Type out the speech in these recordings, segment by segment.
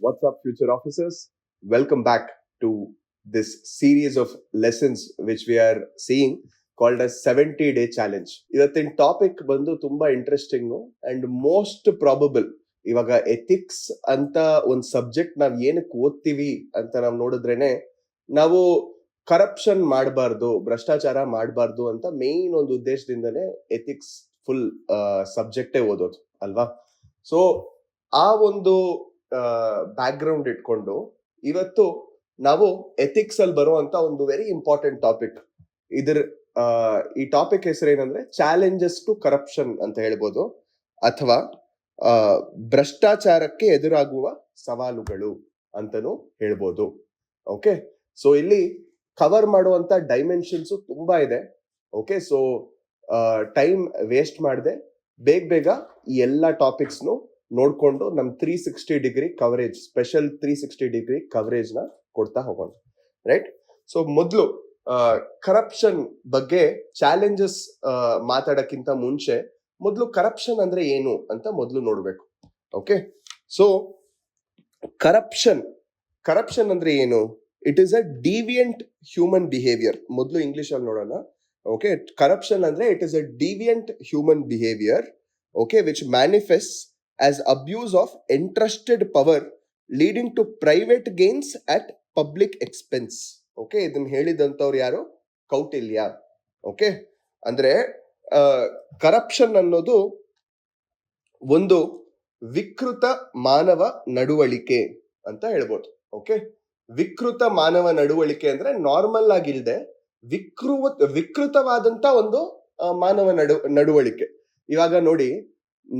What's up, future officers? Welcome back to this series of lessons which we are seeing called as 70-day challenge. ಇವತ್ತಿನ topic ಬಂದು ತುಂಬಾ interesting and most probable. ಇವಾಗ ethics ಅಂತ ಒಂದು subject ನಾವ್ ಏನಕ್ಕೆ ಓದ್ತೀವಿ ಅಂತ ನಾವು ನೋಡಿದ್ರೇನೆ, ನಾವು ಕರಪ್ಷನ್ ಮಾಡಬಾರ್ದು, ಭ್ರಷ್ಟಾಚಾರ ಮಾಡಬಾರ್ದು ಅಂತ ಮೇನ್ ಒಂದು ಉದ್ದೇಶದಿಂದನೇ ಎಥಿಕ್ಸ್ ಫುಲ್ ಸಬ್ಜೆಕ್ಟೇ ಓದೋದು ಅಲ್ವಾ. ಸೊ ಆ ಒಂದು ಬ್ಯಾಕ್ ಗ್ರೌಂಡ್ ಇಟ್ಕೊಂಡು ಇವತ್ತು ನಾವು ಎಥಿಕ್ಸ್ ಅಲ್ಲಿ ಬರುವಂತ ಒಂದು ವೆರಿ ಇಂಪಾರ್ಟೆಂಟ್ ಟಾಪಿಕ್. ಈ ಟಾಪಿಕ್ ಹೆಸರು ಏನಂದ್ರೆ ಚಾಲೆಂಜಸ್ ಟು ಕರಪ್ಷನ್ ಅಂತ ಹೇಳ್ಬೋದು, ಅಥವಾ ಭ್ರಷ್ಟಾಚಾರಕ್ಕೆ ಎದುರಾಗುವ ಸವಾಲುಗಳು ಅಂತಾನು ಹೇಳ್ಬೋದು. ಓಕೆ, ಸೊ ಇಲ್ಲಿ ಕವರ್ ಮಾಡುವಂತ ಡೈಮೆನ್ಷನ್ಸ್ ತುಂಬಾ ಇದೆ. ಓಕೆ, ಸೊ ಟೈಮ್ ವೇಸ್ಟ್ ಮಾಡದೆ ಬೇಗ ಈ ಎಲ್ಲಾ ಟಾಪಿಕ್ಸ್ನು ನೋಡ್ಕೊಂಡು ನಮ್ 360 ಕವರೇಜ್, ಸ್ಪೆಷಲ್ 360 ಕವರೇಜ್ ನ ಕೊಡ್ತಾ ಹೋಗೋಣ, ರೈಟ್? ಸೊ ಮೊದಲು ಕರಪ್ಷನ್ ಬಗ್ಗೆ ಚಾಲೆಂಜಸ್ ಮಾತಾಡಕ್ಕಿಂತ ಮುಂಚೆ ಮೊದಲು ಕರಪ್ಷನ್ ಅಂದ್ರೆ ಏನು ಅಂತ ಮೊದಲು ನೋಡ್ಬೇಕು. ಓಕೆ, ಸೊ ಕರಪ್ಷನ್ ಅಂದ್ರೆ ಏನು? It is a deviant human behaviour. ಮೊದಲು ಇಂಗ್ಲಿಷ್ ಅಲ್ಲಿ ನೋಡೋಣ. ಓಕೆ, ಕರಪ್ಷನ್ ಅಂದ್ರೆ it is a deviant human behaviour, okay, which manifest as abuse of entrusted power leading to private gains at public expense. Okay, ಇದನ್ನ ಹೇಳಿದಂತವ್ರು ಯಾರು? Kautilya. Okay, ಅಂದ್ರೆ corruption ಅನ್ನೋದು ಒಂದು ವಿಕೃತ ಮಾನವ ನಡವಳಿಕೆ ಅಂತ ಹೇಳ್ಬೋದು. ಓಕೆ, ವಿಕೃತ ಮಾನವ ನಡವಳಿಕೆ ಅಂದ್ರೆ ನಾರ್ಮಲ್ ಆಗಿಲ್ದೆ ವಿಕೃತವಾದಂತ ಒಂದು ಮಾನವ ನಡವಳಿಕೆ. ಇವಾಗ ನೋಡಿ,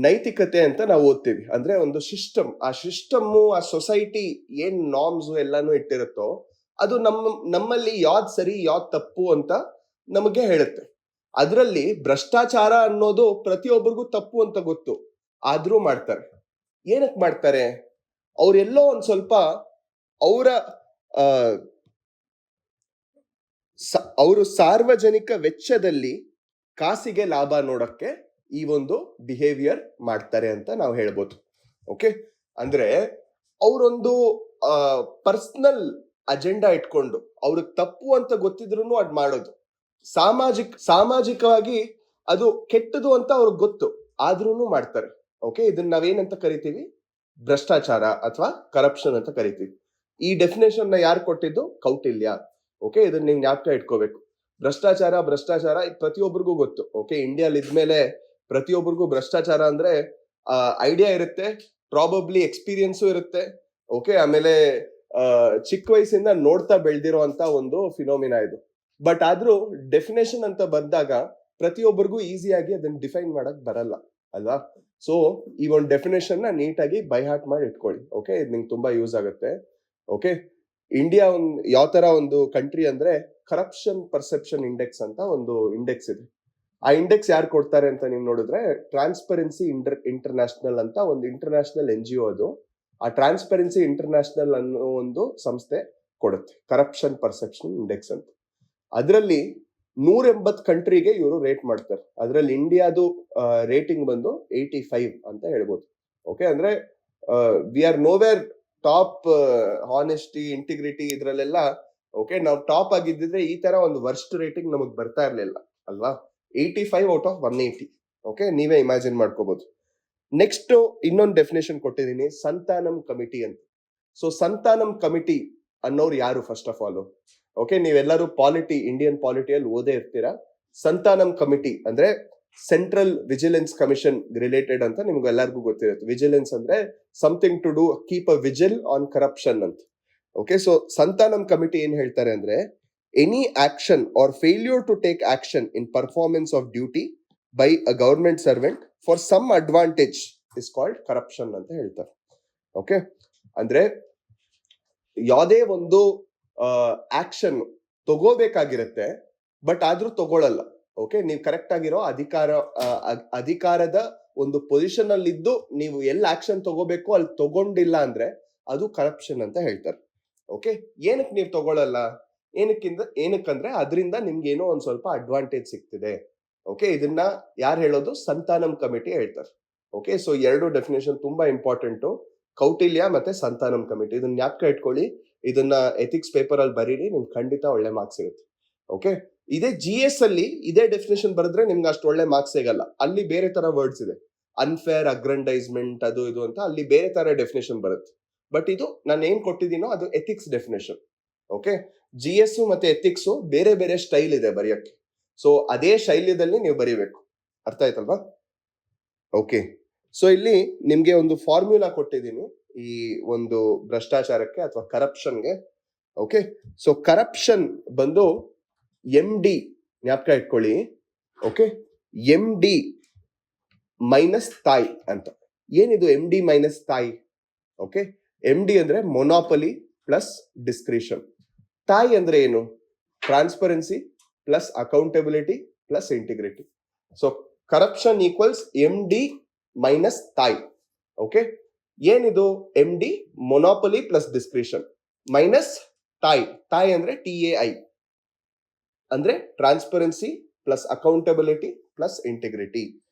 ನೈತಿಕತೆ ಅಂತ ನಾವು ಓದ್ತೀವಿ, ಅಂದ್ರೆ ಒಂದು ಸಿಸ್ಟಮ್, ಆ ಸಿಸ್ಟಮ್, ಆ ಸೊಸೈಟಿ ಏನ್ ನಾರ್ಮ್ಸ್ ಎಲ್ಲಾನು ಇಟ್ಟಿರುತ್ತೋ ಅದು ನಮ್ಮಲ್ಲಿ ಯಾವ್ದ್ ಸರಿ ಯಾವ್ದ್ ತಪ್ಪು ಅಂತ ನಮಗೆ ಹೇಳುತ್ತೆ. ಅದರಲ್ಲಿ ಭ್ರಷ್ಟಾಚಾರ ಅನ್ನೋದು ಪ್ರತಿಯೊಬ್ಬರಿಗೂ ತಪ್ಪು ಅಂತ ಗೊತ್ತು, ಆದ್ರೂ ಮಾಡ್ತಾರೆ. ಏನಕ್ಕೆ ಮಾಡ್ತಾರೆ? ಅವ್ರೆಲ್ಲೋ ಒಂದ್ ಸ್ವಲ್ಪ ಅವರು ಸಾರ್ವಜನಿಕ ವೆಚ್ಚದಲ್ಲಿ ಕಾಸಿಗೆ ಲಾಭ ನೋಡಕ್ಕೆ ಈ ಒಂದು ಬಿಹೇವಿಯರ್ ಮಾಡ್ತಾರೆ ಅಂತ ನಾವು ಹೇಳ್ಬೋದು. ಓಕೆ, ಅಂದ್ರೆ ಅವರೊಂದು ಪರ್ಸನಲ್ ಅಜೆಂಡಾ ಇಟ್ಕೊಂಡು ಅವ್ರಿಗೆ ತಪ್ಪು ಅಂತ ಗೊತ್ತಿದ್ರು ಅದ್ ಮಾಡೋದು. ಸಾಮಾಜಿಕವಾಗಿ ಅದು ಕೆಟ್ಟದು ಅಂತ ಅವ್ರಿಗೆ ಗೊತ್ತು, ಆದ್ರೂ ಮಾಡ್ತಾರೆ. ಓಕೆ, ಇದನ್ನ ನಾವೇನಂತ ಕರಿತೀವಿ? ಭ್ರಷ್ಟಾಚಾರ ಅಥವಾ ಕರಪ್ಷನ್ ಅಂತ ಕರಿತೀವಿ. ಈ ಡೆಫಿನೇಷನ್ ನ ಯಾರು ಕೊಟ್ಟಿದ್ದು? ಕೌಟಿಲ್ಯ. ಓಕೆ, ಇದನ್ನ ನೀವು ಜ್ಞಾಪಕ ಇಟ್ಕೋಬೇಕು. ಭ್ರಷ್ಟಾಚಾರ ಪ್ರತಿಯೊಬ್ಬರಿಗೂ ಗೊತ್ತು. ಓಕೆ, ಇಂಡಿಯಾಲ್ ಇದ್ಮೇಲೆ ಪ್ರತಿಯೊಬ್ಬರಿಗೂ ಭ್ರಷ್ಟಾಚಾರ ಅಂದ್ರೆ ಐಡಿಯಾ ಇರುತ್ತೆ, ಪ್ರಾಬಬ್ಲಿ ಎಕ್ಸ್ಪೀರಿಯನ್ಸು ಇರುತ್ತೆ. ಓಕೆ, ಆಮೇಲೆ ಚಿಕ್ಕ ವಯಸ್ಸಿಂದ ನೋಡ್ತಾ ಬೆಳೆದಿರುವಂತ ಒಂದು ಫಿನೋಮಿನಾ ಇದು. ಬಟ್ ಆದ್ರೂ ಡೆಫಿನೇಷನ್ ಅಂತ ಬಂದಾಗ ಪ್ರತಿಯೊಬ್ಬರಿಗೂ ಈಸಿಯಾಗಿ ಅದನ್ನ ಡಿಫೈನ್ ಮಾಡಕ್ ಬರಲ್ಲ ಅಲ್ವಾ. ಸೊ ಈ ಒಂದು ಡೆಫಿನೇಷನ್ ನ ನೀಟಾಗಿ ಬೈ ಹಾರ್ಟ್ ಮಾಡಿ ಇಟ್ಕೊಳ್ಳಿ. ಓಕೆ, ಇದು ನಿಮ್ಗೆ ತುಂಬಾ ಯೂಸ್ ಆಗುತ್ತೆ. ಓಕೆ, ಇಂಡಿಯಾ ಯಾವ ತರ ಒಂದು ಕಂಟ್ರಿ ಅಂದ್ರೆ ಕರಪ್ಷನ್ ಪರ್ಸೆಪ್ಷನ್ ಇಂಡೆಕ್ಸ್ ಅಂತ ಒಂದು ಇಂಡೆಕ್ಸ್ ಇದೆ. ಆ ಇಂಡೆಕ್ಸ್ ಯಾರು ಕೊಡ್ತಾರೆ ಅಂತ ನೀವು ನೋಡಿದ್ರೆ, ಟ್ರಾನ್ಸ್ಪರೆನ್ಸಿ ಇಂಟರ್ನ್ಯಾಷನಲ್ ಅಂತ ಒಂದು ಇಂಟರ್ನ್ಯಾಷನಲ್ NGO ಅದು. ಆ ಟ್ರಾನ್ಸ್ಪರೆನ್ಸಿ ಇಂಟರ್ನ್ಯಾಷನಲ್ ಅನ್ನೋ ಒಂದು ಸಂಸ್ಥೆ ಕೊಡುತ್ತೆ ಕರಪ್ಷನ್ ಪರ್ಸೆಪ್ಷನ್ ಇಂಡೆಕ್ಸ್ ಅಂತ. ಅದರಲ್ಲಿ 180 ಕಂಟ್ರಿಗೆ ಇವರು ರೇಟ್ ಮಾಡ್ತಾರೆ. ಅದರಲ್ಲಿ ಇಂಡಿಯಾದು ರೇಟಿಂಗ್ ಬಂದು 85 ಅಂತ ಹೇಳ್ಬೋದು. ಓಕೆ, ಅಂದ್ರೆ we are nowhere top honesty, integrity ಇದ್ರಲ್ಲೆಲ್ಲ. ಓಕೆ, ನಾವು ಟಾಪ್ ಆಗಿದ್ದಿದ್ರೆ ಈ ತರ ಒಂದು ವರ್ಸ್ಟ್ ರೇಟಿಂಗ್ ನಮಗ್ ಬರ್ತಾ ಇರ್ಲಿಲ್ಲ ಅಲ್ವಾ. 85 ಔಟ್ ಆಫ್ 180. ಓಕೆ, ನೀವೇ ಇಮ್ಯಾಜಿನ್ ಮಾಡ್ಕೋಬಹುದು. ನೆಕ್ಸ್ಟ್ ಇನ್ನೊಂದು ಡೆಫಿನೇಷನ್ ಕೊಟ್ಟಿದ್ದೀನಿ, ಸಂತಾನಂ ಕಮಿಟಿ ಅಂತ. ಸೊ ಸಂತಾನಂ ಕಮಿಟಿ ಅನ್ನೋರು ಯಾರು? ಫಸ್ಟ್ ಆಫ್ ಆಲ್, ಓಕೆ, ನೀವೆಲ್ಲರೂ ಇಂಡಿಯನ್ ಪಾಲಿಟಿಯಲ್ಲಿ ಓದೇ ಇರ್ತೀರಾ. ಸಂತಾನಂ ಕಮಿಟಿ ಅಂದ್ರೆ ಸೆಂಟ್ರಲ್ ವಿಜಿಲೆನ್ಸ್ ಕಮಿಷನ್ ರಿಲೇಟೆಡ್ ಅಂತ ನಿಮ್ಗೆ ಎಲ್ಲರಿಗೂ ಗೊತ್ತಿರುತ್ತೆ. ವಿಜಿಲೆನ್ಸ್ ಅಂದ್ರೆ something to do, keep a vigil on corruption ಅಂತ. ಓಕೆ, ಸೊ ಸಂತಾನಂ ಕಮಿಟಿ ಏನ್ ಹೇಳ್ತಾರೆ ಅಂದ್ರೆ, any action or failure to take action in performance of duty by a government servant for some advantage is called corruption ಅಂತ ಹೇಳ್ತಾರೆ. Okay, ಅಂದ್ರೆ ಯಾವುದೇ ಒಂದು action ತಗೋಬೇಕಾಗಿರುತ್ತೆ, but ಆದ್ರೂ ತಗೊಳ್ಳಲ್ಲ. ಓಕೆ, ನೀವು ಕರೆಕ್ಟ್ ಆಗಿರೋ ಅಧಿಕಾರದ ಒಂದು ಪೊಸಿಷನ್ ಅಲ್ಲಿ ಇದ್ದು ನೀವು ಎಲ್ಲಿ ಆಕ್ಷನ್ ತಗೋಬೇಕು ಅಲ್ಲಿ ತಗೊಂಡಿಲ್ಲ ಅಂದ್ರೆ ಅದು ಕರಪ್ಷನ್ ಅಂತ ಹೇಳ್ತಾರೆ. ಓಕೆ, ಏನಕ್ಕೆ ನೀವು ತಗೊಳ್ಳಲ್ಲ? ಏನಕ್ಕಂದ್ರೆ ಅದರಿಂದ ನಿಮ್ಗೆ ಏನೋ ಒಂದ್ ಸ್ವಲ್ಪ ಅಡ್ವಾಂಟೇಜ್ ಸಿಗ್ತಿದೆ. ಓಕೆ, ಇದನ್ನ ಯಾರು ಹೇಳೋದು? ಸಂತಾನಂ ಕಮಿಟಿ ಹೇಳ್ತಾರೆ. ಓಕೆ, ಸೊ ಎರಡು ಡೆಫಿನೇಷನ್ ತುಂಬಾ ಇಂಪಾರ್ಟೆಂಟ್. ಕೌಟಿಲ್ಯ ಮತ್ತೆ ಸಂತಾನಂ ಕಮಿಟಿ. ಇದನ್ನ ಜ್ಞಾಪಕ ಇಟ್ಕೊಳ್ಳಿ, ಇದನ್ನ ಎಥಿಕ್ಸ್ ಪೇಪರ್ ಅಲ್ಲಿ ಬರೀರಿ, ನಿಮ್ಗೆ ಖಂಡಿತ ಒಳ್ಳೆ ಮಾರ್ಕ್ಸ್ ಸಿಗುತ್ತೆ. ಓಕೆ, ಇದೇ GS ಅಲ್ಲಿ ಇದೇ ಡೆಫಿನೇಷನ್ ಬರೆದ್ರೆ ನಿಮ್ಗೆ ಅಷ್ಟು ಒಳ್ಳೆ ಮಾರ್ಕ್ಸ್ ಸಿಗಲ್ಲ. ಅಲ್ಲಿ ಬೇರೆ ತರ ವರ್ಡ್ಸ್ ಇದೆ, ಅನ್ಫೇರ್ ಅಗ್ರಂಡೈಸ್ಮೆಂಟ್ ಅದು ಇದು ಅಂತ, ಅಲ್ಲಿ ಬೇರೆ ತರ ಡೆಫಿನೇಷನ್ ಬರುತ್ತೆ. ಬಟ್ ಇದು ನಾನು ಏನ್ ಕೊಟ್ಟಿದ್ದೀನೋ ಅದು ಎಥಿಕ್ಸ್ ಡೆಫಿನೇಷನ್. ಓಕೆ, GS ಮತ್ತೆ ಎಥಿಕ್ಸ್ ಬೇರೆ ಬೇರೆ ಸ್ಟೈಲ್ ಇದೆ ಬರೆಯಕ್ಕೆ. ಸೊ ಅದೇ ಶೈಲ್ಯದಲ್ಲಿ ನೀವು ಬರೀಬೇಕು. ಅರ್ಥ ಆಯ್ತಲ್ವಾ? ಓಕೆ, ಸೊ ಇಲ್ಲಿ ನಿಮ್ಗೆ ಒಂದು ಫಾರ್ಮ್ಯುಲಾ ಕೊಟ್ಟಿದ್ದೀನಿ ಈ ಒಂದು ಭ್ರಷ್ಟಾಚಾರಕ್ಕೆ ಅಥವಾ ಕರಪ್ಷನ್ಗೆ. ಓಕೆ, ಸೊ ಕರಪ್ಷನ್ ಬಂದು MD, ಜ್ಞಾಪಕ ಇಟ್ಕೊಳ್ಳಿ. ಓಕೆ, MD ಮೈನಸ್ ತಾಯಿ ಅಂತ. ಏನಿದು MD ಮೈನಸ್ ತಾಯಿ? ಓಕೆ, MD ಅಂದ್ರೆ ಮೊನಾಪಲಿ ಪ್ಲಸ್ ಡಿಸ್ಕ್ರಿಷನ್. ತಾಯಿ ಅಂದ್ರೆ ಏನು? Transparency plus accountability plus integrity. So corruption equals MD minus ತಾಯಿ. ಓಕೆ, ಏನಿದು MD? ಮೊನಾಪಲಿ ಪ್ಲಸ್ ಡಿಸ್ಕ್ರಿಷನ್ ಮೈನಸ್ ತಾಯಿ. ತಾಯಿ ಅಂದ್ರೆ TAI ಅಂದ್ರೆ transparency plus accountability plus integrity.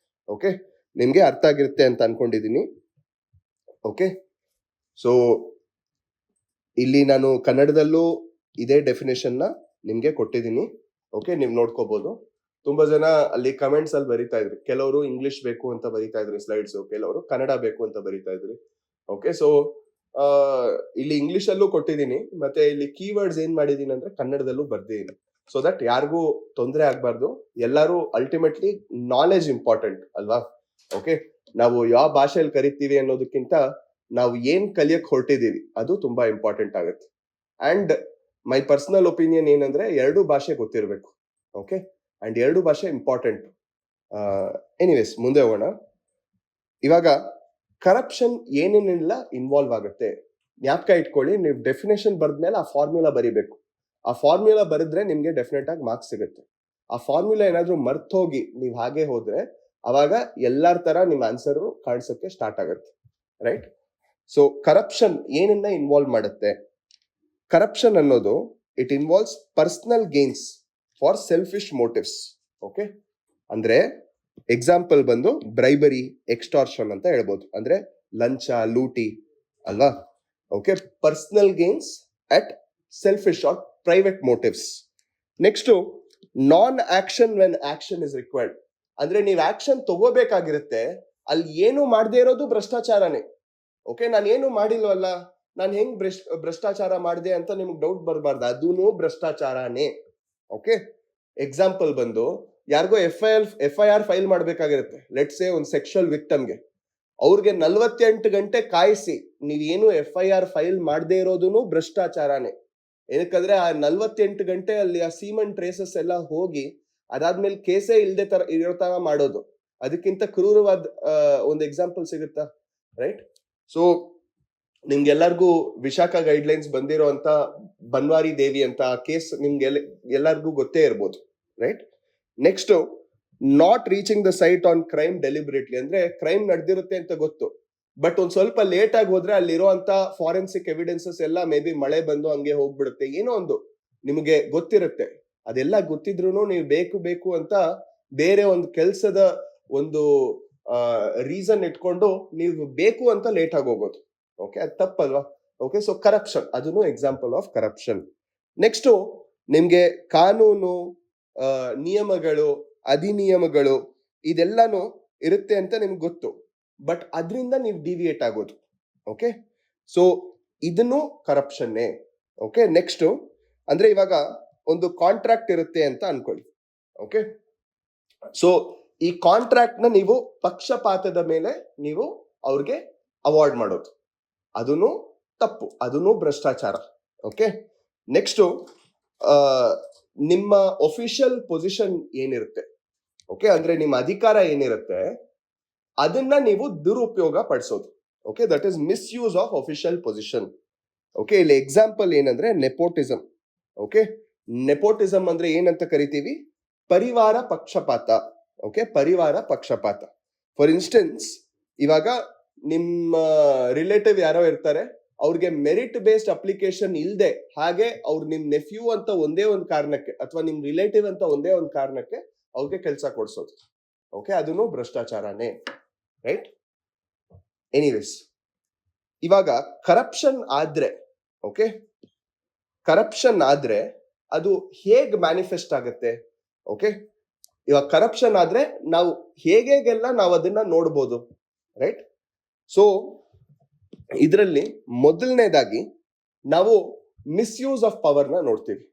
Okay, ನಿಮ್ಗೆ ಅರ್ಥ ಆಗಿರುತ್ತೆ ಅಂತ ಅನ್ಕೊಂಡಿದೀನಿ. ಓಕೆ, ಸೊ ಇಲ್ಲಿ ನಾನು ಕನ್ನಡದಲ್ಲೂ ಇದೇ ಡೆಫಿನೇಷನ್ ನ ನಿಮ್ಗೆ ಕೊಟ್ಟಿದ್ದೀನಿ. ಓಕೆ, ನೀವು ನೋಡ್ಕೋಬಹುದು. ತುಂಬಾ ಜನ ಅಲ್ಲಿ ಕಮೆಂಟ್ಸ್ ಅಲ್ಲಿ ಬರೀತಾ ಇದ್ರಿ, ಕೆಲವರು ಇಂಗ್ಲಿಷ್ ಬೇಕು ಅಂತ ಬರೀತಾ ಇದ್ರಿ ಸ್ಲೈಡ್ಸ್, ಕೆಲವರು ಕನ್ನಡ ಬೇಕು ಅಂತ ಬರೀತಾ ಇದ್ರಿ. ಓಕೆ, ಸೊ ಇಲ್ಲಿ ಇಂಗ್ಲಿಷ್ ಅಲ್ಲೂ ಕೊಟ್ಟಿದ್ದೀನಿ, ಮತ್ತೆ ಇಲ್ಲಿ ಕೀವರ್ಡ್ಸ್ ಏನ್ ಮಾಡಿದೀನಿ ಅಂದ್ರೆ ಕನ್ನಡದಲ್ಲೂ ಬರ್ದಿದ್ದೀನಿ. ಸೊ ದಟ್ ಯಾರಿಗೂ ತೊಂದರೆ ಆಗ್ಬಾರ್ದು. ಎಲ್ಲರೂ ಅಲ್ಟಿಮೇಟ್ಲಿ ನಾಲೆಜ್ ಇಂಪಾರ್ಟೆಂಟ್ ಅಲ್ವಾ? ಓಕೆ, ನಾವು ಯಾವ ಭಾಷೆಯಲ್ಲಿ ಕರಿತೀವಿ ಅನ್ನೋದಕ್ಕಿಂತ ನಾವು ಏನ್ ಕಲಿಯಕ್ ಹೊರಟಿದೀವಿ ಅದು ತುಂಬಾ ಇಂಪಾರ್ಟೆಂಟ್ ಆಗುತ್ತೆ. ಅಂಡ್ ಮೈ ಪರ್ಸನಲ್ ಒಪಿನಿಯನ್ ಏನಂದ್ರೆ 2 ಭಾಷೆ ಗೊತ್ತಿರಬೇಕು. ಓಕೆ, ಅಂಡ್ 2 ಭಾಷೆ ಇಂಪಾರ್ಟೆಂಟ್. ಎನಿವೇಸ್, ಮುಂದೆ ಹೋಗೋಣ. ಇವಾಗ ಕರಪ್ಷನ್ ಏನೇನೆಲ್ಲ ಇನ್ವಾಲ್ವ್ ಆಗುತ್ತೆ ಜ್ಞಾಪಕ ಇಟ್ಕೊಳ್ಳಿ. ನೀವು ಡೆಫಿನೇಷನ್ ಬರೆದ್ಮೇಲೆ ಆ ಫಾರ್ಮ್ಯುಲಾ ಬರೀಬೇಕು. ಆ ಫಾರ್ಮ್ಯುಲಾ ಬರೆದ್ರೆ ನಿಮ್ಗೆ ಡೆಫಿನೆಟ್ ಆಗಿ ಮಾರ್ಕ್ಸ್ ಸಿಗುತ್ತೆ. ಆ ಫಾರ್ಮ್ಯುಲಾ ಏನಾದ್ರೂ ಮರ್ತೋಗಿ ನೀವು ಹಾಗೆ ಹೋದ್ರೆ ಅವಾಗ ಎಲ್ಲಾರ ತರ ನಿಮ್ ಆನ್ಸರ್ ಕಾಣಿಸೋಕೆ ಸ್ಟಾರ್ಟ್ ಆಗುತ್ತೆ. ರೈಟ್? ಸೊ ಕರಪ್ಷನ್ ಏನನ್ನ ಇನ್ವಾಲ್ವ್ ಮಾಡುತ್ತೆ? ಕರಪ್ಷನ್ ಅನ್ನೋದು it involves personal gains for selfish motives. Okay, ಅಂದ್ರೆ ಎಕ್ಸಾಂಪಲ್ ಬಂದು ಬ್ರೈಬರಿ, ಎಕ್ಸ್ಟಾರ್ಷನ್ ಅಂತ ಹೇಳ್ಬೋದು. ಅಂದ್ರೆ ಲಂಚ, ಲೂಟಿ ಅಲ್ವಾ? Okay, personal gains at selfish or private motives. Next, non action when action is required. ಅಂದ್ರೆ ನೀವು ಆಕ್ಷನ್ ತಗೋಬೇಕಾಗಿರುತ್ತೆ, ಅಲ್ಲಿ ಏನು ಮಾಡದೇ ಇರೋದು ಭ್ರಷ್ಟಾಚಾರನೇ. ಓಕೆ, ನಾನು ಏನು ಮಾಡಿಲ್ವಲ್ಲ, ನಾನು ಹೆಂಗ್ ಭ್ರಷ್ಟಾಚಾರ ಮಾಡಿದೆ ಅಂತ ನಿಮ್ಗೆ ಡೌಟ್ ಬರಬಾರ್ದು, ಅದೂನು ಭ್ರಷ್ಟಾಚಾರನೇ. ಓಕೆ, ಎಕ್ಸಾಂಪಲ್ ಬಂದು ಯಾರಿಗೋ FIR ಫೈಲ್ ಮಾಡ್ಬೇಕಾಗಿರುತ್ತೆ, ಲೆಟ್ಸ್ ಸೇ ಒಂದು ಸೆಕ್ಷುವಲ್ ವಿಕ್ಟಮ್ಗೆ. ಅವ್ರಿಗೆ 48 ಗಂಟೆ ಕಾಯಿಸಿ ನೀವೇನು FIR ಫೈಲ್ ಮಾಡದೇ ಇರೋದೂನು ಭ್ರಷ್ಟಾಚಾರನೇ. ಏನಕ್ಕಂದ್ರೆ ಆ 48 ಗಂಟೆ ಅಲ್ಲಿ ಆ ಸೀಮನ್ ಟ್ರೇಸಸ್ ಎಲ್ಲ ಹೋಗಿ ಅದಾದ್ಮೇಲೆ ಕೇಸೇ ಇಲ್ದೆ ತರ ಇರೋ ತರ ಮಾಡೋದು, ಅದಕ್ಕಿಂತ ಕ್ರೂರವಾದ ಒಂದು ಎಕ್ಸಾಂಪಲ್ ಸಿಗುತ್ತಾ? ರೈಟ್? ಸೊ ನಿಮ್ಗೆಲ್ಲರಿಗೂ ವಿಶಾಖ ಗೈಡ್ಲೈನ್ಸ್ ಬಂದಿರೋ ಅಂತ ಬನ್ವಾರಿ ದೇವಿ ಅಂತ ಕೇಸ್ ನಿಮ್ಗೆ ಎಲ್ಲರಿಗೂ ಗೊತ್ತೇ ಇರ್ಬೋದು. Right? Next, not reaching the site on crime deliberately. ಅಂದ್ರೆ ಕ್ರೈಮ್ ನಡೆದಿರುತ್ತೆ ಅಂತ ಗೊತ್ತು, ಬಟ್ ಒಂದ್ ಸ್ವಲ್ಪ ಲೇಟ್ ಆಗಿ ಹೋದ್ರೆ ಅಲ್ಲಿರುವಂತ ಫಾರೆನ್ಸಿಕ್ ಎವಿಡೆನ್ಸಸ್ ಎಲ್ಲ ಮೇ ಬಿ ಮಳೆ ಬಂದು ಹಂಗೆ ಹೋಗ್ಬಿಡುತ್ತೆ. ಏನೋ ಒಂದು ನಿಮಗೆ ಗೊತ್ತಿರುತ್ತೆ, ಅದೆಲ್ಲ ಗೊತ್ತಿದ್ರು ನೀವು ಬೇಕು ಅಂತ ಬೇರೆ ಒಂದು ಕೆಲ್ಸದ ಒಂದು ರೀಸನ್ ಇಟ್ಕೊಂಡು ನೀವು ಬೇಕು ಅಂತ ಲೇಟ್ ಆಗಿ ಹೋಗೋದು. ಓಕೆ, ಅದು ತಪ್ಪಲ್ವಾ? ಓಕೆ, ಸೊ ಕರಪ್ಷನ್ ಅದನ್ನು ಎಕ್ಸಾಂಪಲ್ ಆಫ್ ಕರಪ್ಷನ್. ನೆಕ್ಸ್ಟ್, ನಿಮ್ಗೆ ಕಾನೂನು, ನಿಯಮಗಳು, ಅಧಿನಿಯಮಗಳು ಇದೆಲ್ಲಾನು ಇರುತ್ತೆ ಅಂತ ನಿಮ್ಗೆ ಗೊತ್ತು, ಬಟ್ ಅದರಿಂದ ನೀವು ಡಿವಿಯೇಟ್ ಆಗೋದು. ಓಕೆ, ಸೊ ಇದನ್ನು ಕರಪ್ಷನ್ನೇ. ಓಕೆ, ನೆಕ್ಸ್ಟ್ ಅಂದ್ರೆ ಇವಾಗ ಒಂದು ಕಾಂಟ್ರಾಕ್ಟ್ ಇರುತ್ತೆ ಅಂತ ಅನ್ಕೊಳ್ಳಿ. ಓಕೆ, ಸೊ ಈ ಕಾಂಟ್ರಾಕ್ಟ್ ನ ನೀವು ಪಕ್ಷಪಾತದ ಮೇಲೆ ನೀವು ಅವ್ರಿಗೆ ಅವಾರ್ಡ್ ಮಾಡೋದು, ಅದನ್ನು ತಪ್ಪು, ಅದನ್ನು ಭ್ರಷ್ಟಾಚಾರ. ಓಕೆ, ನೆಕ್ಸ್ಟ್ ನಿಮ್ಮ ಒಫಿಷಿಯಲ್ ಪೊಸಿಷನ್ ಏನಿರುತ್ತೆ, ಓಕೆ, ಅಂದ್ರೆ ನಿಮ್ಮ ಅಧಿಕಾರ ಏನಿರುತ್ತೆ ಅದನ್ನ ನೀವು ದುರುಪಯೋಗ ಪಡಿಸೋದು. Okay, that is misuse of official position. Okay, ಇಲ್ಲಿ ಎಕ್ಸಾಂಪಲ್ ಏನಂದ್ರೆ ನೆಪೋಟಿಸಮ್. ಓಕೆ, ನೆಪೋಟಿಸಮ್ ಅಂದ್ರೆ ಏನಂತ ಕರಿತೀವಿ? ಪರಿವಾರ ಪಕ್ಷಪಾತ. ಓಕೆ, ಪರಿವಾರ ಪಕ್ಷಪಾತ. ಫಾರ್ ಇನ್ಸ್ಟೆನ್ಸ್, ಇವಾಗ ನಿಮ್ಮ ರಿಲೇಟಿವ್ ಯಾರೋ ಇರ್ತಾರೆ, ಅವ್ರಿಗೆ ಮೆರಿಟ್ ಬೇಸ್ಡ್ ಅಪ್ಲಿಕೇಶನ್ ಇಲ್ದೆ ಹಾಗೆ ಅವ್ರು ನಿಮ್ ನೆಫ್ಯೂ ಅಂತ ಒಂದೇ ಒಂದು ಕಾರಣಕ್ಕೆ ಅಥವಾ ನಿಮ್ ರಿಲೇಟಿವ್ ಅಂತ ಒಂದೇ ಒಂದು ಕಾರಣಕ್ಕೆ ಅವ್ರಿಗೆ ಕೆಲಸ ಕೊಡ್ಸೋದು. ಓಕೆ, ಅದನ್ನು ಭ್ರಷ್ಟಾಚಾರನೇ. ರೈಟ್? ಎನಿವೇಸ್, ಇವಾಗ ಕರಪ್ಷನ್ ಆದ್ರೆ, ಓಕೆ, ಕರಪ್ಷನ್ ಆದ್ರೆ ಅದು ಹೇಗ್ ಮ್ಯಾನಿಫೆಸ್ಟ್ ಆಗುತ್ತೆ? ಓಕೆ, ಇವಾಗ ಕರಪ್ಷನ್ ಆದ್ರೆ ನಾವು ಹೇಗೆಲ್ಲ ನಾವು ಅದನ್ನ ನೋಡ್ಬೋದು, ರೈಟ್? ಸೊ ಇದರಲ್ಲಿ ಮೊದಲನೇದಾಗಿ ನಾವು ಮಿಸ್ಯೂಸ್ ಆಫ್ ಪವರ್ ನ ನೋಡ್ತೀವಿ.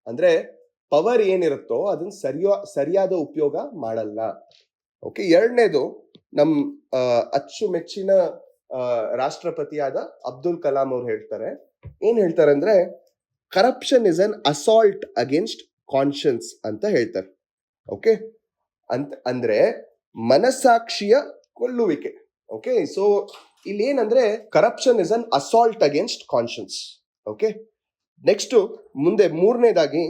ಅಂದ್ರೆ ಪವರ್ ಏನಿರುತ್ತೋ ಅದನ್ನ ಸರಿಯಾದ ಉಪಯೋಗ ಮಾಡಲ್ಲ. ಓಕೆ, ಎರಡನೇದು ನಮ್ ಅಚ್ಚುಮೆಚ್ಚಿನ ರಾಷ್ಟ್ರಪತಿಯಾದ ಅಬ್ದುಲ್ ಕಲಾಂ ಅವ್ರು ಹೇಳ್ತಾರೆ. ಏನ್ ಹೇಳ್ತಾರೆ ಅಂದ್ರೆ, corruption is an assault against conscience ಅಂತ ಹೇಳ್ತಾರೆ. ಓಕೆ, ಅಂದ್ರೆ ಮನಸ್ಸಾಕ್ಷಿಯ ಕೊಲ್ಲುವಿಕೆ. ಓಕೆ, ಸೊ ಇಲ್ಲಿ ಏನಂದ್ರೆ corruption is an assault against conscience. Okay, next ಮುಂದೆ ಮೂರನೇದಾಗಿ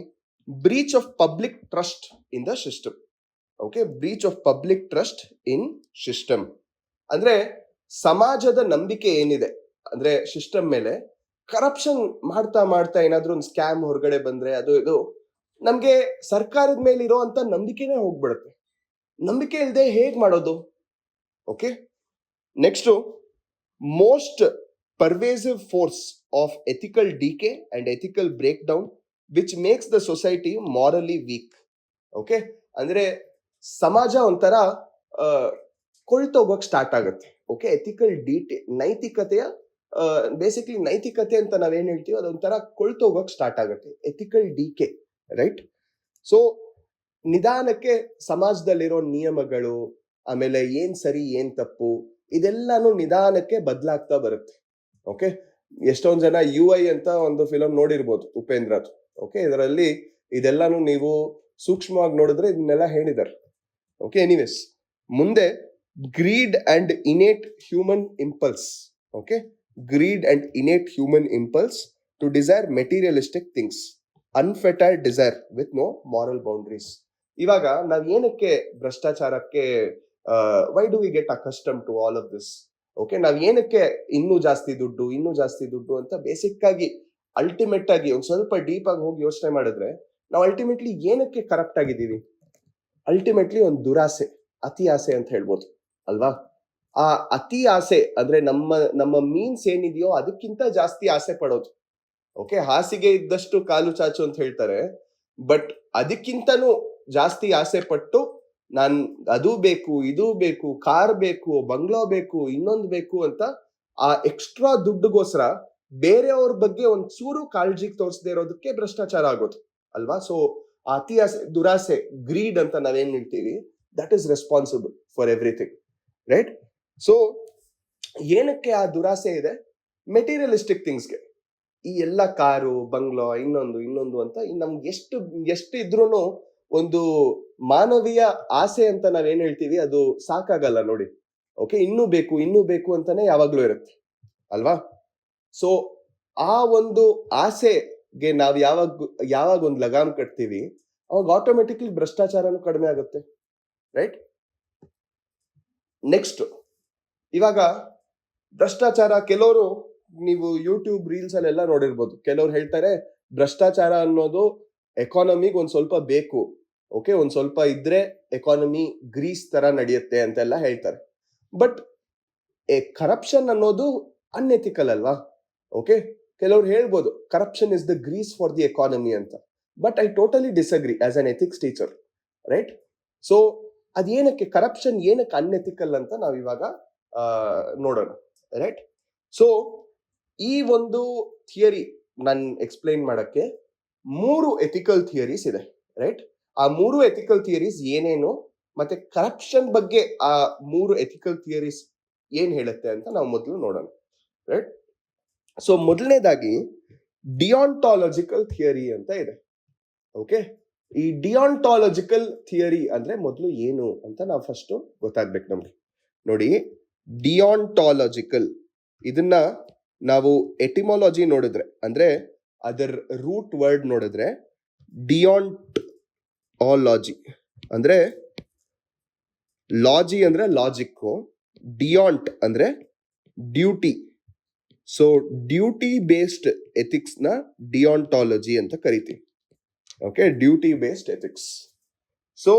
breach of public trust in the system. Okay, breach of public trust in system ಅಂದ್ರೆ ಸಮಾಜದ ನಂಬಿಕೆ ಏನಿದೆ ಅಂದ್ರೆ ಸಿಸ್ಟಮ್ ಮೇಲೆ, ಕರಪ್ಷನ್ ಮಾಡ್ತಾ ಏನಾದ್ರೂ ಒಂದು ಸ್ಕ್ಯಾಮ್ ಹೊರಗಡೆ ಬಂದ್ರೆ ಅದು ಇದು ನಮ್ಗೆ ಸರ್ಕಾರದ ಮೇಲೆ ಇರೋಂತ ನಂಬಿಕೆನೇ ಹೋಗ್ಬಿಡುತ್ತೆ. ನಂಬಿಕೆ ಇಲ್ಲದೆ ಹೇಗ್ ಮಾಡೋದು? Okay, next most pervasive force of ethical decay and ethical breakdown which makes the society morally weak. Okay, ಅಂದ್ರೆ ಸಮಾಜ ಒಂಥರ ಕೊಳ್ತೋಗೋಕ್ ಸ್ಟಾರ್ಟ್ ಆಗುತ್ತೆ. ಓಕೆ, ಎಥಿಕಲ್ ಡಿಕೆ, ನೈತಿಕತೆಯ ಬೇಸಿಕ್ಲಿ ನೈತಿಕತೆ ಅಂತ ನಾವೇನ್ ಹೇಳ್ತೀವಿ ಅದೊಂಥರ ಕೊಳ್ತೋಗೋಕ್ ಸ್ಟಾರ್ಟ್ ಆಗುತ್ತೆ. Ethical decay, right? ಸೊ ನಿಧಾನಕ್ಕೆ ಸಮಾಜದಲ್ಲಿರೋ ನಿಯಮಗಳು, ಆಮೇಲೆ ಏನ್ ಸರಿ ಏನ್ ತಪ್ಪು, ಇದೆಲ್ಲಾನು ನಿಧಾನಕ್ಕೆ ಬದಲಾಗ್ತಾ ಬರುತ್ತೆ. ಓಕೆ, ಎಷ್ಟೊಂದ್ ಜನ UI ಅಂತ ಒಂದು ಫಿಲಂ ನೋಡಿರ್ಬೋದು, ಉಪೇಂದ್ರದು. ಓಕೆ, ಇದರಲ್ಲಿ ಇದೆಲ್ಲಾನು ನೀವು ಸೂಕ್ಷ್ಮವಾಗಿ ನೋಡಿದ್ರೆ ಇದನ್ನೆಲ್ಲ ಹೇಳಿದ್ದಾರೆ. ಓಕೆ, ಎನಿವೇಸ್, ಮುಂದೆ greed and innate human impulse. Okay, greed and innate human impulse to desire materialistic things, unfettered desire with no moral boundaries. ಇವಾಗ ನಾವ್ ಏನಕ್ಕೆ ಭ್ರಷ್ಟಾಚಾರಕ್ಕೆ why do we get accustomed to all of this? Okay, ನಾವ್ ಏನಕ್ಕೆ ಇನ್ನೂ ಜಾಸ್ತಿ ದುಡ್ಡು ಅಂತ ಬೇಸಿಕ್ ಆಗಿ ಅಲ್ಟಿಮೇಟ್ ಆಗಿ ಒಂದ್ ಸ್ವಲ್ಪ ಡೀಪ್ ಆಗಿ ಹೋಗಿ ಯೋಚನೆ ಮಾಡಿದ್ರೆ, ನಾವು ಅಲ್ಟಿಮೇಟ್ಲಿ ಏನಕ್ಕೆ ಕರಪ್ಟ್ ಆಗಿದ್ದೀವಿ? ಅಲ್ಟಿಮೇಟ್ಲಿ ಒಂದು ದುರಾಸೆ, ಅತಿ ಆಸೆ ಅಂತ ಹೇಳ್ಬೋದು ಅಲ್ವಾ? ಆ ಅತಿ ಆಸೆ ಅಂದ್ರೆ ನಮ್ಮ ಮೀನ್ಸ್ ಏನಿದೆಯೋ ಅದಕ್ಕಿಂತ ಜಾಸ್ತಿ ಆಸೆ ಪಡೋದು. ಓಕೆ, ಹಾಸಿಗೆ ಇದ್ದಷ್ಟು ಕಾಲು ಚಾಚು ಅಂತ ಹೇಳ್ತಾರೆ. ಬಟ್ ಅದಕ್ಕಿಂತನೂ ಜಾಸ್ತಿ ಆಸೆ ಪಟ್ಟು ನಾನ್ ಅದು ಬೇಕು, ಇದು ಬೇಕು, ಕಾರ್ ಬೇಕು, ಬಂಗ್ಲಾ ಬೇಕು, ಇನ್ನೊಂದು ಬೇಕು ಅಂತ ಆ ಎಕ್ಸ್ಟ್ರಾ ದುಡ್ಡುಗೋಸ್ಕರ ಬೇರೆಯವ್ರ ಬಗ್ಗೆ ಒಂದ್ ಚೂರು ಕಾಳಜಿ ತೋರಿಸದೇ ಇರೋದಕ್ಕೆ ಭ್ರಷ್ಟಾಚಾರ ಆಗೋದು ಅಲ್ವಾ? ಸೊ ಅತಿ ಆಸೆ, ದುರಾಸೆ, ಗ್ರೀಡ್ ಅಂತ ನಾವೇನ್ ಹೇಳ್ತೀವಿ, that is responsible for everything, right? So ಏನಕ್ಕೆ ಆ ದುರಾಸೆ ಇದೆ? ಮೆಟೀರಿಯಲಿಸ್ಟಿಕ್ ಥಿಂಗ್ಸ್ಗೆ. ಈ ಎಲ್ಲ ಕಾರು, ಬಂಗ್ಲೋ, ಇನ್ನೊಂದು ಅಂತ ನಮ್ಗೆ ಎಷ್ಟು ಇದ್ರೂನು ಒಂದು ಮಾನವೀಯ ಆಸೆ ಅಂತ ನಾವೇನ್ ಹೇಳ್ತೀವಿ ಅದು ಸಾಕಾಗಲ್ಲ ನೋಡಿ. ಓಕೆ, ಇನ್ನೂ ಬೇಕು ಅಂತಾನೆ ಯಾವಾಗ್ಲೂ ಇರುತ್ತೆ ಅಲ್ವಾ? ಸೊ ಆ ಒಂದು ಆಸೆಗೆ ನಾವ್ ಯಾವಾಗ ಒಂದು ಲಗಾಮ್ ಕಟ್ತೀವಿ, ಅವಾಗ ಆಟೋಮೆಟಿಕ್ಲಿ ಭ್ರಷ್ಟಾಚಾರನೂ ಕಡಿಮೆ ಆಗುತ್ತೆ, ರೈಟ್? ನೆಕ್ಸ್ಟ್, ಇವಾಗ ಭ್ರಷ್ಟಾಚಾರ, ಕೆಲವರು ನೀವು ಯೂಟ್ಯೂಬ್ ರೀಲ್ಸ್ ಅಲ್ಲೆಲ್ಲ ನೋಡಿರ್ಬೋದು, ಕೆಲವ್ರು ಹೇಳ್ತಾರೆ ಭ್ರಷ್ಟಾಚಾರ ಅನ್ನೋದು ಎಕಾನಮಿಗ್ ಒಂದ್ ಸ್ವಲ್ಪ ಬೇಕು. ಓಕೆ, ಒಂದ್ ಸ್ವಲ್ಪ ಇದ್ರೆ ಎಕಾನಮಿ ಗ್ರೀಸ್ ತರ ನಡೆಯುತ್ತೆ ಅಂತೆಲ್ಲ ಹೇಳ್ತಾರೆ. ಬಟ್ ಕರಪ್ಷನ್ ಅನ್ನೋದು ಅನ್ಎಥಿಕಲ್ ಅಲ್ವಾ? ಓಕೆ, ಕೆಲವ್ರು ಹೇಳ್ಬೋದು corruption is the grease for the economy ಅಂತ. But I totally disagree as an ethics teacher, right? So ಅದೇನಕ್ಕೆ ಕರಪ್ಷನ್ ಏನಕ್ಕೆ ಅನ್ಎಥಿಕಲ್ ಅಂತ ನಾವ್ ಇವಾಗ ನೋಡೋಣ, ರೈಟ್? ಸೊ ಈ ಒಂದು ಥಿಯರಿ ನಾನು ಎಕ್ಸ್ಪ್ಲೈನ್ ಮಾಡಕ್ಕೆ 3 ಎಥಿಕಲ್ ಥಿಯರೀಸ್ ಇದೆ, ರೈಟ್? ಆ 3 ಎಥಿಕಲ್ ಥಿಯರೀಸ್ ಏನೇನು, ಮತ್ತೆ ಕರಪ್ಷನ್ ಬಗ್ಗೆ ಆ 3 ಎಥಿಕಲ್ ಥಿಯರೀಸ್ ಏನ್ ಹೇಳುತ್ತೆ ಅಂತ ನಾವು ಮೊದಲು ನೋಡೋಣ, ರೈಟ್? ಸೊ ಮೊದಲನೇದಾಗಿ ಡಿಯಾನ್ಟಾಲಜಿಕಲ್ ಥಿಯರಿ ಅಂತ ಇದೆ. ಓಕೆ, ಈ ಡಿಯಾನ್ಟಾಲಜಿಕಲ್ ಥಿಯರಿ ಅಂದ್ರೆ ಮೊದಲು ಏನು ಅಂತ ನಾವು ಫಸ್ಟ್ ಗೊತ್ತಾಗ್ಬೇಕು ನಮ್ಗೆ. ನೋಡಿ, ಡಿಯಾನ್ಟಾಲಜಿಕಲ್, ಇದನ್ನ ನಾವು ಎಟಿಮಾಲಜಿ ನೋಡಿದ್ರೆ, ಅಂದ್ರೆ ಅದರ ರೂಟ್ ವರ್ಡ್ ನೋಡಿದ್ರೆ ಡಿಯಾನ್ಟಾಲಜಿ ಅಂದ್ರೆ ಲಾಜಿ ಅಂದ್ರೆ ಲಾಜಿಕ್, ಡಿಯಾಂಟ್ ಅಂದ್ರೆ duty. So duty based ethics ನ ಡಿಯಾನ್ಟಾಲಜಿ ಅಂತ ಕರಿತೀವಿ. Okay, duty based ethics. So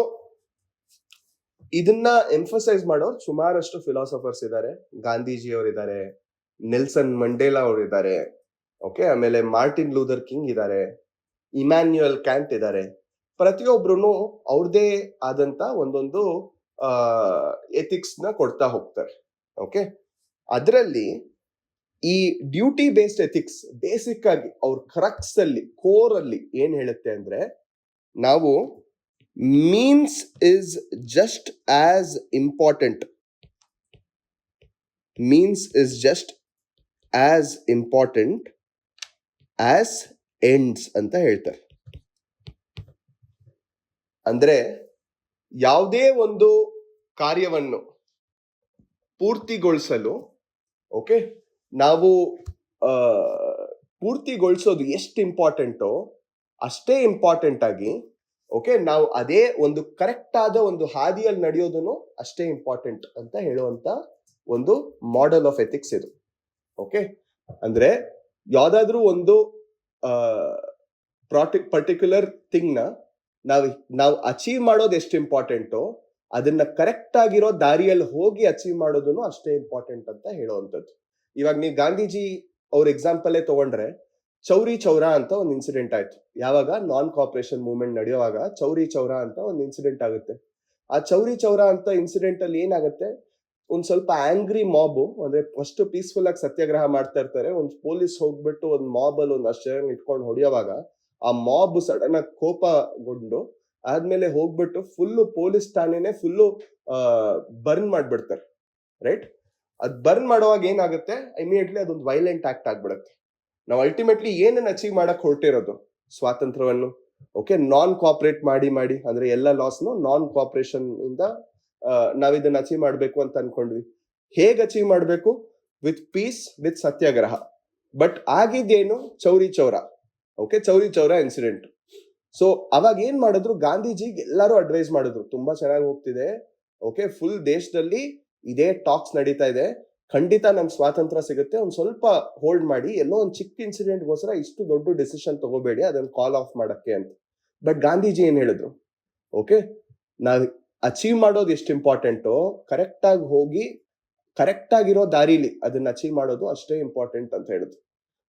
ಇದನ್ನ ಎಂಫಸೈಸ್ ಮಾಡೋರು ಸುಮಾರಷ್ಟು ಫಿಲಾಸಫರ್ಸ್ ಇದ್ದಾರೆ. ಗಾಂಧೀಜಿ ಅವರಿದ್ದಾರೆ, ನೆಲ್ಸನ್ ಮಂಡೇಲಾ ಅವರು ಇದ್ದಾರೆ, ಓಕೆ, ಆಮೇಲೆ ಮಾರ್ಟಿನ್ ಲೂಥರ್ ಕಿಂಗ್ ಇದ್ದಾರೆ, ಇಮ್ಯಾನ್ಯುಯಲ್ ಕ್ಯಾಂಟ್ ಇದ್ದಾರೆ. ಪ್ರತಿಯೊಬ್ರು ಅವ್ರದೇ ಆದಂತ ಒಂದೊಂದು ಎಥಿಕ್ಸ್ ನ ಕೊಡ್ತಾ ಹೋಗ್ತಾರೆ. ಓಕೆ, ಅದರಲ್ಲಿ ಈ ಡ್ಯೂಟಿ ಬೇಸ್ಡ್ ಎಥಿಕ್ಸ್ ಬೇಸಿಕ್ ಆಗಿ ಅವ್ರ ಕ್ರಕ್ಸ್ ಅಲ್ಲಿ, ಕೋರ್ ಅಲ್ಲಿ ಏನ್ ಹೇಳುತ್ತೆ ಅಂದ್ರೆ, ನಾವು means is just as important, means is just as important as ends ಅಂತ ಹೇಳ್ತಾರೆ. ಅಂದ್ರೆ ಯಾವುದೇ ಒಂದು ಕಾರ್ಯವನ್ನು ಪೂರ್ತಿಗೊಳಿಸಲು, ಓಕೆ, ನಾವು ಪೂರ್ತಿಗೊಳಿಸೋದು ಎಷ್ಟು ಇಂಪಾರ್ಟೆಂಟೋ ಅಷ್ಟೇ ಇಂಪಾರ್ಟೆಂಟ್ ಆಗಿ, ಓಕೆ, ನಾವು ಅದೇ ಒಂದು ಕರೆಕ್ಟ್ ಆದ ಒಂದು ಹಾದಿಯಲ್ಲಿ ನಡೆಯೋದನ್ನು ಅಷ್ಟೇ ಇಂಪಾರ್ಟೆಂಟ್ ಅಂತ ಹೇಳುವಂತ ಒಂದು ಮಾಡೆಲ್ ಆಫ್ ಎಥಿಕ್ಸ್ ಇದು. ಓಕೆ, ಅಂದ್ರೆ ಯಾವ್ದಾದ್ರೂ ಒಂದು ಪರ್ಟಿಕ್ಯುಲರ್ ಥಿಂಗ್ ನ ನಾವು ಅಚೀವ್ ಮಾಡೋದು ಎಷ್ಟು ಇಂಪಾರ್ಟೆಂಟೋ ಅದನ್ನ ಕರೆಕ್ಟ್ ಆಗಿರೋ ದಾರಿಯಲ್ಲಿ ಹೋಗಿ ಅಚೀವ್ ಮಾಡೋದನ್ನು ಅಷ್ಟೇ ಇಂಪಾರ್ಟೆಂಟ್ ಅಂತ ಹೇಳುವಂಥದ್ದು. ಇವಾಗ ನೀವು ಗಾಂಧೀಜಿ ಅವ್ರ ಎಕ್ಸಾಂಪಲ್ ತಗೊಂಡ್ರೆ, ಚೌರಿ ಚೌರಾ ಅಂತ ಒಂದು ಇನ್ಸಿಡೆಂಟ್ ಆಯ್ತು. ಯಾವಾಗ ನಾನ್ ಕೋಆಪರೇಷನ್ ಮೂವ್ಮೆಂಟ್ ನಡೆಯುವಾಗ ಚೌರಿ ಚೌರಾ ಅಂತ ಒಂದು ಇನ್ಸಿಡೆಂಟ್ ಆಗುತ್ತೆ. ಆ ಚೌರಿ ಚೌರಾ ಅಂತ ಇನ್ಸಿಡೆಂಟ್ ಅಲ್ಲಿ ಏನಾಗುತ್ತೆ, ಒಂದ್ ಸ್ವಲ್ಪ ಆಂಗ್ರಿ ಮಾಬ್, ಅಂದ್ರೆ ಫಸ್ಟ್ ಪೀಸ್ಫುಲ್ ಆಗಿ ಸತ್ಯಾಗ್ರಹ ಮಾಡ್ತಾ ಇರ್ತಾರೆ, ಒಂದ್ ಪೊಲೀಸ್ ಹೋಗ್ಬಿಟ್ಟು ಒಂದ್ ಮಾಬ್ ಅಲ್ಲಿ ಒಂದ್ ಅಷ್ಟು ಜನ ಇಟ್ಕೊಂಡು ಹೊಡೆಯುವಾಗ ಆ ಮಾಬ್ ಸಡನ್ ಆಗಿ ಕೋಪಗೊಂಡು ಆದ್ಮೇಲೆ ಹೋಗ್ಬಿಟ್ಟು ಫುಲ್ಲು ಪೊಲೀಸ್ ಠಾಣೆನೆ ಫುಲ್ಲು ಬರ್ನ್ ಮಾಡ್ಬಿಡ್ತಾರೆ. ರೈಟ್, ಅದ್ ಬರ್ನ್ ಮಾಡುವಾಗ ಏನಾಗುತ್ತೆ, ಇಮಿಡಿಯೇಟ್ಲಿ ಅದೊಂದು ವೈಲೆಂಟ್ ಆಕ್ಟ್ ಆಗ್ಬಿಡುತ್ತೆ. ನಾವು ಅಲ್ಟಿಮೇಟ್ಲಿ ಏನನ್ನ ಅಚೀವ್ ಮಾಡಕ್ ಹೊರಟಿರೋದು, ಸ್ವಾತಂತ್ರ್ಯವನ್ನು, ಓಕೆ, ನಾನ್ ಕೋಆಪರೇಟ್ ಮಾಡಿ ಅಂದ್ರೆ ಎಲ್ಲ ಲಾಸ್ನು ನಾನ್ ಕೋಆಪರೇಷನ್ ಇಂದ ನಾವ್ ಇದನ್ನ ಅಚೀವ್ ಮಾಡ್ಬೇಕು ಅಂತ ಅನ್ಕೊಂಡ್ವಿ. ಹೇಗ್ ಅಚೀವ್ ಮಾಡ್ಬೇಕು? With peace, with satyagraha. But ಆಗಿದ್ದೇನು? Chauri Chaura. Okay, Chauri Chaura incident. So ಅವಾಗ ಏನ್ ಮಾಡಿದ್ರು, ಗಾಂಧೀಜಿಗೆ ಎಲ್ಲರೂ ಅಡ್ವೈಸ್ ಮಾಡಿದ್ರು, ತುಂಬಾ ಚೆನ್ನಾಗಿ ಹೋಗ್ತಿದೆ, ಓಕೆ, ಫುಲ್ ದೇಶದಲ್ಲಿ ಇದೇ ಟಾಕ್ಸ್ ನಡೀತಾ ಇದೆ, ಖಂಡಿತ ನಮ್ ಸ್ವಾತಂತ್ರ್ಯ ಸಿಗುತ್ತೆ, ಒಂದ್ ಸ್ವಲ್ಪ ಹೋಲ್ಡ್ ಮಾಡಿ, ಎಲ್ಲೋ ಒಂದ್ ಚಿಕ್ಕ ಇನ್ಸಿಡೆಂಟ್ಗೋಸ್ಕರ ಇಷ್ಟು ದೊಡ್ಡ ಡಿಸಿಷನ್ ತಗೋಬೇಡಿ, ಅದನ್ನ ಕಾಲ್ ಆಫ್ ಮಾಡಕ್ಕೆ ಅಂತ. ಬಟ್ ಗಾಂಧೀಜಿ ಏನ್ ಹೇಳಿದ್ರು, ಓಕೆ, ನಾವ್ ಅಚೀವ್ ಮಾಡೋದು ಎಷ್ಟು ಇಂಪಾರ್ಟೆಂಟೋ ಕರೆಕ್ಟ್ ಆಗಿ ಹೋಗಿ ಕರೆಕ್ಟ್ ಆಗಿರೋ ದಾರಿಲಿ ಅದನ್ನ ಅಚೀವ್ ಮಾಡೋದು ಅಷ್ಟೇ ಇಂಪಾರ್ಟೆಂಟ್ ಅಂತ ಹೇಳಿದ್ರು.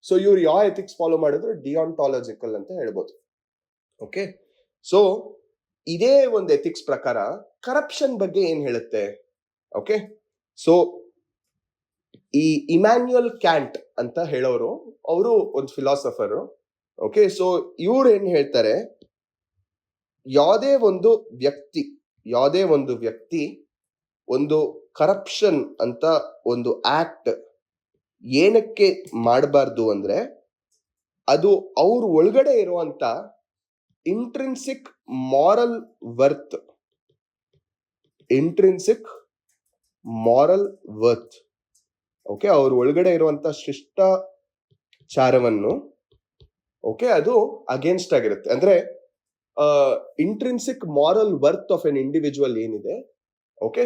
ಸೊ ಇವ್ರು ಯಾವ ಎಥಿಕ್ಸ್ ಫಾಲೋ ಮಾಡಿದ್ರು? ಡಿಯಾನ್ಟಾಲಜಿಕಲ್ ಅಂತ ಹೇಳ್ಬೋದು. ಓಕೆ, ಸೊ ಇದೇ ಒಂದು ಎಥಿಕ್ಸ್ ಪ್ರಕಾರ ಕರಪ್ಷನ್ ಬಗ್ಗೆ ಏನ್ ಹೇಳುತ್ತೆ? ಓಕೆ, ಸೊ ಈ ಇಮ್ಯಾನ್ಯುಯಲ್ ಕ್ಯಾಂಟ್ ಅಂತ ಹೇಳೋರು, ಅವರು ಒಂದು ಫಿಲಾಸಫರ್. ಓಕೆ, ಸೊ ಇವ್ರು ಏನ್ ಹೇಳ್ತಾರೆ, ಯಾವುದೇ ಒಂದು ವ್ಯಕ್ತಿ ಒಂದು ಕರಪ್ಷನ್ ಅಂತ ಒಂದು ಆಕ್ಟ್ ಏನಕ್ಕೆ ಮಾಡಬಾರ್ದು ಅಂದ್ರೆ, ಅದು ಅವ್ರ ಒಳಗಡೆ ಇರುವಂತ ಇಂಟ್ರಿನ್ಸಿಕ್ ಮಾರಲ್ ವರ್ತ್, ಓಕೆ, ಅವ್ರ ಒಳಗಡೆ ಇರುವಂತ ಶಿಷ್ಟಾಚಾರವನ್ನು, ಓಕೆ, ಅದು ಅಗೇನ್ಸ್ಟ್ ಆಗಿರುತ್ತೆ. ಅಂದ್ರೆ intrinsic moral worth of an individual ಏನಿದೆ, ಓಕೆ,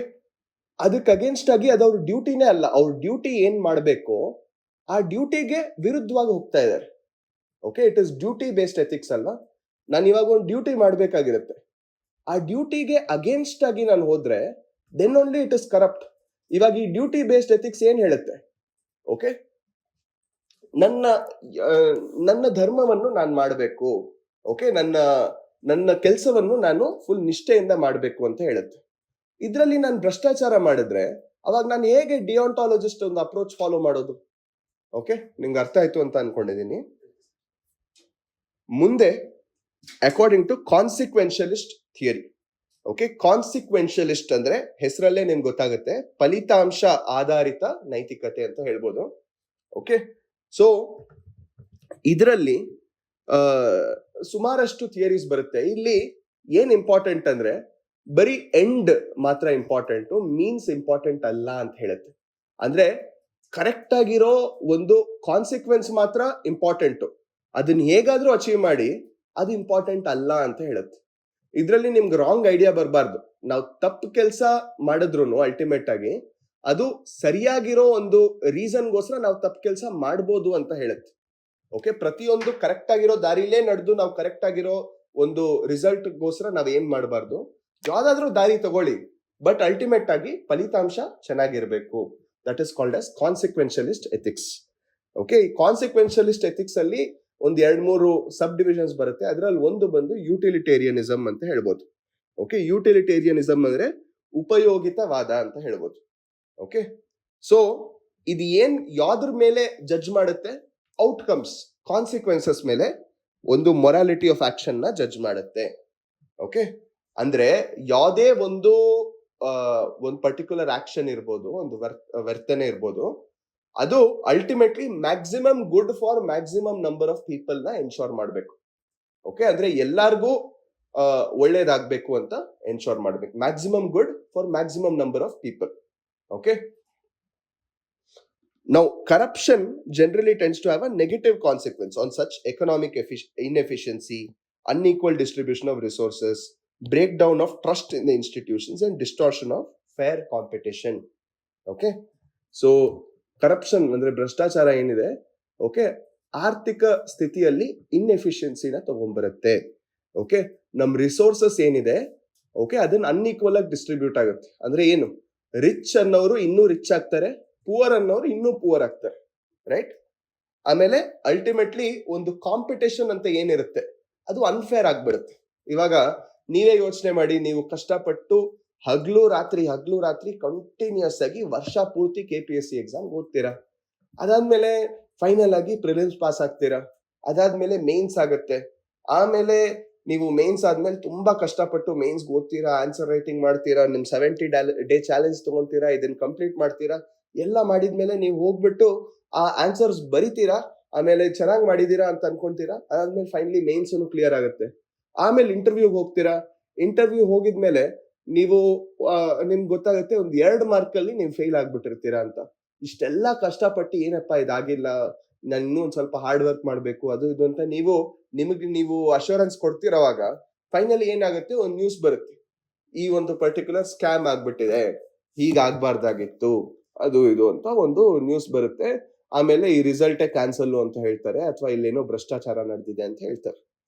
ಅದಕ್ಕೆ ಅಗೇನ್ಸ್ಟ್ ಆಗಿ ಅದು ಅವ್ರ ಡ್ಯೂಟಿನೇ ಅಲ್ಲ. ಅವ್ರ ಡ್ಯೂಟಿ ಏನ್ ಮಾಡಬೇಕು ಆ ಡ್ಯೂಟಿಗೆ ವಿರುದ್ಧವಾಗಿ ಹೋಗ್ತಾ ಇದ್ದಾರೆ. Okay, it is duty based ethics ಅಲ್ಲ. ನಾನು ಇವಾಗ ಒಂದು ಡ್ಯೂಟಿ ಮಾಡ್ಬೇಕಾಗಿರುತ್ತೆ, ಆ ಡ್ಯೂಟಿಗೆ ಅಗೇನ್ಸ್ಟ್ ಆಗಿ ನಾನು ಹೋದ್ರೆ then only it is corrupt. ಇವಾಗ ಈ ಡ್ಯೂಟಿ ಬೇಸ್ಡ್ ಎಥಿಕ್ಸ್ ಏನ್ ಹೇಳುತ್ತೆ, ಓಕೆ, ನನ್ನ ಧರ್ಮವನ್ನು ನಾನು ಮಾಡಬೇಕು, ಓಕೆ, ನನ್ನ ಕೆಲಸವನ್ನು ನಾನು ಫುಲ್ ನಿಷ್ಠೆಯಿಂದ ಮಾಡಬೇಕು ಅಂತ ಹೇಳುತ್ತೆ. ಇದರಲ್ಲಿ ನಾನು ಭ್ರಷ್ಟಾಚಾರ ಮಾಡಿದ್ರೆ ಅವಾಗ ನಾನು ಹೇಗೆ ಡಿಯಾನ್ಟಾಲಜಿಸ್ಟ್ ಒಂದು ಅಪ್ರೋಚ್ ಫಾಲೋ ಮಾಡೋದು? ಓಕೆ, ನಿಮ್ಗೆ ಅರ್ಥ ಆಯ್ತು ಅಂತ ಅನ್ಕೊಂಡಿದ್ದೀನಿ. ಮುಂದೆ ಅಕಾರ್ಡಿಂಗ್ ಟು ಕಾನ್ಸಿಕ್ವೆನ್ಷಿಯಲಿಸ್ಟ್ ಥಿಯರಿ. ಓಕೆ, ಕಾನ್ಸಿಕ್ವೆನ್ಷಿಯಲಿಸ್ಟ್ ಅಂದ್ರೆ ಹೆಸರಲ್ಲೇ ನಿಮ್ಗೆ ಗೊತ್ತಾಗುತ್ತೆ, ಫಲಿತಾಂಶ ಆಧಾರಿತ ನೈತಿಕತೆ ಅಂತ ಹೇಳ್ಬೋದು. ಓಕೆ, ಸೊ ಇದರಲ್ಲಿ ಸುಮಾರಷ್ಟು ಥಿಯರೀಸ್ ಬರುತ್ತೆ. ಇಲ್ಲಿ ಏನ್ ಇಂಪಾರ್ಟೆಂಟ್ ಅಂದ್ರೆ ಬರೀ ಎಂಡ್ ಮಾತ್ರ ಇಂಪಾರ್ಟೆಂಟ್, ಮೀನ್ಸ್ ಇಂಪಾರ್ಟೆಂಟ್ ಅಲ್ಲ ಅಂತ ಹೇಳುತ್ತೆ. ಅಂದ್ರೆ ಕರೆಕ್ಟ್ ಆಗಿರೋ ಒಂದು ಕಾನ್ಸಿಕ್ವೆನ್ಸ್ ಮಾತ್ರ ಇಂಪಾರ್ಟೆಂಟ್, ಅದನ್ನ ಹೇಗಾದ್ರೂ ಅಚೀವ್ ಮಾಡಿ ಅದು ಇಂಪಾರ್ಟೆಂಟ್ ಅಲ್ಲ ಅಂತ ಹೇಳುತ್ತೆ. ಇದ್ರಲ್ಲಿ ನಿಮ್ಗೆ ರಾಂಗ್ ಐಡಿಯಾ ಬರಬಾರ್ದು. ನಾವು ತಪ್ಪು ಕೆಲಸ ಮಾಡಿದ್ರು ಅಲ್ಟಿಮೇಟ್ ಆಗಿ ಅದು ಸರಿಯಾಗಿರೋ ಒಂದು ರೀಸನ್ಗೋಸ್ಕರ ನಾವು ತಪ್ಪು ಕೆಲಸ ಮಾಡ್ಬೋದು ಅಂತ ಹೇಳುತ್ತೆ. ಓಕೆ, ಪ್ರತಿಯೊಂದು ಕರೆಕ್ಟ್ ಆಗಿರೋ ದಾರಿಲೇ ನಡೆದು ನಾವು ಕರೆಕ್ಟ್ ಆಗಿರೋ ಒಂದು ರಿಸಲ್ಟ್ಗೋಸ್ಕರ ನಾವ್ ಏನ್ ಮಾಡಬಾರ್ದು, ಯಾವ್ದಾದ್ರೂ ದಾರಿ ತಗೊಳ್ಳಿ, ಬಟ್ ಅಲ್ಟಿಮೇಟ್ ಆಗಿ ಫಲಿತಾಂಶ ಚೆನ್ನಾಗಿರ್ಬೇಕು. That is called as consequentialist ethics. Okay, ಈ ಕಾನ್ಸಿಕ್ವೆನ್ಷಿಯಲಿಸ್ಟ್ ಎಥಿಕ್ಸ್ ಅಲ್ಲಿ ಒಂದ್ 2-3 ಸಬ್ ಡಿವಿಷನ್ಸ್ ಬರುತ್ತೆ. ಅದರಲ್ಲಿ ಒಂದು ಬಂದು ಯುಟಿಲಿಟೇರಿಯನಿಸಮ್ ಅಂತ ಹೇಳ್ಬೋದು. ಓಕೆ, ಯುಟಿಲಿಟೇರಿಯನಿಸಮ್ ಅಂದ್ರೆ ಉಪಯೋಗಿತವಾದ ಅಂತ ಹೇಳ್ಬೋದು. ಓಕೆ, ಸೊ ಇದು ಏನ್ ಯಾವ್ದ್ರ ಮೇಲೆ ಜಡ್ಜ್ ಮಾಡುತ್ತೆ? ಔಟ್ಕಮ್ಸ್, ಕಾನ್ಸಿಕ್ವೆನ್ಸಸ್ ಮೇಲೆ ಒಂದು ಮೊರಾಲಿಟಿ ಆಫ್ ಆಕ್ಷನ್ ನ ಜಡ್ಜ್ ಮಾಡುತ್ತೆ. ಓಕೆ, ಅಂದ್ರೆ ಯಾವುದೇ ಒಂದು ಪರ್ಟಿಕ್ಯುಲರ್ ಆಕ್ಷನ್ ಇರ್ಬೋದು, ಒಂದು ವರ್ತನೆ ಇರ್ಬೋದು, ಅದು ultimately maximum good for maximum number of people ನ ಎನ್ಶೋರ್ ಮಾಡಬೇಕು. ಓಕೆ, ಅಂದ್ರೆ ಎಲ್ಲಾರ್ಗೂ ಒಳ್ಳೇದಾಗ್ಬೇಕು ಅಂತ ಎನ್ಶೋರ್ ಮಾಡ್ಬೇಕು. Maximum good for maximum number of people. Okay, now corruption generally tends to have a negative consequence on such economic inefficiency, unequal distribution of resources, breakdown of trust in the institutions, and distortion of fair competition. Okay, so corruption ಅಂದ್ರೆ ಭ್ರಷ್ಟಾಚಾರ ಏನಿದೆ, okay, ಆರ್ಥಿಕ ಸ್ಥಿತಿಯಲ್ಲಿ ಇನ್ಎಫಿಷಿಯನ್ಸಿನ ತಗೊಂಡ್ಬರುತ್ತೆ. Okay, ನಮ್ resources ಏನಿದೆ, okay, ಅದನ್ನ unequal ಆಗಿ distribute ಆಗುತ್ತೆ. ಅಂದ್ರೆ ಏನು, ರಿಚ್ ಅನ್ನೋರು ಇನ್ನೂ ರಿಚ್ ಆಗ್ತಾರೆ, ಪುವರ್ ಅನ್ನೋರು ಇನ್ನೂ ಪುವರ್ ಆಗ್ತಾರೆ, ರೈಟ್? ಆಮೇಲೆ ಅಲ್ಟಿಮೇಟ್ಲಿ ಒಂದು ಕಾಂಪಿಟೇಷನ್ ಅಂತ ಏನಿರುತ್ತೆ ಅದು ಅನ್ಫೇರ್ ಆಗ್ಬಿಡುತ್ತೆ. ಇವಾಗ ನೀವೇ ಯೋಚನೆ ಮಾಡಿ, ನೀವು ಕಷ್ಟಪಟ್ಟು ಹಗ್ಲು ರಾತ್ರಿ ಕಂಟಿನ್ಯೂಸ್ ಆಗಿ ವರ್ಷ ಪೂರ್ತಿ KPSC ಎಕ್ಸಾಮ್ ಓದ್ತೀರಾ, ಅದಾದ್ಮೇಲೆ ಫೈನಲ್ ಆಗಿ ಪ್ರಿಲಿಮ್ಸ್ ಪಾಸ್ ಆಗ್ತೀರಾ, ಅದಾದ್ಮೇಲೆ ಮೇನ್ಸ್ ಆಗುತ್ತೆ, ಆಮೇಲೆ ನೀವು ಮೇನ್ಸ್ ಆದ್ಮೇಲೆ ತುಂಬಾ ಕಷ್ಟಪಟ್ಟು ಮೇನ್ಸ್ ಓದ್ತೀರಾ, ಆನ್ಸರ್ ರೈಟಿಂಗ್ ಮಾಡ್ತೀರಾ, ನಿಮ್ 70 ಡೇ ಚಾಲೆಂಜ್ ತಗೊಂತೀರಾ, ಇದನ್ನ ಕಂಪ್ಲೀಟ್ ಮಾಡ್ತೀರಾ. ಎಲ್ಲ ಮಾಡಿದ್ಮೇಲೆ ನೀವು ಹೋಗ್ಬಿಟ್ಟು ಆ ಆನ್ಸರ್ಸ್ ಬರಿತೀರಾ, ಆಮೇಲೆ ಚೆನ್ನಾಗಿ ಮಾಡಿದೀರಾ ಅಂತ ಅನ್ಕೊಂತೀರಾ, ಅದಾದ್ಮೇಲೆ ಫೈನಲಿ ಮೇನ್ಸ್ ಕ್ಲಿಯರ್ ಆಗುತ್ತೆ. ಆಮೇಲೆ ಇಂಟರ್ವ್ಯೂಗೆ ಹೋಗ್ತೀರಾ, ಇಂಟರ್ವ್ಯೂ ಹೋಗಿದ್ಮೇಲೆ ನೀವು ನಿಮ್ಗೆ ಗೊತ್ತಾಗುತ್ತೆ ಒಂದ್ 2 ಮಾರ್ಕಲ್ಲಿ ನೀವು ಫೇಲ್ ಆಗ್ಬಿಟ್ಟಿರ್ತೀರಾ ಅಂತ. ಇಷ್ಟೆಲ್ಲ ಕಷ್ಟಪಟ್ಟು ಏನಪ್ಪಾ ಇದಾಗಿಲ್ಲ, ನಾನು ಇನ್ನೂ ಒಂದ್ ಸ್ವಲ್ಪ ಹಾರ್ಡ್ ವರ್ಕ್ ಮಾಡ್ಬೇಕು, ಅದು ಇದು ಅಂತ ನೀವು ಅಶ್ಯೂರೆನ್ಸ್ ಕೊಡ್ತಿರೋವಾಗ ಫೈನಲಿ ಏನಾಗುತ್ತೆ, ಒಂದು ನ್ಯೂಸ್ ಬರುತ್ತೆ, ಈ ಒಂದು ಪರ್ಟಿಕ್ಯುಲರ್ ಸ್ಕ್ಯಾಮ್ ಆಗ್ಬಿಟ್ಟಿದೆ, ಹೀಗಾಗ್ಬಾರ್ದಾಗಿತ್ತು, ಅದು ಇದು ಅಂತ ಒಂದು ನ್ಯೂಸ್ ಬರುತ್ತೆ. ಆಮೇಲೆ ಈ ರಿಸಲ್ಟೇ ಕ್ಯಾನ್ಸಲ್ ಅಂತ ಹೇಳ್ತಾರೆ, ಅಥವಾ ಇಲ್ಲೇನೋ ಭ್ರಷ್ಟಾಚಾರ ನಡೆದಿದೆ ಅಂತ ಹೇಳ್ತಾರೆ.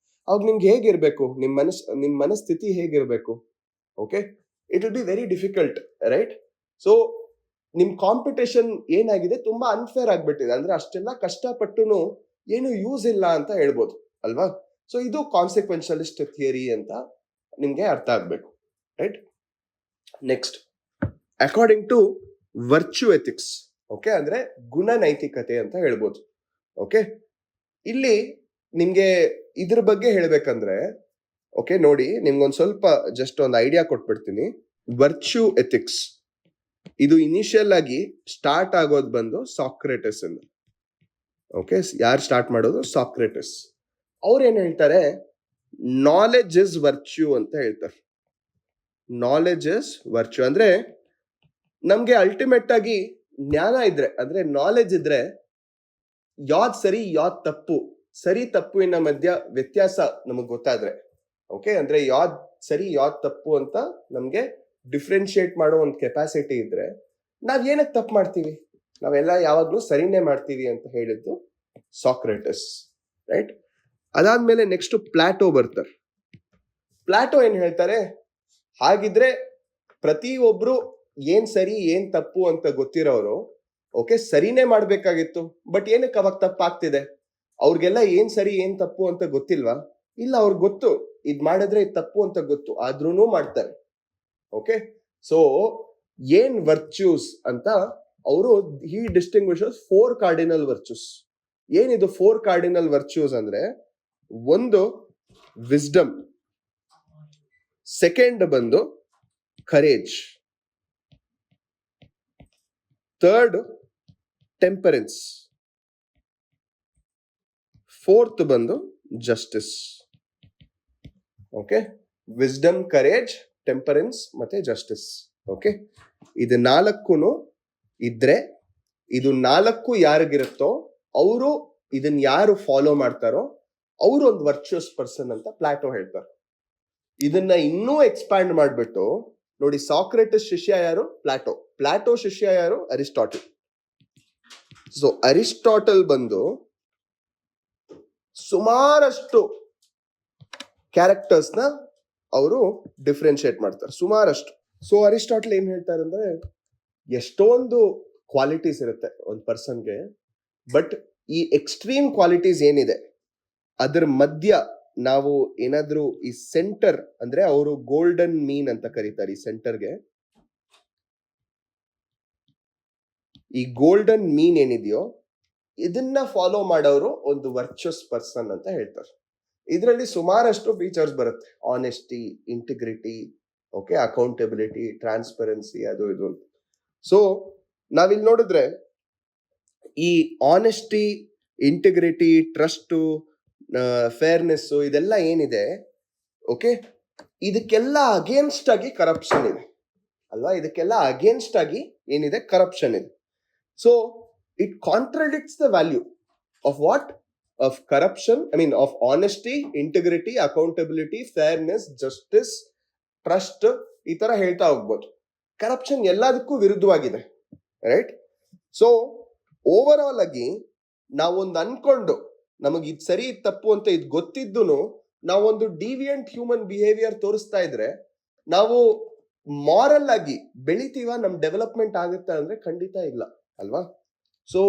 ಅವಾಗ ನಿಮ್ಗೆ ಹೇಗಿರ್ಬೇಕು, ನಿಮ್ ಮನಸ್ಥಿತಿ ಹೇಗಿರ್ಬೇಕು? Okay, it will be very difficult, right? So ನಿಮ್ ಕಾಂಪಿಟೇಷನ್ ಏನಾಗಿದೆ, ತುಂಬಾ ಅನ್ಫೇರ್ ಆಗ್ಬಿಟ್ಟಿದೆ. ಅಂದ್ರೆ ಅಷ್ಟೆಲ್ಲ ಕಷ್ಟಪಟ್ಟುನು ಏನು ಯೂಸ್ ಇಲ್ಲ ಅಂತ ಹೇಳ್ಬೋದು ಅಲ್ವಾ? ಸೊ ಇದು ಕಾನ್ಸಿಕ್ವೆನ್ಷಿಯಲಿಸ್ಟ್ ಥಿಯರಿ ಅಂತ ನಿಮ್ಗೆ ಅರ್ಥ ಆಗ್ಬೇಕು, right? Next, according to virtue ethics, okay, ಅಂದ್ರೆ ಗುಣ ನೈತಿಕತೆ ಅಂತ ಹೇಳ್ಬೋದು. ಓಕೆ, ಇಲ್ಲಿ ನಿಮ್ಗೆ ಇದ್ರ ಬಗ್ಗೆ ಹೇಳ್ಬೇಕಂದ್ರೆ, ಓಕೆ ನೋಡಿ, ನಿಮ್ಗೊಂದ್ ಸ್ವಲ್ಪ ಜಸ್ಟ್ ಒಂದು ಐಡಿಯಾ ಕೊಟ್ಬಿಡ್ತೀನಿ. ವರ್ಚ್ಯೂ ಎಥಿಕ್ಸ್ ಇದು ಇನಿಷಿಯಲ್ ಆಗಿ ಸ್ಟಾರ್ಟ್ ಆಗೋದು ಬಂದು ಸಾಕ್ರೆಟಿಸ್ ಅಂತ. ಓಕೆ, ಯಾರು ಸ್ಟಾರ್ಟ್ ಮಾಡೋದು? ಸಾಕ್ರೆಟಿಸ್. ಅವ್ರು ಏನ್ ಹೇಳ್ತಾರೆ, ನಾಲೆಡ್ಜ್ ಇಸ್ ವರ್ಚ್ಯೂ ಅಂತ ಹೇಳ್ತಾರೆ. ನಾಲೆಡ್ಜ್ ಇಸ್ ವರ್ಚ್ಯೂ ಅಂದ್ರೆ ನಮ್ಗೆ ಅಲ್ಟಿಮೇಟ್ ಆಗಿ ಜ್ಞಾನ ಇದ್ರೆ, ಅಂದ್ರೆ ನಾಲೆಡ್ಜ್ ಇದ್ರೆ, ಯಾವ್ದ್ ಸರಿ ಯಾವ್ದ್ ತಪ್ಪು, ಸರಿ ತಪ್ಪುವಿನ ಮಧ್ಯ ವ್ಯತ್ಯಾಸ ನಮಗ್ ಗೊತ್ತಾದ್ರೆ, ಓಕೆ, ಅಂದ್ರೆ ಯಾವ್ದ್ ಸರಿ ಯಾವ್ದ್ ತಪ್ಪು ಅಂತ ನಮ್ಗೆ ಡಿಫ್ರೆನ್ಶಿಯೇಟ್ ಮಾಡೋ ಒಂದು ಕೆಪಾಸಿಟಿ ಇದ್ರೆ, ನಾವ್ ಏನಕ್ಕೆ ತಪ್ಪು ಮಾಡ್ತೀವಿ, ನಾವೆಲ್ಲ ಯಾವಾಗ್ಲೂ ಸರಿನೇ ಮಾಡ್ತೀವಿ ಅಂತ ಹೇಳಿದ್ದು ಸಾಕ್ರೆಟಿಸ್, ರೈಟ್? ಅದಾದ್ಮೇಲೆ ನೆಕ್ಸ್ಟ್ ಪ್ಲಾಟೋ ಬರ್ತಾರೆ. ಪ್ಲಾಟೋ ಏನ್ ಹೇಳ್ತಾರೆ, ಹಾಗಿದ್ರೆ ಪ್ರತಿಯೊಬ್ರು ಏನ್ ಸರಿ ಏನ್ ತಪ್ಪು ಅಂತ ಗೊತ್ತಿರೋರು, ಓಕೆ, ಸರಿನೇ ಮಾಡ್ಬೇಕಾಗಿತ್ತು, ಬಟ್ ಏನಕ್ಕೆ ಅವಾಗ ತಪ್ಪಾಗ್ತಿದೆ? ಅವ್ರಿಗೆಲ್ಲ ಏನ್ ಸರಿ ಏನ್ ತಪ್ಪು ಅಂತ ಗೊತ್ತಿಲ್ವಾ? ಇಲ್ಲ, ಅವ್ರಿಗೆ ಗೊತ್ತು, ಇದ್ ಮಾಡಿದ್ರೆ ಇದು ತಪ್ಪು ಅಂತ ಗೊತ್ತು, ಆದ್ರೂನು ಮಾಡ್ತಾರೆ. ಓಕೆ, ಸೊ ಏನ್ ವರ್ಚ್ಯೂಸ್ ಅಂತ ಅವರು ಹಿ ಡಿಸ್ಟಿಂಗ್ವಿಷಸ್ 4 ಕಾರ್ಡಿನಲ್ ವರ್ಚ್ಯೂಸ್. ಏನಿದು 4 ಕಾರ್ಡಿನಲ್ ವರ್ಚ್ಯೂಸ್ ಅಂದ್ರೆ, ಒಂದು ವಿಸ್ಡಮ್, ಸೆಕೆಂಡ್ ಬಂದು ಕರೇಜ್, ಥರ್ಡ್ ಟೆಂಪರೆನ್ಸ್, ಫೋರ್ತ್ ಬಂದು justice. Okay, wisdom, courage, temperance ಮತ್ತೆ ಜಸ್ಟಿಸ್. ಓಕೆ, ಇದು 4 ಇದ್ರೆ, ಇದು 4 ಯಾರಿಗಿರುತ್ತೋ ಅವರು, ಇದನ್ನ ಯಾರು ಫಾಲೋ ಮಾಡ್ತಾರೋ ಅವರು ಒಂದು ವರ್ಚುವಸ್ ಪರ್ಸನ್ ಅಂತ ಪ್ಲಾಟೋ ಹೇಳ್ತಾರೆ. ಇದನ್ನ ಇನ್ನೂ ಎಕ್ಸ್ಪ್ಯಾಂಡ್ ಮಾಡ್ಬಿಟ್ಟು ನೋಡಿ, ಸಾಕ್ರೆಟಿಸ್ ಶಿಷ್ಯ ಯಾರು? ಪ್ಲಾಟೋ. ಪ್ಲಾಟೋ ಶಿಷ್ಯ ಯಾರು? ಅರಿಸ್ಟಾಟಲ್. ಸೊ ಅರಿಸ್ಟಾಟಲ್ ಬಂದು ಸುಮಾರಷ್ಟು ಕ್ಯಾರೆಕ್ಟರ್ಸ್ ನ ಅವರು ಡಿಫ್ರೆನ್ಶಿಯೇಟ್ ಮಾಡ್ತಾರೆ, ಸುಮಾರಷ್ಟು. ಸೊ ಅರಿಸ್ಟಾಟಲ್ ಏನ್ ಹೇಳ್ತಾರೆ ಅಂದ್ರೆ, ಎಷ್ಟೊಂದು ಕ್ವಾಲಿಟೀಸ್ ಇರುತ್ತೆ ಒಂದು ಪರ್ಸನ್ಗೆ. ಬಟ್ ಈ ಎಕ್ಸ್ಟ್ರೀಮ್ ಕ್ವಾಲಿಟೀಸ್ ಏನಿದೆ ಅದರ ಮಧ್ಯ ನಾವು ಏನಾದ್ರೂ ಈ ಸೆಂಟರ್ ಅಂದ್ರೆ ಅವರು ಗೋಲ್ಡನ್ ಮೀನ್ ಅಂತ ಕರೀತಾರೆ ಈ ಸೆಂಟರ್ಗೆ. ಈ ಗೋಲ್ಡನ್ ಮೀನ್ ಏನಿದೆಯೋ ಇದನ್ನ ಫಾಲೋ ಮಾಡೋರು ಒಂದು ವರ್ಚುವಸ್ ಪರ್ಸನ್ ಅಂತ ಹೇಳ್ತಾರೆ. ಇದರಲ್ಲಿ ಸುಮಾರಷ್ಟು ಫೀಚರ್ಸ್ ಬರುತ್ತೆ, honesty, integrity, okay, accountability, transparency, ಅದು ಇದು. ಸೊ ನಾವಿಲ್ಲಿ ನೋಡಿದ್ರೆ ಈ ಆನೆಸ್ಟಿ, ಇಂಟಿಗ್ರಿಟಿ, ಟ್ರಸ್ಟ್, ಫೇರ್ನೆಸ್ ಇದೆಲ್ಲ ಏನಿದೆ, ಓಕೆ, ಇದಕ್ಕೆಲ್ಲ ಅಗೇನ್ಸ್ಟ್ ಆಗಿ ಕರಪ್ಷನ್ ಇದೆ ಅಲ್ವಾ? ಇದಕ್ಕೆಲ್ಲ ಅಗೇನ್ಸ್ಟ್ ಆಗಿ ಏನಿದೆ, ಕರಪ್ಷನ್ ಇದೆ. So it contradicts the value of what, of corruption, I mean of honesty, integrity, accountability, fairness, justice, trust, ಈ ತರ ಹೇಳ್ತಾ ಹೋಗ್ಬೋದು. ಕರಪ್ಷನ್ ಎಲ್ಲದಕ್ಕೂ ವಿರುದ್ಧವಾಗಿದೆ, ರೈಟ್? ಸೊ ಓವರ್ ಆಲ್ ಆಗಿ ನಾವೊಂದು ಅನ್ಕೊಂಡು ನಮಗೆ ಇದು ಸರಿ ಇದು ತಪ್ಪು ಅಂತ ಇದು ಗೊತ್ತಿದ್ದು ನಾವೊಂದು ಡಿವಿಯಂಟ್ ಹ್ಯೂಮನ್ ಬಿಹೇವಿಯರ್ ತೋರಿಸ್ತಾ ಇದ್ರೆ ನಾವು ಮಾರಲ್ ಆಗಿ ಬೆಳಿತೀವ, ನಮ್ ಡೆವಲಪ್ಮೆಂಟ್ ಆಗುತ್ತೆ ಅಂದ್ರೆ ಖಂಡಿತ ಇಲ್ಲ ಅಲ್ವಾ? So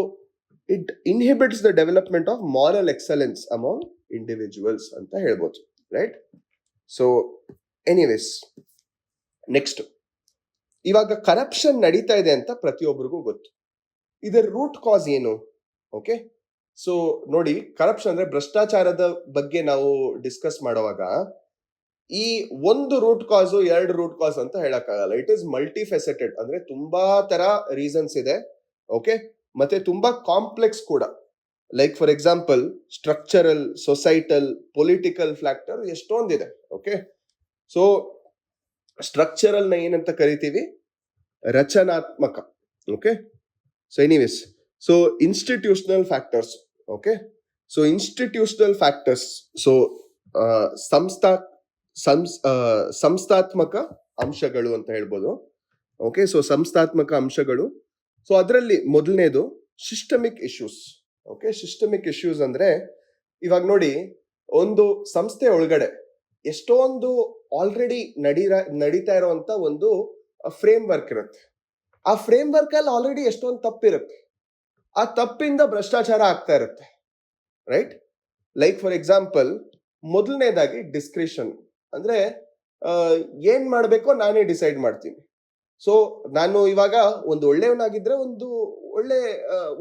it inhibits the development of moral excellence among individuals ಅಂತ ಹೇಳ್ಬೋದು, ರೈಟ್? ಸೊ ಎನಿವೇಸ್, ನೆಕ್ಸ್ಟ್, ಇವಾಗ ಕರಪ್ಷನ್ ನಡೀತಾ ಇದೆ ಅಂತ ಪ್ರತಿಯೊಬ್ಬರಿಗೂ ಗೊತ್ತು. ಇದರ ರೂಟ್ ಕಾಸ್ ಏನು? ಓಕೆ, ಸೊ ನೋಡಿ, ಕರಪ್ಷನ್ ಅಂದ್ರೆ ಭ್ರಷ್ಟಾಚಾರದ ಬಗ್ಗೆ ನಾವು ಡಿಸ್ಕಸ್ ಮಾಡುವಾಗ ಈ ಒಂದು ರೂಟ್ ಕಾಸು, ಎರಡು ರೂಟ್ ಕಾಸ್ ಅಂತ ಹೇಳಕ್ಕಾಗಲ್ಲ. ಇಟ್ ಇಸ್ ಮಲ್ಟಿ ಫೆಸೆಟೆಡ್, ಅಂದ್ರೆ ತುಂಬಾ ತರ ರೀಸನ್ಸ್ ಇದೆ, ಓಕೆ, ಮತ್ತೆ ತುಂಬಾ ಕಾಂಪ್ಲೆಕ್ಸ್ ಕೂಡ. Like for example structural, societal, political factor ಎಷ್ಟೊಂದಿದೆ, ಓಕೆ. ಸೊ ಸ್ಟ್ರಕ್ಚರಲ್ ನ ಏನಂತ ಕರಿತೀವಿ? ರಚನಾತ್ಮಕ, okay. So anyways, so institutional factors, okay. So institutional factors, so ಸಂಸ್ಥಾತ್ಮಕ ಅಂಶಗಳು ಅಂತ ಹೇಳ್ಬೋದು, ಓಕೆ. ಸೊ ಸಂಸ್ಥಾತ್ಮಕ ಅಂಶಗಳು, ಸೊ ಅದರಲ್ಲಿ ಮೊದಲನೇದು systemic issues, okay. Systemic issues ಅಂದ್ರೆ ಇವಾಗ ನೋಡಿ, ಒಂದು ಸಂಸ್ಥೆ ಒಳಗಡೆ ಎಷ್ಟೊಂದು ಆಲ್ರೆಡಿ ನಡೀತಾ ಇರುವಂತ ಒಂದು ಫ್ರೇಮ್ ವರ್ಕ್ ಇರುತ್ತೆ. ಆ ಫ್ರೇಮ್ ವರ್ಕ್ ಅಲ್ಲಿ ಆಲ್ರೆಡಿ ಎಷ್ಟೊಂದು ತಪ್ಪಿರುತ್ತೆ. ಆ ತಪ್ಪಿಂದ ಭ್ರಷ್ಟಾಚಾರ ಆಗ್ತಾ ಇರುತ್ತೆ, ರೈಟ್? ಲೈಕ್ ಫಾರ್ ಎಕ್ಸಾಂಪಲ್, ಮೊದಲನೇದಾಗಿ ಡಿಸ್ಕ್ರಿಷನ್, ಅಂದ್ರೆ ಏನ್ ಮಾಡ್ಬೇಕೋ ನಾನೇ ಡಿಸೈಡ್ ಮಾಡ್ತೀನಿ. ಸೊ ನಾನು ಇವಾಗ ಒಂದು ಒಳ್ಳೆಯವನಾಗಿದ್ರೆ ಒಂದು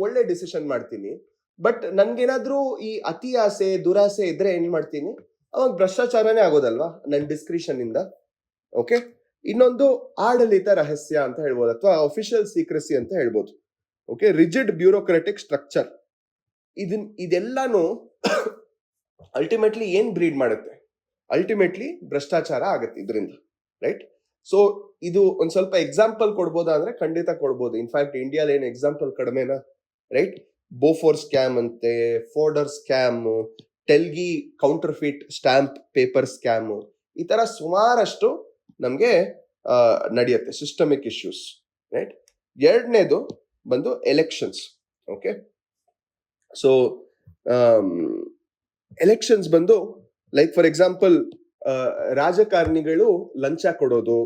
ಒಳ್ಳೆ ಡಿಸಿಷನ್ ಮಾಡ್ತೀನಿ. ಬಟ್ ನನ್ಗೇನಾದ್ರೂ ಈ ಅತಿ ಆಸೆ, ದುರಾಸೆ ಇದ್ರೆ ಏನ್ ಮಾಡ್ತೀನಿ? ಅವಾಗ ಭ್ರಷ್ಟಾಚಾರನೇ ಆಗೋದಲ್ವಾ ನನ್ನ ಡಿಸ್ಕ್ರಿಷನ್ ಇಂದ, ಓಕೆ. ಇನ್ನೊಂದು ಆಡಳಿತ ರಹಸ್ಯ ಅಂತ ಹೇಳ್ಬೋದು, ಅಥವಾ ಅಫಿಷಿಯಲ್ ಸೀಕ್ರೆಸಿ ಅಂತ ಹೇಳ್ಬೋದು, okay. Rigid bureaucratic structure, ಇದೆಲ್ಲಾನು ultimately ಏನ್ ಬ್ರೀಡ್ ಮಾಡುತ್ತೆ? ಅಲ್ಟಿಮೇಟ್ಲಿ ಭ್ರಷ್ಟಾಚಾರ ಆಗುತ್ತೆ ಇದರಿಂದ, ರೈಟ್? ಸೊ ಇದು ಒಂದ್ ಸ್ವಲ್ಪ ಎಕ್ಸಾಂಪಲ್ ಕೊಡ್ಬೋದಾ ಅಂದ್ರೆ ಖಂಡಿತ ಕೊಡ್ಬೋದು. ಇನ್ಫ್ಯಾಕ್ಟ್ ಇಂಡಿಯಾದಲ್ಲಿ ಏನ್ ಎಕ್ಸಾಂಪಲ್ ಕಡಿಮೆನಾ, ರೈಟ್? ಬೋಫೋರ್ ಸ್ಕ್ಯಾಮ್ ಅಂತೆ, fodder scam, Telgi counterfeit stamp paper scam, ಈ ತರ ಸುಮಾರಷ್ಟು ನಮ್ಗೆ ನಡೆಯುತ್ತೆ ಸಿಸ್ಟಮಿಕ್ ಇಶ್ಯೂಸ್, ರೈಟ್? ಎರಡನೇದು ಬಂದು ಎಲೆಕ್ಷನ್ಸ್, ಓಕೆ. ಸೊ ಎಲೆಕ್ಷನ್ಸ್ ಬಂದು ಲೈಕ್ ಫಾರ್ ಎಕ್ಸಾಂಪಲ್ ರಾಜಕಾರಣಿಗಳು ಲಂಚ ಕೊಡೋದು,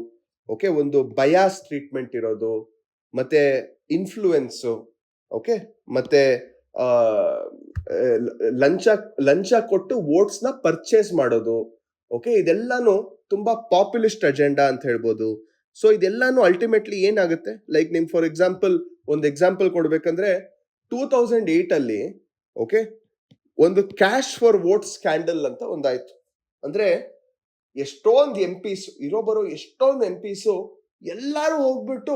ಓಕೆ, ಒಂದು ಬಯಾಸ್ ಟ್ರೀಟ್ಮೆಂಟ್ ಇರೋದು, ಮತ್ತೆ ಇನ್ಫ್ಲೂಯೆನ್ಸ್, ಓಕೆ, ಮತ್ತೆ ಲಂಚ ಕೊಟ್ಟು ವೋಟ್ಸ್ ನ ಪರ್ಚೇಸ್ ಮಾಡೋದು, ಓಕೆ. ಇದೆಲ್ಲಾನು ತುಂಬಾ ಪಾಪ್ಯುಲಿಸ್ಟ್ ಅಜೆಂಡಾ ಅಂತ ಹೇಳ್ಬೋದು. ಸೊ ಇದೆಲ್ಲಾನು ಅಲ್ಟಿಮೇಟ್ಲಿ ಏನಾಗುತ್ತೆ? ಲೈಕ್ ನಿಮ್ ಫಾರ್ ಎಕ್ಸಾಂಪಲ್ ಒಂದು ಎಕ್ಸಾಂಪಲ್ ಕೊಡ್ಬೇಕಂದ್ರೆ 2008 ಅಲ್ಲಿ, ಓಕೆ, ಒಂದು ಕ್ಯಾಶ್ ಫಾರ್ ವೋಟ್ ಸ್ಕ್ಯಾಂಡಲ್ ಅಂತ ಒಂದಾಯ್ತು. ಅಂದ್ರೆ ಎಷ್ಟೊಂದು ಎಂಪಿಸ್ ಬರೋ ಎಷ್ಟೊಂದು ಎಂಪಿಸು ಎಲ್ಲಾರು ಹೋಗ್ಬಿಟ್ಟು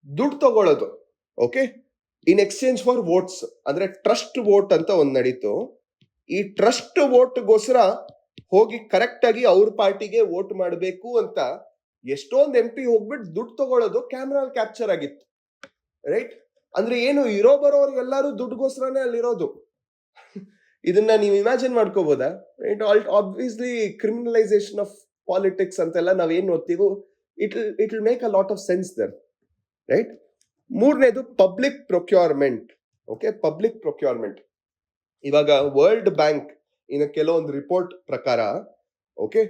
ದುಡ್ಡು ತಗೊಳ್ಳೋದು, okay, in exchange for votes. ಅಂದ್ರೆ ಟ್ರಸ್ಟ್ ವೋಟ್ ಅಂತ ಒಂದ್ ನಡೀತು. ಈ ಟ್ರಸ್ಟ್ ವೋಟ್ಗೋಸ್ಕರ ಹೋಗಿ ಕರೆಕ್ಟ್ ಆಗಿ ಅವ್ರ ಪಾರ್ಟಿಗೆ ವೋಟ್ ಮಾಡಬೇಕು ಅಂತ ಎಷ್ಟೊಂದು ಎಂಪಿ ಹೋಗ್ಬಿಟ್ಟು ದುಡ್ಡು ತಗೊಳ್ಳೋದು ಕ್ಯಾಮ್ರಾ ಕ್ಯಾಪ್ಚರ್ ಆಗಿತ್ತು, ರೈಟ್? ಅಂದ್ರೆ ಏನು, ಬರೋರ್ಗೆಲ್ಲಾರು ದುಡ್ಡುಗೋಸ್ಕರನೇ ಅಲ್ಲಿರೋದು. ಇದನ್ನ ನೀವು ಇಮ್ಯಾಜಿನ್ ಮಾಡ್ಕೋಬಹುದಾ? Right? Obviously criminalisation of politics ಅಂತೆಲ್ಲ ನಾವೇನ್ ಓದ್ತೀವೋ it will make a lot of sense there, right? ಮೂರನೇದು public procurement, okay. Public procurement, ಇವಾಗ ವರ್ಲ್ಡ್ ಬ್ಯಾಂಕ್ ಇನ್ನು ಕೆಲವೊಂದು ರಿಪೋರ್ಟ್ ಪ್ರಕಾರ, ಓಕೆ,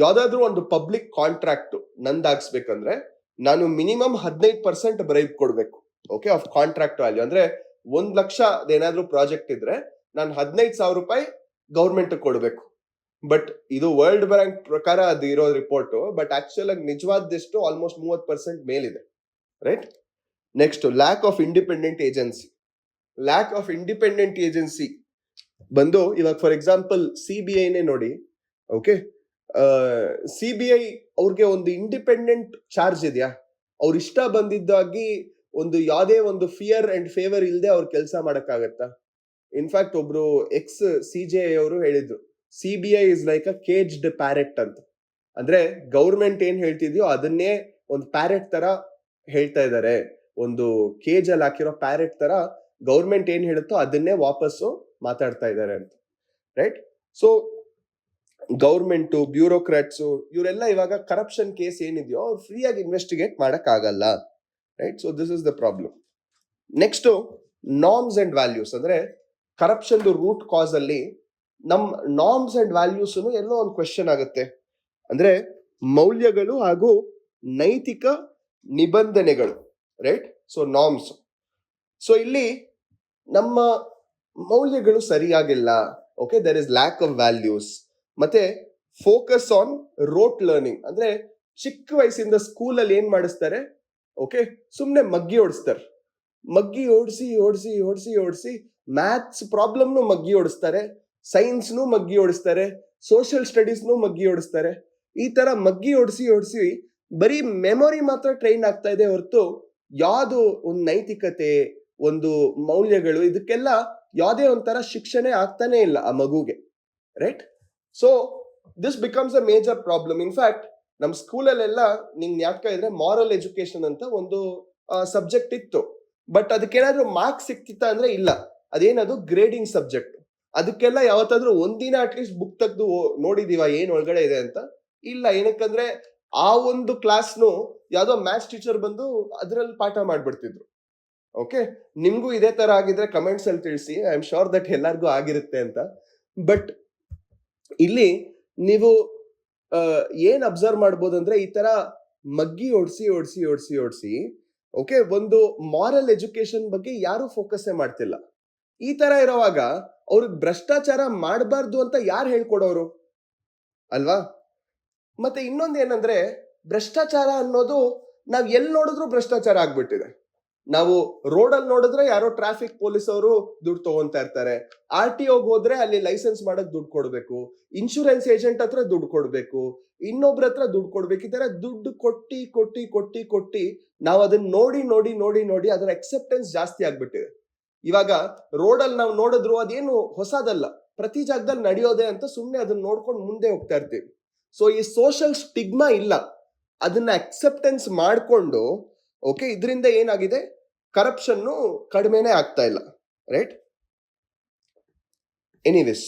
ಯಾವ್ದಾದ್ರು ಒಂದು ಪಬ್ಲಿಕ್ ಕಾಂಟ್ರಾಕ್ಟ್ ನಂದಾಗ್ಸ್ಬೇಕಂದ್ರೆ ನಾನು ಮಿನಿಮಮ್ 15% ಬ್ರೈಬ್ ಕೊಡ್ಬೇಕು, ಓಕೆ ಆಫ್ ಕಾಂಟ್ರಾಕ್ಟ್ ವ್ಯಾಲ್ಯೂ. ಅಂದ್ರೆ 1 ಲಕ್ಷ ಏನಾದ್ರೂ ಪ್ರಾಜೆಕ್ಟ್ ಇದ್ರೆ ನಾನು 15,000 ರೂಪಾಯಿ ಗೌರ್ಮೆಂಟ್ ಕೊಡ್ಬೇಕು. ಬಟ್ ಇದು ವರ್ಲ್ಡ್ ಬ್ಯಾಂಕ್ ಪ್ರಕಾರ ಅದು ಇರೋ ರಿಪೋರ್ಟ್. ಬಟ್ ಆಕ್ಚುಲ್ ಆಗಿ ನಿಜವಾದಷ್ಟು ಆಲ್ಮೋಸ್ಟ್ 30% ಮೇಲಿದೆ, right? Next, lack of independent agency. Lack of independent agency ಬಂದು ಇವಾಗ ಫಾರ್ ಎಕ್ಸಾಂಪಲ್ CBI ನೇ ನೋಡಿ. ಓಕೆ, CBI ಅವ್ರಿಗೆ ಒಂದು ಇಂಡಿಪೆಂಡೆಂಟ್ ಚಾರ್ಜ್ ಇದೆಯಾ? ಅವ್ರ ಇಷ್ಟ ಬಂದಿದ್ದಾಗಿ ಒಂದು ಯಾವುದೇ ಒಂದು ಫಿಯರ್ ಅಂಡ್ ಫೇವರ್ ಇಲ್ಲದೆ ಅವ್ರ ಕೆಲಸ ಮಾಡಕ್ಕಾಗತ್ತಾ? ಇನ್ಫ್ಯಾಕ್ಟ್ ಒಬ್ರು ಎಕ್ಸ್ CJI ಅವರು ಹೇಳಿದ್ರು, CBI is like a caged parrot ಅಂತ. ಅಂದ್ರೆ ಗೌರ್ಮೆಂಟ್ ಏನ್ ಹೇಳ್ತಿದ್ಯೋ ಅದನ್ನೇ ಒಂದು ಪ್ಯಾರೆಟ್ ತರ ಹೇಳ್ತಾ ಇದ್ದಾರೆ. ಒಂದು ಕೇಜ್ ಅಲ್ಲಿ ಹಾಕಿರೋ ಪ್ಯಾರೆಟ್ ತರ ಗೌರ್ಮೆಂಟ್ ಏನ್ ಹೇಳುತ್ತೋ ಅದನ್ನೇ ವಾಪಸ್ಸು ಮಾತಾಡ್ತಾ ಇದ್ದಾರೆ ಅಂತ, ರೈಟ್? ಸೊ ಗೌರ್ಮೆಂಟ್, ಬ್ಯೂರೋಕ್ರಾಟ್ಸ್ ಇವರೆಲ್ಲ ಇವಾಗ ಕರಪ್ಷನ್ ಕೇಸ್ ಏನಿದೆಯೋ ಅವ್ರು ಫ್ರೀ ಆಗಿ ಇನ್ವೆಸ್ಟಿಗೇಟ್ ಮಾಡಕ್ ಆಗಲ್ಲ, right? So this is the problem. Next, norms and values. ಅಂದ್ರೆ ಕರಪ್ಷನ್ ರೂಟ್ ಕಾಸ್ ಅಲ್ಲಿ ನಮ್ ನಾರ್ಮ್ಸ್ ಅಂಡ್ ವ್ಯಾಲ್ಯೂಸ್ ಎಲ್ಲೋ ಒಂದು ಕ್ವೆಶ್ಚನ್ ಆಗುತ್ತೆ. ಅಂದ್ರೆ ಮೌಲ್ಯಗಳು ಹಾಗೂ ನೈತಿಕ ನಿಬಂಧನೆಗಳು, ರೈಟ್? So norms. ಸೊ ಇಲ್ಲಿ ನಮ್ಮ ಮೌಲ್ಯಗಳು ಸರಿಯಾಗಿಲ್ಲ. Okay, there is lack of values. ಮತ್ತೆ ಫೋಕಸ್ ಆನ್ ರೋಟ್ ಲರ್ನಿಂಗ್. ಅಂದ್ರೆ ಚಿಕ್ಕ ವಯಸ್ಸಿಂದ ಸ್ಕೂಲಲ್ಲಿ ಏನ್ ಮಾಡಿಸ್ತಾರೆ? ಓಕೆ, ಸುಮ್ನೆ ಮಗ್ಗಿ ಓಡಿಸ್ತಾರೆ. ಮಗ್ಗಿ ಓಡಿಸಿ ಓಡಿಸಿ ಓಡಿಸಿ ಓಡಿಸಿ ಮ್ಯಾಥ್ಸ್ ಪ್ರಾಬ್ಲಮ್ನು ಮಗ್ಗಿ ಓಡಿಸ್ತಾರೆ, ಸೈನ್ಸ್ನು ಮಗ್ಗಿ ಓಡಿಸ್ತಾರೆ, ಸೋಷಿಯಲ್ ಸ್ಟಡೀಸ್ನು ಮಗ್ಗಿ ಓಡಿಸ್ತಾರೆ. ಈ ತರ ಮಗ್ಗಿ ಓಡಿಸಿ ಓಡಿಸಿ ಬರೀ ಮೆಮೊರಿ ಮಾತ್ರ ಟ್ರೈನ್ ಆಗ್ತಾ ಇದೆ ಹೊರತು ಯಾವುದು ಒಂದು ನೈತಿಕತೆ, ಒಂದು ಮೌಲ್ಯಗಳು, ಇದಕ್ಕೆಲ್ಲ ಯಾವುದೇ ಒಂಥರ ಶಿಕ್ಷಣ ಆಗ್ತಾನೆ ಇಲ್ಲ ಆ ಮಗುಗೆ, right? So this becomes a major problem. In fact ನಮ್ ಸ್ಕೂಲಲ್ಲೆಲ್ಲ ನಿಂಗೆ ಜ್ಞಾಪಕ ಇದ್ರೆ ಮಾರಲ್ ಎಜುಕೇಶನ್ ಅಂತ ಒಂದು ಸಬ್ಜೆಕ್ಟ್ ಇತ್ತು. ಬಟ್ ಅದಕ್ಕೇನಾದ್ರೂ ಮಾರ್ಕ್ಸ್ ಸಿಕ್ತಿತ್ತ ಅಂದ್ರೆ ಇಲ್ಲ, ಅದೇನದು ಗ್ರೇಡಿಂಗ್ ಸಬ್ಜೆಕ್ಟ್. ಅದಕ್ಕೆಲ್ಲ ಯಾವತ್ತಾದ್ರೂ ಒಂದಿನ ಅಟ್ಲೀಸ್ಟ್ ಬುಕ್ ತೆಗೆದು ನೋಡಿದೀವ ಏನ್ ಒಳಗಡೆ ಇದೆ ಅಂತ? ಇಲ್ಲ. ಏನಕ್ಕಂದ್ರೆ ಆ ಒಂದು ಕ್ಲಾಸ್ನು ಯಾವ್ದೋ ಮ್ಯಾಥ್ಸ್ ಟೀಚರ್ ಬಂದು ಅದ್ರಲ್ಲಿ ಪಾಠ ಮಾಡ್ಬಿಡ್ತಿದ್ರು. ಓಕೆ, ನಿಮ್ಗೂ ಇದೇ ತರ ಆಗಿದ್ರೆ ಕಮೆಂಟ್ಸ್ ಅಲ್ಲಿ ತಿಳಿಸಿ. ಐ ಆಮ್ ಶೋರ್ ದಟ್ ಎಲ್ಲರಿಗೂ ಆಗಿರುತ್ತೆ ಅಂತ. ಬಟ್ ಇಲ್ಲಿ ನೀವು ಏನ್ ಅಬ್ಸರ್ವ್ ಮಾಡ್ಬೋದು ಅಂದ್ರೆ ಈ ತರ ಮಗ್ಗಿ ಓಡಿಸಿ ಓಡಿಸಿ ಓಡಿಸಿ ಓಡಿಸಿ ಓಕೆ ಒಂದು ಮಾರಲ್ ಎಜುಕೇಶನ್ ಬಗ್ಗೆ ಯಾರು ಫೋಕಸ್ ಮಾಡ್ತಿಲ್ಲ. ಈ ತರ ಇರೋವಾಗ ಅವ್ರಿಗೆ ಭ್ರಷ್ಟಾಚಾರ ಮಾಡಬಾರ್ದು ಅಂತ ಯಾರು ಹೇಳ್ಕೊಡೋರು ಅಲ್ವಾ? ಮತ್ತೆ ಇನ್ನೊಂದು ಏನಂದ್ರೆ ಭ್ರಷ್ಟಾಚಾರ ಅನ್ನೋದು ನಾವ್ ಎಲ್ಲಿ ನೋಡಿದ್ರು ಭ್ರಷ್ಟಾಚಾರ ಆಗ್ಬಿಟ್ಟಿದೆ. ನಾವು ರೋಡಲ್ಲಿ ನೋಡಿದ್ರೆ ಯಾರೋ ಟ್ರಾಫಿಕ್ ಪೊಲೀಸ್ ಅವರು ದುಡ್ಡು ತಗೊಂತಾ ಇರ್ತಾರೆ. RTO ಹೋದ್ರೆ ಅಲ್ಲಿ ಲೈಸೆನ್ಸ್ ಮಾಡಕ್ ದುಡ್ಡು ಕೊಡ್ಬೇಕು, ಇನ್ಶೂರೆನ್ಸ್ ಏಜೆಂಟ್ ಹತ್ರ ದುಡ್ಡು ಕೊಡ್ಬೇಕು, ಇನ್ನೊಬ್ರ ಹತ್ರ ದುಡ್ಡು ಕೊಡ್ಬೇಕು. ಈ ತರ ದುಡ್ಡು ಕೊಟ್ಟಿ ಕೊಟ್ಟಿ ಕೊಟ್ಟಿ ಕೊಟ್ಟಿ ನಾವು ಅದನ್ನ ನೋಡಿ ನೋಡಿ ನೋಡಿ ನೋಡಿ ಅದರ ಅಕ್ಸೆಪ್ಟೆನ್ಸ್ ಜಾಸ್ತಿ ಆಗ್ಬಿಟ್ಟಿದೆ. ಇವಾಗ ರೋಡಲ್ಲಿ ನಾವು ನೋಡಿದ್ರು ಅದೇನು ಹೊಸದಲ್ಲ, ಪ್ರತಿ ಜಾಗದಲ್ಲಿ ನಡೆಯೋದೆ ಅಂತ ಸುಮ್ನೆ ಅದನ್ನ ನೋಡ್ಕೊಂಡು ಮುಂದೆ ಹೋಗ್ತಾ ಇರ್ತೀವಿ. ಸೊ ಈ ಸೋಷಿಯಲ್ ಸ್ಟಿಗ್ಮಾ ಇಲ್ಲ, ಅದನ್ನ ಅಕ್ಸೆಪ್ಟೆನ್ಸ್ ಮಾಡ್ಕೊಂಡು ಓಕೆ ಇದರಿಂದ ಏನಾಗಿದೆ, ಕರಪ್ಷನ್ ಕಡಿಮೆನೆ ಆಗ್ತಾ ಇಲ್ಲ, ರೈಟ್? ಎನಿವೇಸ್,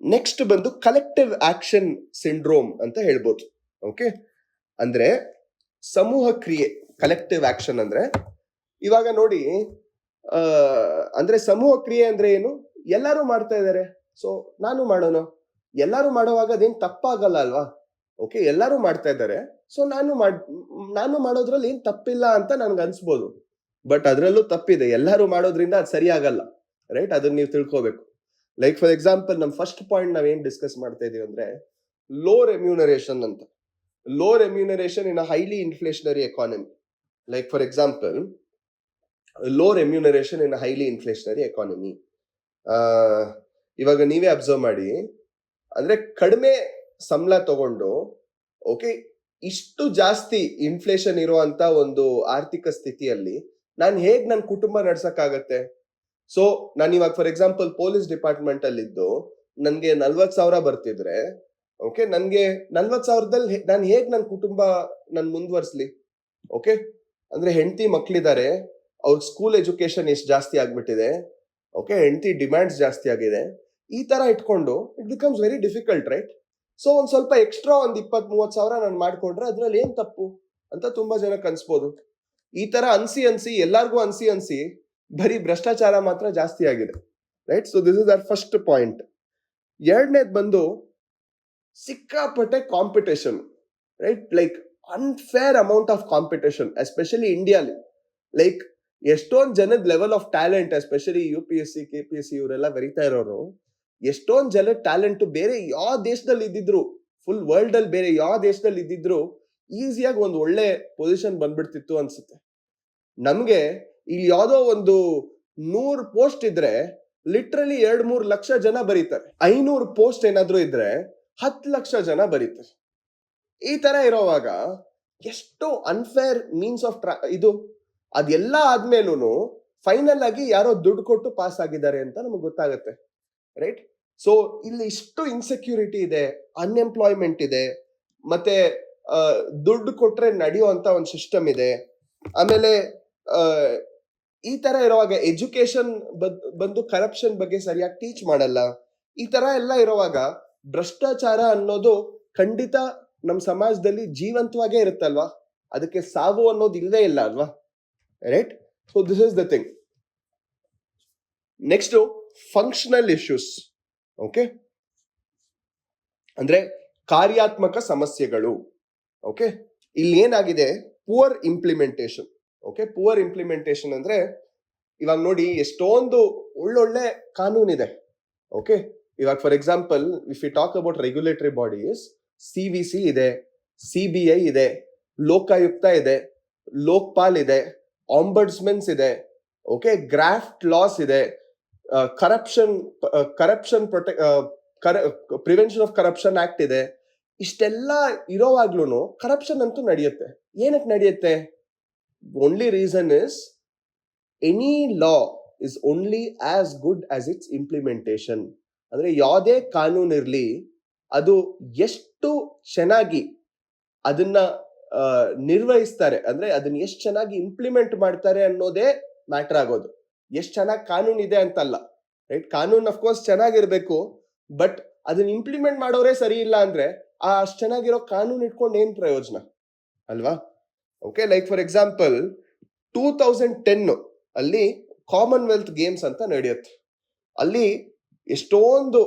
ನೆಕ್ಸ್ಟ್ ಬಂದು ಕಲೆಕ್ಟಿವ್ ಆಕ್ಷನ್ ಸಿಂಡ್ರೋಮ್ ಅಂತ ಹೇಳ್ಬೋದು. ಓಕೆ, ಅಂದ್ರೆ ಸಮೂಹ ಕ್ರಿಯೆ. ಕಲೆಕ್ಟಿವ್ ಆಕ್ಷನ್ ಅಂದ್ರೆ ಇವಾಗ ನೋಡಿ, ಅಂದ್ರೆ ಸಮೂಹ ಕ್ರಿಯೆ ಅಂದ್ರೆ ಏನು? ಎಲ್ಲರೂ ಮಾಡ್ತಾ ಇದ್ದಾರೆ, ಸೊ ನಾನು ಮಾಡೋಣ. ಎಲ್ಲರೂ ಮಾಡುವಾಗ ಅದೇನ್ ತಪ್ಪಾಗಲ್ಲ ಅಲ್ವಾ? ಓಕೆ, ಎಲ್ಲರೂ ಮಾಡ್ತಾ ಇದ್ದಾರೆ, ಸೊ ನಾನು ಮಾಡೋದ್ರಲ್ಲಿ ಏನ್ ತಪ್ಪಿಲ್ಲ ಅಂತ ನನ್ಗೆ ಅನ್ಸ್ಬೋದು. ಬಟ್ ಅದ್ರಲ್ಲೂ ತಪ್ಪಿದೆ. ಎಲ್ಲರೂ ಮಾಡೋದ್ರಿಂದ ಅದು ಸರಿ ಆಗಲ್ಲ, ರೈಟ್? ಅದನ್ನ ನೀವು ತಿಳ್ಕೋಬೇಕು. ಲೈಕ್ ಫಾರ್ ಎಕ್ಸಾಂಪಲ್, ನಮ್ ಫಸ್ಟ್ ಪಾಯಿಂಟ್ ನಾವೇನ್ ಡಿಸ್ಕಸ್ ಮಾಡ್ತಾ ಇದೀವಿ ಅಂದ್ರೆ ಲೋ ರೆಮ್ಯೂನರೇಷನ್ ಅಂತ. Low remuneration in a highly inflationary economy. Like for example, low remuneration in a highly inflationary economy. ಇವಾಗ ನೀವೇ ಅಬ್ಸರ್ವ್ ಮಾಡಿ, ಅಂದ್ರೆ ಕಡಿಮೆ ಸಂಬಳ ತಗೊಂಡು ಓಕೆ ಇಷ್ಟು ಜಾಸ್ತಿ ಇನ್ಫ್ಲೇಷನ್ ಇರುವಂತ ಒಂದು ಆರ್ಥಿಕ ಸ್ಥಿತಿಯಲ್ಲಿ ನಾನು ಹೇಗ್ ನನ್ನ ಕುಟುಂಬ ನಡ್ಸಕ್ಕಾಗತ್ತೆ? ಸೊ ನಾನು ಇವಾಗ ಫಾರ್ ಎಕ್ಸಾಂಪಲ್ ಪೊಲೀಸ್ ಡಿಪಾರ್ಟ್ಮೆಂಟ್ ಅಲ್ಲಿ ಇದ್ದು ನನ್ಗೆ 40,000 ಬರ್ತಿದ್ರೆ ಓಕೆ, ನನ್ಗೆ 40,000ದಲ್ಲಿ ನಾನು ಹೇಗ್ ನನ್ನ ಕುಟುಂಬ ನಾನು ಮುಂದುವರ್ಸ್ಲಿ? ಓಕೆ, ಅಂದ್ರೆ ಹೆಂಡತಿ ಮಕ್ಳಿದ್ದಾರೆ, ಅವ್ರ ಸ್ಕೂಲ್ ಎಜುಕೇಶನ್ ಎಷ್ಟು ಜಾಸ್ತಿ ಆಗ್ಬಿಟ್ಟಿದೆ. ಓಕೆ, ಹೆಂಡತಿ ಡಿಮ್ಯಾಂಡ್ಸ್ ಜಾಸ್ತಿ ಆಗಿದೆ. ಈ ತರ ಇಟ್ಕೊಂಡು it becomes very difficult, right? So ಒಂದ್ ಸ್ವಲ್ಪ ಎಕ್ಸ್ಟ್ರಾ ಒಂದ್ 20-30,000 ನಾನು ಮಾಡ್ಕೊಂಡ್ರೆ ಅದ್ರಲ್ಲಿ ಏನ್ ತಪ್ಪು ಅಂತ ತುಂಬಾ ಜನಕ್ಕೆ ಅನ್ಸ್ಬೋದು. ಈ ತರ ಅನ್ಸಿ ಎಲ್ಲಾರ್ಗೂ ಅನ್ಸಿ ಬರೀ ಭ್ರಷ್ಟಾಚಾರ ಮಾತ್ರ ಜಾಸ್ತಿ ಆಗಿದೆ, right? So this is our first point. ಎರಡನೇದು ಬಂದು ಸಿಕ್ಕಾಪಟ್ಟೆ competition, right? Like unfair amount of competition, especially ಇಂಡಿಯಾಲಿ. ಲೈಕ್ ಎಷ್ಟೊಂದ್ ಜನದ level of talent, especially UPSC KPSC ಇವರೆಲ್ಲ ಬರೀತಾ ಇರೋರು, ಎಷ್ಟೊಂದ್ ಜನದ ಟ್ಯಾಲೆಂಟ್ ಬೇರೆ ಯಾವ ದೇಶದಲ್ಲಿ ಇದ್ದಿದ್ರು, ಫುಲ್ ವರ್ಲ್ಡ್ ಅಲ್ಲಿ ಬೇರೆ ಯಾವ ದೇಶದಲ್ಲಿ ಇದ್ದಿದ್ರು ಈಸಿಯಾಗಿ ಒಂದು ಒಳ್ಳೆ ಪೊಸಿಷನ್ ಬಂದ್ಬಿಡ್ತಿತ್ತು ಅನ್ಸುತ್ತೆ. ನಮ್ಗೆ ಇಲ್ಲಿ ಯಾವ್ದೋ ಒಂದು 100 ಪೋಸ್ಟ್ ಇದ್ರೆ ಲಿಟ್ರಲಿ 2-3 ಲಕ್ಷ ಜನ ಬರೀತಾರೆ. 500 ಪೋಸ್ಟ್ ಏನಾದ್ರು ಇದ್ರೆ 10 ಲಕ್ಷ ಜನ ಬರೀತಾರೆ. ಈ ತರ ಇರೋವಾಗ ಎಷ್ಟು ಅನ್ಫೇರ್ ಮೀನ್ಸ್ ಆಫ್ ಇದು. ಅದೆಲ್ಲ ಆದ್ಮೇಲೂ ಫೈನಲ್ ಆಗಿ ಯಾರೋ ದುಡ್ಡು ಕೊಟ್ಟು ಪಾಸ್ ಆಗಿದ್ದಾರೆ ಅಂತ ನಮಗೆ ಗೊತ್ತಾಗುತ್ತೆ, ರೈಟ್? ಸೊ ಇಲ್ಲಿ ಇಷ್ಟು ಇನ್ಸೆಕ್ಯೂರಿಟಿ ಇದೆ, ಅನ್ಎಂಪ್ಲಾಯ್ಮೆಂಟ್ ಇದೆ, ಮತ್ತೆ ದುಡ್ಡು ಕೊಟ್ರೆ ನಡೆಯುವಂತ ಒಂದು ಸಿಸ್ಟಮ್ ಇದೆ. ಆಮೇಲೆ ಈ ತರ ಇರುವಾಗ ಎಜುಕೇಶನ್ ಬಂದು ಕರಪ್ಷನ್ ಬಗ್ಗೆ ಸರಿಯಾಗಿ ಟೀಚ್ ಮಾಡಲ್ಲ. ಈ ತರ ಎಲ್ಲ ಇರುವಾಗ ಭ್ರಷ್ಟಾಚಾರ ಅನ್ನೋದು ಖಂಡಿತ ನಮ್ಮ ಸಮಾಜದಲ್ಲಿ ಜೀವಂತವಾಗೇ ಇರುತ್ತಲ್ವಾ, ಅದಕ್ಕೆ ಸಾವು ಅನ್ನೋದು ಇಲ್ಲೇ ಇಲ್ಲ ಅಲ್ವಾ, right? So this is the thing. Next, functional issues. Okay, ಅಂದ್ರೆ ಕಾರ್ಯಾತ್ಮಕ ಸಮಸ್ಯೆಗಳು. ಓಕೆ, ಇಲ್ಲಿ ಏನಾಗಿದೆ, poor implementation. Okay, poor implementation ಅಂದ್ರೆ ಇವಾಗ ನೋಡಿ ಎಷ್ಟೊಂದು ಒಳ್ಳೊಳ್ಳೆ ಕಾನೂನಿದೆ. ಓಕೆ, ಇವಾಗ for example if you talk about regulatory bodies, CVC ಇದೆ, CBI ಇದೆ, ಲೋಕಾಯುಕ್ತ ಇದೆ, ಲೋಕ್ಪಾಲ್ ಇದೆ, ಆಂಬಡ್ಸ್ಮೆನ್ಸ್ ಇದೆ, ಓಕೆ, ಗ್ರಾಫ್ಟ್ ಲಾಸ್ ಇದೆ, corruption prevention of corruption act ಇದೆ. ಇಷ್ಟೆಲ್ಲ ಇರೋವಾಗ್ಲೂ ಕರಪ್ಷನ್ ಅಂತೂ ನಡೆಯುತ್ತೆ. ಏನಕ್ಕೆ ನಡೆಯುತ್ತೆ? Only reason is any law is only as good as it's implementation. ಅಂದ್ರೆ ಯಾವುದೇ ಕಾನೂನು ಇರ್ಲಿ, ಅದು ಎಷ್ಟು ಚೆನ್ನಾಗಿ ಅದನ್ನ ನಿರ್ವಹಿಸ್ತಾರೆ, ಅಂದ್ರೆ ಅದನ್ನ ಎಷ್ಟು ಚೆನ್ನಾಗಿ ಇಂಪ್ಲಿಮೆಂಟ್ ಮಾಡ್ತಾರೆ ಅನ್ನೋದೇ ಮ್ಯಾಟರ್ ಆಗೋದು. ಎಷ್ಟು ಚೆನ್ನಾಗಿ ಕಾನೂನು ಇದೆ ಅಂತಲ್ಲ, ರೈಟ್? ಕಾನೂನು ಅಫ್ಕೋರ್ಸ್ ಚೆನ್ನಾಗಿರ್ಬೇಕು, ಬಟ್ ಅದನ್ನ ಇಂಪ್ಲಿಮೆಂಟ್ ಮಾಡೋರೇ ಸರಿ ಇಲ್ಲ ಅಂದ್ರೆ ಅಷ್ಟು ಚೆನ್ನಾಗಿರೋ ಕಾನೂನು ಇಟ್ಕೊಂಡು ಏನ್ ಪ್ರಯೋಜನ ಅಲ್ವಾ? ಓಕೆ, ಲೈಕ್ ಫಾರ್ ಎಕ್ಸಾಂಪಲ್ 2010 ಅಲ್ಲಿ ಕಾಮನ್ವೆಲ್ತ್ ಗೇಮ್ಸ್ ಅಂತ ನಡೆಯುತ್ತೆ. ಅಲ್ಲಿ ಎಷ್ಟೊಂದು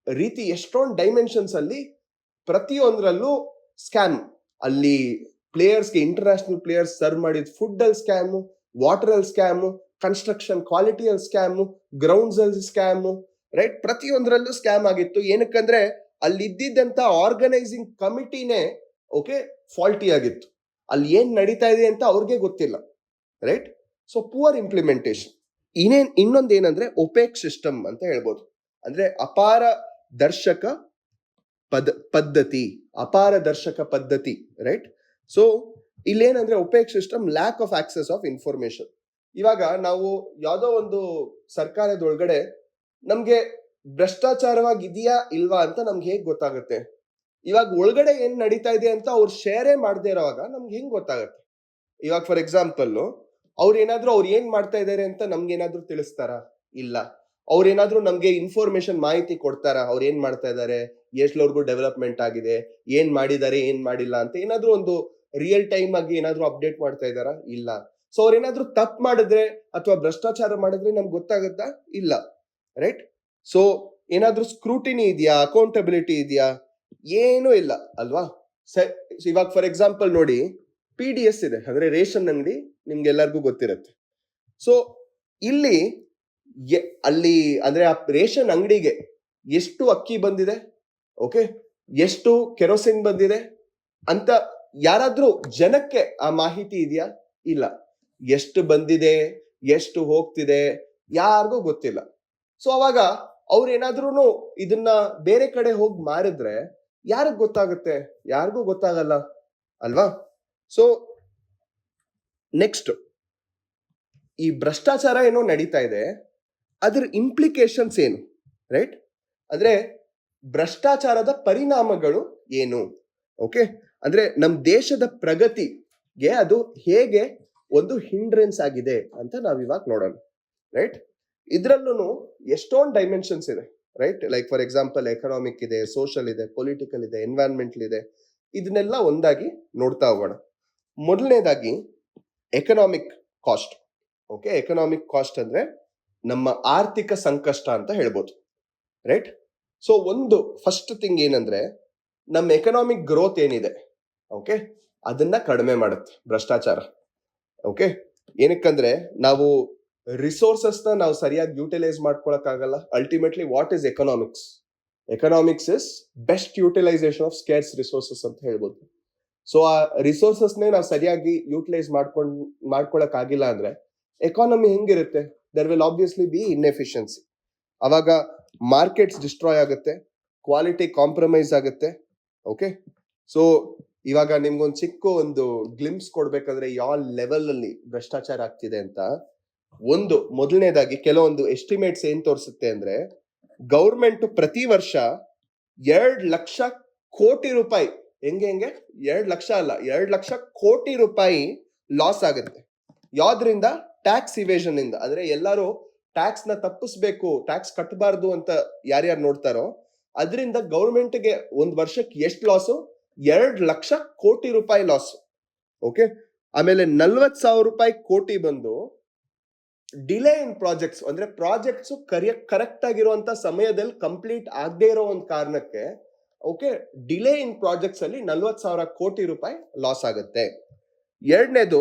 ರೀತಿ, ಎಷ್ಟೊಂದು ಡೈಮೆನ್ಷನ್ಸ್ ಅಲ್ಲಿ ಪ್ರತಿಯೊಂದರಲ್ಲೂ ಸ್ಕ್ಯಾಮ್. ಅಲ್ಲಿ ಪ್ಲೇಯರ್ಸ್ಗೆ, ಇಂಟರ್ನ್ಯಾಷನಲ್ ಪ್ಲೇಯರ್ಸ್ ಸರ್ವ್ ಮಾಡಿದ ಫುಡ್ ಅಲ್ಲಿ ಸ್ಕ್ಯಾಮು, ವಾಟರ್ ಅಲ್ಲಿ ಸ್ಕ್ಯಾಮು, ಕನ್ಸ್ಟ್ರಕ್ಷನ್ ಕ್ವಾಲಿಟಿ ಅಲ್ಲಿ ಸ್ಕ್ಯಾಮು, ಗ್ರೌಂಡ್ಸ್ ಅಲ್ಲಿ ಸ್ಕ್ಯಾಮು, ರೈಟ್? ಪ್ರತಿಯೊಂದರಲ್ಲೂ ಸ್ಕ್ಯಾಮ್ ಆಗಿತ್ತು. ಏನಕ್ಕಂದ್ರೆ ಅಲ್ಲಿ ಇದ್ದಿದ್ದಂತ ಆರ್ಗನೈಸಿಂಗ್ ಕಮಿಟಿನೇ ಓಕೆ ಫಾಲ್ಟಿ ಆಗಿತ್ತು. ಅಲ್ಲಿ ಏನ್ ನಡೀತಾ ಇದೆ ಅಂತ ಅವ್ರಿಗೆ ಗೊತ್ತಿಲ್ಲ, ರೈಟ್? So poor implementation. ಇನ್ನೊಂದೇನಂದ್ರೆ ಒಪೇಕ್ ಸಿಸ್ಟಮ್ ಅಂತ ಹೇಳ್ಬೋದು. ಅಂದ್ರೆ ಅಪಾರದರ್ಶಕ ಪದ್ಧತಿ, ರೈಟ್? ಸೊ ಇಲ್ಲೇನಂದ್ರೆ opaque system, lack of access of information. ಇವಾಗ ನಾವು ಯಾವ್ದೋ ಒಂದು ಸರ್ಕಾರದೊಳಗಡೆ ನಮ್ಗೆ ಭ್ರಷ್ಟಾಚಾರವಾಗಿದೆಯಾ ಇಲ್ವಾ ಅಂತ ನಮ್ಗೆ ಹೇಗ್ ಗೊತ್ತಾಗುತ್ತೆ? ಇವಾಗ ಒಳಗಡೆ ಏನ್ ನಡೀತಾ ಇದೆ ಅಂತ ಅವ್ರು ಶೇರೇ ಮಾಡದೇ ಇರೋವಾಗ ನಮ್ಗೆ ಹೆಂಗ್ ಗೊತ್ತಾಗತ್ತೆ? ಇವಾಗ ಫಾರ್ ಎಕ್ಸಾಂಪಲ್ ಅವ್ರು ಏನ್ ಮಾಡ್ತಾ ಇದಾರೆ ಅಂತ ನಮ್ಗೆ ಏನಾದ್ರು ತಿಳಿಸ್ತಾರ? ಇಲ್ಲ. ಅವ್ರೇನಾದ್ರೂ ನಮ್ಗೆ ಇನ್ಫಾರ್ಮೇಶನ್, ಮಾಹಿತಿ ಕೊಡ್ತಾರ? ಅವ್ರು ಏನ್ ಮಾಡ್ತಾ ಇದಾರೆ, ಎಷ್ಟ್ಲವರೆಗೂ ಡೆವಲಪ್ಮೆಂಟ್ ಆಗಿದೆ, ಏನ್ ಮಾಡಿದ್ದಾರೆ, ಏನ್ ಮಾಡಿಲ್ಲ ಅಂತ ಏನಾದ್ರೂ ಒಂದು ರಿಯಲ್ ಟೈಮ್ ಆಗಿ ಏನಾದ್ರೂ ಅಪ್ಡೇಟ್ ಮಾಡ್ತಾ ಇದಾರ? ಇಲ್ಲ. ಸೊ ಅವ್ರೇನಾದ್ರೂ ತಪ್ಪು ಮಾಡಿದ್ರೆ ಅಥವಾ ಭ್ರಷ್ಟಾಚಾರ ಮಾಡಿದ್ರೆ ನಮ್ಗೆ ಗೊತ್ತಾಗುತ್ತಾ? ಇಲ್ಲ, ರೈಟ್? ಸೊ ಏನಾದ್ರೂ ಸ್ಕ್ರೂಟಿನಿ ಇದೆಯಾ, ಅಕೌಂಟಬಿಲಿಟಿ ಇದೆಯಾ? ಏನೂ ಇಲ್ಲ ಅಲ್ವಾ? ಇವಾಗ ಫಾರ್ ಎಕ್ಸಾಂಪಲ್ ನೋಡಿ, PDS ಇದೆ, ಅಂದ್ರೆ ರೇಷನ್ ಅಂಗಡಿ, ನಿಮ್ಗೆಲ್ಲರಿಗೂ ಗೊತ್ತಿರುತ್ತೆ. ಸೊ ಇಲ್ಲಿ ಅಲ್ಲಿ ಅಂದ್ರೆ ಆ ರೇಷನ್ ಅಂಗಡಿಗೆ ಎಷ್ಟು ಅಕ್ಕಿ ಬಂದಿದೆ, ಓಕೆ, ಎಷ್ಟು ಕೆರೋಸಿನ್ ಬಂದಿದೆ ಅಂತ ಯಾರಾದ್ರೂ ಜನಕ್ಕೆ ಆ ಮಾಹಿತಿ ಇದೆಯಾ? ಇಲ್ಲ. ಎಷ್ಟು ಬಂದಿದೆ, ಎಷ್ಟು ಹೋಗ್ತಿದೆ, ಯಾರಿಗೂ ಗೊತ್ತಿಲ್ಲ. ಸೊ ಅವಾಗ ಅವ್ರೇನಾದ್ರೂ ಇದನ್ನ ಬೇರೆ ಕಡೆ ಹೋಗಿ ಮಾರಿದ್ರೆ ಯಾರಿಗ್ ಗೊತ್ತಾಗುತ್ತೆ? ಯಾರಿಗೂ ಗೊತ್ತಾಗಲ್ಲ ಅಲ್ವಾ? ಸೊ ನೆಕ್ಸ್ಟ್, ಈ ಭ್ರಷ್ಟಾಚಾರ ಏನೋ ನಡೀತಾ ಇದೆ, ಅದ್ರ ಇಂಪ್ಲಿಕೇಶನ್ಸ್ ಏನು, ರೈಟ್? ಅಂದ್ರೆ ಭ್ರಷ್ಟಾಚಾರದ ಪರಿಣಾಮಗಳು ಏನು? ಓಕೆ, ಅಂದ್ರೆ ನಮ್ ದೇಶದ ಪ್ರಗತಿಗೆ ಅದು ಹೇಗೆ ಒಂದು ಹಿಂಡ್ರೆನ್ಸ್ ಆಗಿದೆ ಅಂತ ನಾವಿವಾಗ ನೋಡೋಣ, ರೈಟ್? ಇದ್ರಲ್ಲೂ ಎಷ್ಟೊಂದು ಡೈಮೆನ್ಷನ್ಸ್ ಇದೆ, right? Like for example economic ಇದೆ, ಸೋಷಿಯಲ್ ಇದೆ, ಪೊಲಿಟಿಕಲ್ ಇದೆ, ಎನ್ವೈರನ್ಮೆಂಟಲ್ ಇದೆ. ಇದನ್ನೆಲ್ಲ ಒಂದಾಗಿ ನೋಡ್ತಾ ಹೋಗೋಣ. ಮೊದಲನೇದಾಗಿ economic cost. Okay, economic cost ಅಂದ್ರೆ ನಮ್ಮ ಆರ್ಥಿಕ ಸಂಕಷ್ಟ ಅಂತ ಹೇಳ್ಬೋದು, ರೈಟ್? ಸೊ ಒಂದು ಫಸ್ಟ್ ಥಿಂಗ್ ಏನಂದ್ರೆ, ನಮ್ಮ ಎಕನಾಮಿಕ್ ಗ್ರೋತ್ ಏನಿದೆ, ಓಕೆ, ಅದನ್ನ ಕಡಿಮೆ ಮಾಡುತ್ತೆ ಭ್ರಷ್ಟಾಚಾರ. ಓಕೆ, ಏನಕ್ಕಂದ್ರೆ ನಾವು ರಿಸೋರ್ಸಸ್ ನಾವು ಸರಿಯಾಗಿ ಯೂಟಿಲೈಸ್ ಮಾಡ್ಕೊಳಕ್ಕಾಗಲ್ಲ. Ultimately what is economics? Economics is best utilisation of scarce resources ಅಂತ ಹೇಳ್ಬೋದು. ಸೊ ಆ ರಿಸೋರ್ಸಸ್ನೇ ನಾವು ಸರಿಯಾಗಿ ಯೂಟಿಲೈಸ್ ಮಾಡ್ಕೊಳಕ್ ಆಗಿಲ್ಲ ಅಂದ್ರೆ ಎಕಾನಮಿ ಹೆಂಗಿರುತ್ತೆ? There will obviously be inefficiency. ಅವಾಗ ಮಾರ್ಕೆಟ್ಸ್ ಡಿಸ್ಟ್ರಾಯ್ ಆಗುತ್ತೆ, ಕ್ವಾಲಿಟಿ ಕಾಂಪ್ರಮೈಸ್ ಆಗುತ್ತೆ. ಓಕೆ, ಸೊ ಇವಾಗ ನಿಮ್ಗೊಂದು ಚಿಕ್ಕ ಒಂದು ಗ್ಲಿಮ್ಸ್ ಕೊಡ್ಬೇಕಂದ್ರೆ ಯಾವ ಲೆವೆಲ್ ಅಲ್ಲಿ ಭ್ರಷ್ಟಾಚಾರ ಆಗ್ತಿದೆ ಅಂತ, ಒಂದು ಮೊದಲನೇದಾಗಿ ಕೆಲವೊಂದು ಎಸ್ಟಿಮೇಟ್ಸ್ ಏನ್ ತೋರಿಸುತ್ತೆ ಅಂದ್ರೆ, ಗೌರ್ಮೆಂಟ್ ಪ್ರತಿ ವರ್ಷ 2,00,000 ಕೋಟಿ ರೂಪಾಯಿ, ಹೆಂಗೆ 2 ಲಕ್ಷ ಅಲ್ಲ, 2 ಲಕ್ಷ ಕೋಟಿ ರೂಪಾಯಿ ಲಾಸ್ ಆಗುತ್ತೆ. ಯಾವ್ದ್ರಿಂದ? ಟ್ಯಾಕ್ಸ್ ಇವೇಷನ್ ಇಂದ. ಅಂದ್ರೆ ಎಲ್ಲರೂ ಟ್ಯಾಕ್ಸ್ ನ ತಪ್ಪಿಸ್ಬೇಕು, ಟ್ಯಾಕ್ಸ್ ಕಟ್ಟಬಾರ್ದು ಅಂತ ಯಾರ್ಯಾರು ನೋಡ್ತಾರೋ ಅದರಿಂದ ಗೌರ್ಮೆಂಟ್ಗೆ ಒಂದ್ ವರ್ಷಕ್ಕೆ ಎಷ್ಟು ಲಾಸು? 2 ಲಕ್ಷ ಕೋಟಿ ರೂಪಾಯಿ ಲಾಸ್. ಓಕೆ, ಆಮೇಲೆ 40,000 ರೂಪಾಯಿ ಕೋಟಿ ಬಂದು ಡಿಲೇ ಇನ್ ಪ್ರಾಜೆಕ್ಟ್ಸ್, ಅಂದ್ರೆ ಪ್ರಾಜೆಕ್ಟ್ಸ್ ಕರೆಕ್ಟ್ ಆಗಿರುವಂತ ಸಮಯದಲ್ಲಿ ಕಂಪ್ಲೀಟ್ ಆಗದೆ ಇರೋ ಒಂದು ಕಾರಣಕ್ಕೆ ಓಕೆ ಡಿಲೇ ಇನ್ ಪ್ರಾಜೆಕ್ಟ್ಸ್ ಅಲ್ಲಿ 40,000 ಕೋಟಿ ರೂಪಾಯಿ ಲಾಸ್ ಆಗುತ್ತೆ. ಎರಡನೇದು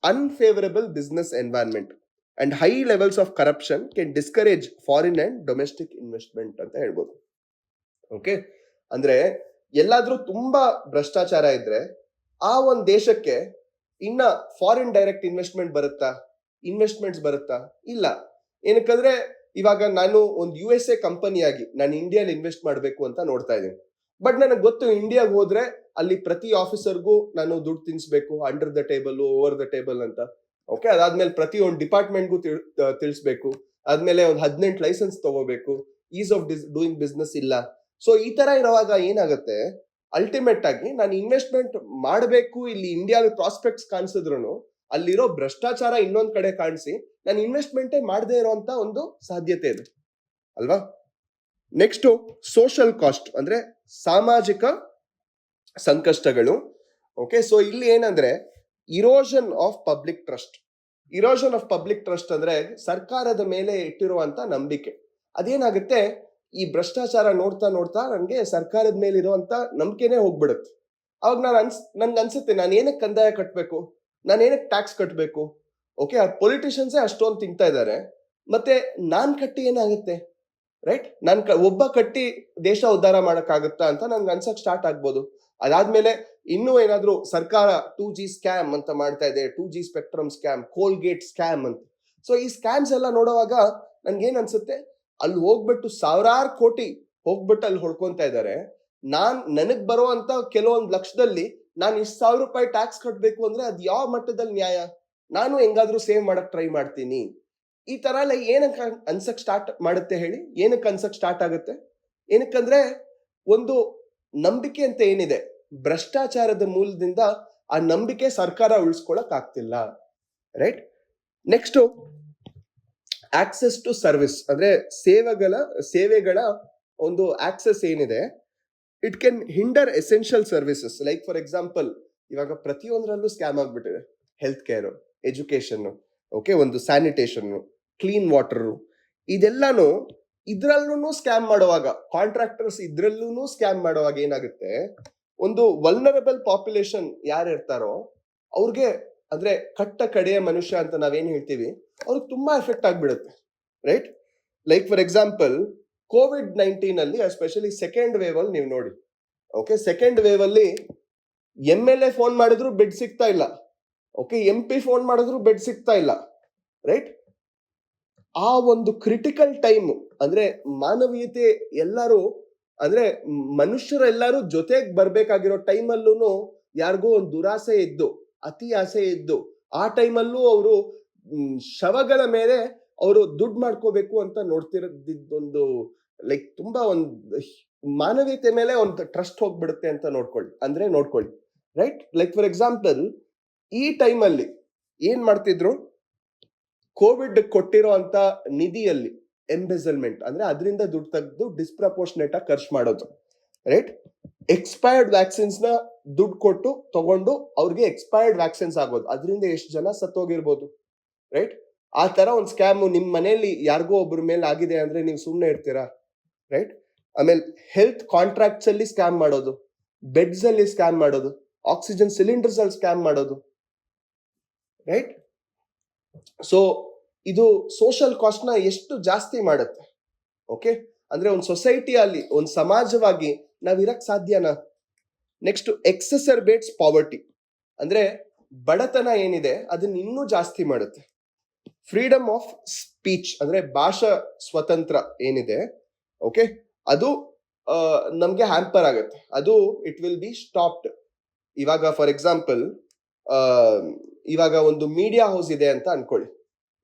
unfavourable business environment and high levels of corruption Ken discourage foreign and domestic investment ಅಂತ ಹೇಳ್ಬೋದು. ಓಕೆ, ಅಂದ್ರೆ ಎಲ್ಲಾದ್ರೂ ತುಂಬಾ ಭ್ರಷ್ಟಾಚಾರ ಇದ್ರೆ ಆ ಒಂದು ದೇಶಕ್ಕೆ ಇನ್ನ ಫಾರಿನ್ ಡೈರೆಕ್ಟ್ ಇನ್ವೆಸ್ಟ್ಮೆಂಟ್ಸ್ ಬರುತ್ತಾ? ಇಲ್ಲ. ಏನಕ್ಕಂದ್ರೆ ಇವಾಗ ನಾನು ಒಂದು USA ಕಂಪನಿಯಾಗಿ ನಾನು ಇಂಡಿಯಾದಲ್ಲಿ ಇನ್ವೆಸ್ಟ್ ಮಾಡಬೇಕು ಅಂತ ನೋಡ್ತಾ ಇದ್ದೀನಿ. ಬಟ್ ನನಗೆ ಗೊತ್ತು ಇಂಡಿಯಾಗೆ ಹೋದ್ರೆ ಅಲ್ಲಿ ಪ್ರತಿ ಆಫೀಸರ್ಗೂ ನಾನು ದುಡ್ಡು ತಿನ್ಸ್ಬೇಕು, under the table, over the table ಅಂತ. ಓಕೆ, ಅದಾದ್ಮೇಲೆ ಪ್ರತಿ ಒಂದು ಡಿಪಾರ್ಟ್ಮೆಂಟ್ಗೂ ತಿಳಿಸ್ಬೇಕು. ಆದ್ಮೇಲೆ ಒಂದು 18 ಲೈಸೆನ್ಸ್ ತಗೋಬೇಕು. ಈಸ್ ಆಫ್ ಡೂಯಿಂಗ್ ಬಿಸ್ನೆಸ್ ಇಲ್ಲ. ಸೊ ಈ ತರ ಇರುವಾಗ ಏನಾಗುತ್ತೆ, ಅಲ್ಟಿಮೇಟ್ ಆಗಿ ನಾನು ಇನ್ವೆಸ್ಟ್ಮೆಂಟ್ ಮಾಡಬೇಕು, ಇಲ್ಲಿ ಇಂಡಿಯಾದ ಪ್ರಾಸ್ಪೆಕ್ಟ್ಸ್ ಕಾಣಿಸಿದ್ರು ಅಲ್ಲಿರೋ ಭ್ರಷ್ಟಾಚಾರ ಇನ್ನೊಂದ್ ಕಡೆ ಕಾಣಿಸಿ ನಾನು ಇನ್ವೆಸ್ಟ್ಮೆಂಟೇ ಮಾಡದೇ ಇರೋಂತ ಒಂದು ಸಾಧ್ಯತೆ ಇದೆ ಅಲ್ವಾ. ನೆಕ್ಸ್ಟ್ ಸೋಷಿಯಲ್ ಕಾಸ್ಟ್ ಅಂದ್ರೆ ಸಾಮಾಜಿಕ ಸಂಕಷ್ಟಗಳು. ಓಕೆ, ಸೊ ಇಲ್ಲಿ ಏನಂದ್ರೆ ಇರೋಷನ್ ಆಫ್ ಪಬ್ಲಿಕ್ ಟ್ರಸ್ಟ್ ಅಂದ್ರೆ ಸರ್ಕಾರದ ಮೇಲೆ ಇಟ್ಟಿರುವಂತ ನಂಬಿಕೆ. ಅದೇನಾಗುತ್ತೆ, ಈ ಭ್ರಷ್ಟಾಚಾರ ನೋಡ್ತಾ ನೋಡ್ತಾ ನನಗೆ ಸರ್ಕಾರದ ಮೇಲೆ ಇರುವಂತ ನಂಬಿಕೆನೆ ಹೋಗ್ಬಿಡುತ್ತೆ. ಅವಾಗ ನನ್ಗೆ ಅನ್ಸುತ್ತೆ, ನಾನು ಏನಕ್ಕೆ ಕಂದಾಯ ಕಟ್ಟಬೇಕು, ನಾನು ಏನಕ್ಕೆ ಟ್ಯಾಕ್ಸ್ ಕಟ್ಟಬೇಕು? ಓಕೆ, ಆ ಪೊಲಿಟಿಷಿಯನ್ಸೇ ಅಷ್ಟೊಂದು ತಿಂತಾ ಇದ್ದಾರೆ, ಮತ್ತೆ ನಾನ್ ಕಟ್ಟಿ ಏನಾಗುತ್ತೆ? ರೈಟ್, ಒಬ್ಬ ಕಟ್ಟಿ ದೇಶ ಉದ್ಧಾರ ಮಾಡಕ್ಕಾಗುತ್ತಾ ಅಂತ ನನ್ಗೆ ಅನ್ಸಕ್ ಸ್ಟಾರ್ಟ್ ಆಗ್ಬೋದು. ಅದಾದ್ಮೇಲೆ ಇನ್ನೂ ಏನಾದ್ರೂ ಸರ್ಕಾರ 2G ಸ್ಕ್ಯಾಮ್ ಅಂತ ಮಾಡ್ತಾ ಇದೆ, 2G spectrum scam, Colgate scam ಅಂತ. ಸೊ ಈ ಸ್ಕ್ಯಾಮ್ಸ್ ಎಲ್ಲ ನೋಡುವಾಗ ನನ್ಗೇನ್ ಅನ್ಸುತ್ತೆ, ಅಲ್ಲಿ ಹೋಗ್ಬಿಟ್ಟು ಸಾವಿರಾರು ಕೋಟಿ ಹೋಗ್ಬಿಟ್ಟು ಅಲ್ಲಿ ಹೊಡ್ಕೊಂತ ಇದ್ದಾರೆ. ನನಗ್ ಬರುವಂತ ಕೆಲವೊಂದು ಲಕ್ಷದಲ್ಲಿ ನಾನು 1,000 ರೂಪಾಯಿ ಟ್ಯಾಕ್ಸ್ ಕಟ್ಬೇಕು ಅಂದ್ರೆ ಅದ್ ಯಾವ ಮಟ್ಟದಲ್ಲಿ ನ್ಯಾಯ? ನಾನು ಹೆಂಗಾದ್ರೂ ಸೇವ್ ಮಾಡಕ್ ಟ್ರೈ ಮಾಡ್ತೀನಿ. ಈ ತರ ಎಲ್ಲ ಏನಕ್ಕೆ ಅನ್ಸಕ್ ಸ್ಟಾರ್ಟ್ ಮಾಡುತ್ತೆ ಹೇಳಿ? ಏನಕ್ಕೆ ಅನ್ಸಕ್ ಸ್ಟಾರ್ಟ್ ಆಗುತ್ತೆ? ಏನಕ್ಕಂದ್ರೆ ಒಂದು ನಂಬಿಕೆ ಅಂತ ಏನಿದೆ, ಭ್ರಷ್ಟಾಚಾರದ ಮೂಲದಿಂದ ಆ ನಂಬಿಕೆ ಸರ್ಕಾರ ಉಳಿಸ್ಕೊಳಕ್ ಆಗ್ತಿಲ್ಲ. Right, next access to service ಅಂದ್ರೆ ಸೇವೆಗಳ ಒಂದು ಆಕ್ಸೆಸ್ ಏನಿದೆ, it can hinder essential services. Like for example, ಇವಾಗ ಪ್ರತಿಯೊಂದರಲ್ಲೂ ಸ್ಕ್ಯಾಮ್ ಆಗ್ಬಿಟ್ಟಿದೆ. ಹೆಲ್ತ್ ಕೇರ್, ಎಜುಕೇಶನ್, ಓಕೆ, ಒಂದು ಸ್ಯಾನಿಟೇಷನ್, ಕ್ಲೀನ್ ವಾಟರ್, ಇದೆಲ್ಲಾನು ಇದ್ರಲ್ಲೂ ಸ್ಕ್ಯಾಮ್ ಮಾಡುವಾಗ, ಕಾಂಟ್ರಾಕ್ಟರ್ಸ್ ಇದ್ರಲ್ಲೂ ಸ್ಕ್ಯಾಮ್ ಮಾಡುವಾಗ ಏನಾಗುತ್ತೆ, ಒಂದು ವಲ್ನರಬಲ್ ಪಾಪ್ಯುಲೇಷನ್ ಯಾರು ಇರ್ತಾರೋ ಅವ್ರಿಗೆ, ಅಂದ್ರೆ ಕಟ್ಟ ಕಡೆಯ ಮನುಷ್ಯ ಅಂತ ನಾವೇನ್ ಹೇಳ್ತೀವಿ, ಅವ್ರಿಗೆ ತುಂಬಾ ಎಫೆಕ್ಟ್ ಆಗ್ಬಿಡುತ್ತೆ. Right, like for example COVID-19 ಅಲ್ಲಿ ಎಸ್ಪೆಷಲಿ ಸೆಕೆಂಡ್ ವೇವ್ ಅಲ್ಲಿ ನೀವು ನೋಡಿ. ಓಕೆ, ಸೆಕೆಂಡ್ ವೇವ್ ಅಲ್ಲಿ MLA ಫೋನ್ ಮಾಡಿದ್ರು ಬೆಡ್ ಸಿಗ್ತಾ ಇಲ್ಲ. ಓಕೆ, MP ಫೋನ್ ಮಾಡಿದ್ರು ಬೆಡ್ ಸಿಗ್ತಾ ಇಲ್ಲ. ರೈಟ್, ಆ ಒಂದು ಕ್ರಿಟಿಕಲ್ ಟೈಮ್ ಅಂದ್ರೆ ಮಾನವೀಯತೆ ಎಲ್ಲರೂ, ಅಂದ್ರೆ ಮನುಷ್ಯರೆಲ್ಲರೂ ಜೊತೆಗೆ ಬರ್ಬೇಕಾಗಿರೋ ಟೈಮಲ್ಲೂ ಯಾರಿಗೋ ಒಂದು ದುರಾಸೆ ಇದ್ದು, ಅತಿ ಆಸೆ ಇದ್ದು, ಆ ಟೈಮಲ್ಲೂ ಅವರು ಶವಗಳ ಮೇಲೆ ಅವರು ದುಡ್ಡು ಮಾಡ್ಕೋಬೇಕು ಅಂತ ನೋಡ್ತಿರೋದೊಂದು ಲೈಕ್ ತುಂಬಾ ಒಂದು ಮಾನವೀಯತೆ ಮೇಲೆ ಒಂದು ಟ್ರಸ್ಟ್ ಹೋಗ್ಬಿಡುತ್ತೆ ಅಂತ ನೋಡ್ಕೊಳ್ಳಿ. ರೈಟ್, ಲೈಕ್ ಫಾರ್ ಎಕ್ಸಾಂಪಲ್ ಈ ಟೈಮಲ್ಲಿ ಏನ್ ಮಾಡ್ತಿದ್ರು, ಕೋವಿಡ್ ಕೊಟ್ಟಿರೋ ಅಂತ ನಿಧಿಯಲ್ಲಿ ಎಂಬೆಸಲ್ಮೆಂಟ್ ಅಂದ್ರೆ ಅದರಿಂದ ದುಡ್ಡು ತೆಗೆದು ಡಿಸ್ಪ್ರಪೋರ್ಷನೇಟ್ ಆಗಿ ಖರ್ಚು ಮಾಡೋದು. ರೈಟ್, ಎಕ್ಸ್ಪೈರ್ಡ್ ವ್ಯಾಕ್ಸಿನ್ಸ್ ನ ದುಡ್ಡು ಕೊಟ್ಟು ತಗೊಂಡು ಅವ್ರಿಗೆ ಎಕ್ಸ್ಪೈರ್ಡ್ ವ್ಯಾಕ್ಸಿನ್ಸ್ ಆಗೋದು, ಅದರಿಂದ ಎಷ್ಟು ಜನ ಸತ್ತೋಗಿರ್ಬೋದು. ರೈಟ್, ಆ ತರ ಒಂದು ಸ್ಕ್ಯಾಮ್ ನಿಮ್ ಮನೆಯಲ್ಲಿ ಯಾರಿಗೋ ಒಬ್ಬರ ಮೇಲೆ ಆಗಿದೆ ಅಂದ್ರೆ ನೀವು ಸುಮ್ಮನೆ ಇರ್ತೀರಾ? ರೈಟ್, ಆಮೇಲೆ ಹೆಲ್ತ್ ಕಾಂಟ್ರಾಕ್ಟ್ಸ್ ಅಲ್ಲಿ ಸ್ಕ್ಯಾಮ್ ಮಾಡೋದು, ಬೆಡ್ಸ್ ಅಲ್ಲಿ ಸ್ಕ್ಯಾಮ್ ಮಾಡೋದು, ಆಕ್ಸಿಜನ್ ಸಿಲಿಂಡರ್ಸ್ ಅಲ್ಲಿ ಸ್ಕ್ಯಾಮ್ ಮಾಡೋದು. ರೈಟ್, ಸೊ ಇದು ಸೋಷಿಯಲ್ ಕಾಸ್ಟ್ ನ ಎಷ್ಟು ಜಾಸ್ತಿ ಮಾಡುತ್ತೆ. ಓಕೆ, ಅಂದ್ರೆ ಒಂದು ಸೊಸೈಟಿಯಲ್ಲಿ ಒಂದು ಸಮಾಜವಾಗಿ ನಾವ್ ಇರಕ್ ಸಾಧ್ಯನಾ? ನೆಕ್ಸ್ಟ್ ಎಕ್ಸಸರ್ಬೇಟ್ಸ್ ಪಾವರ್ಟಿ, ಅಂದ್ರೆ ಬಡತನ ಏನಿದೆ ಅದನ್ನ ಇನ್ನೂ ಜಾಸ್ತಿ ಮಾಡುತ್ತೆ. ಫ್ರೀಡಮ್ ಆಫ್ ಸ್ಪೀಚ್ ಅಂದ್ರೆ ಭಾಷಾ ಸ್ವತಂತ್ರ ಏನಿದೆ, ಓಕೆ, ಅದು ನಮ್ಗೆ ಹ್ಯಾಂಪರ್ ಆಗುತ್ತೆ. ಅದು ಇಟ್ ವಿಲ್ ಬಿ ಸ್ಟಾಪ್ಡ್. ಇವಾಗ ಫಾರ್ ಎಕ್ಸಾಂಪಲ್ ಇವಾಗ ಒಂದು ಮೀಡಿಯಾ ಹೌಸ್ ಇದೆ ಅಂತ ಅನ್ಕೊಳ್ಳಿ,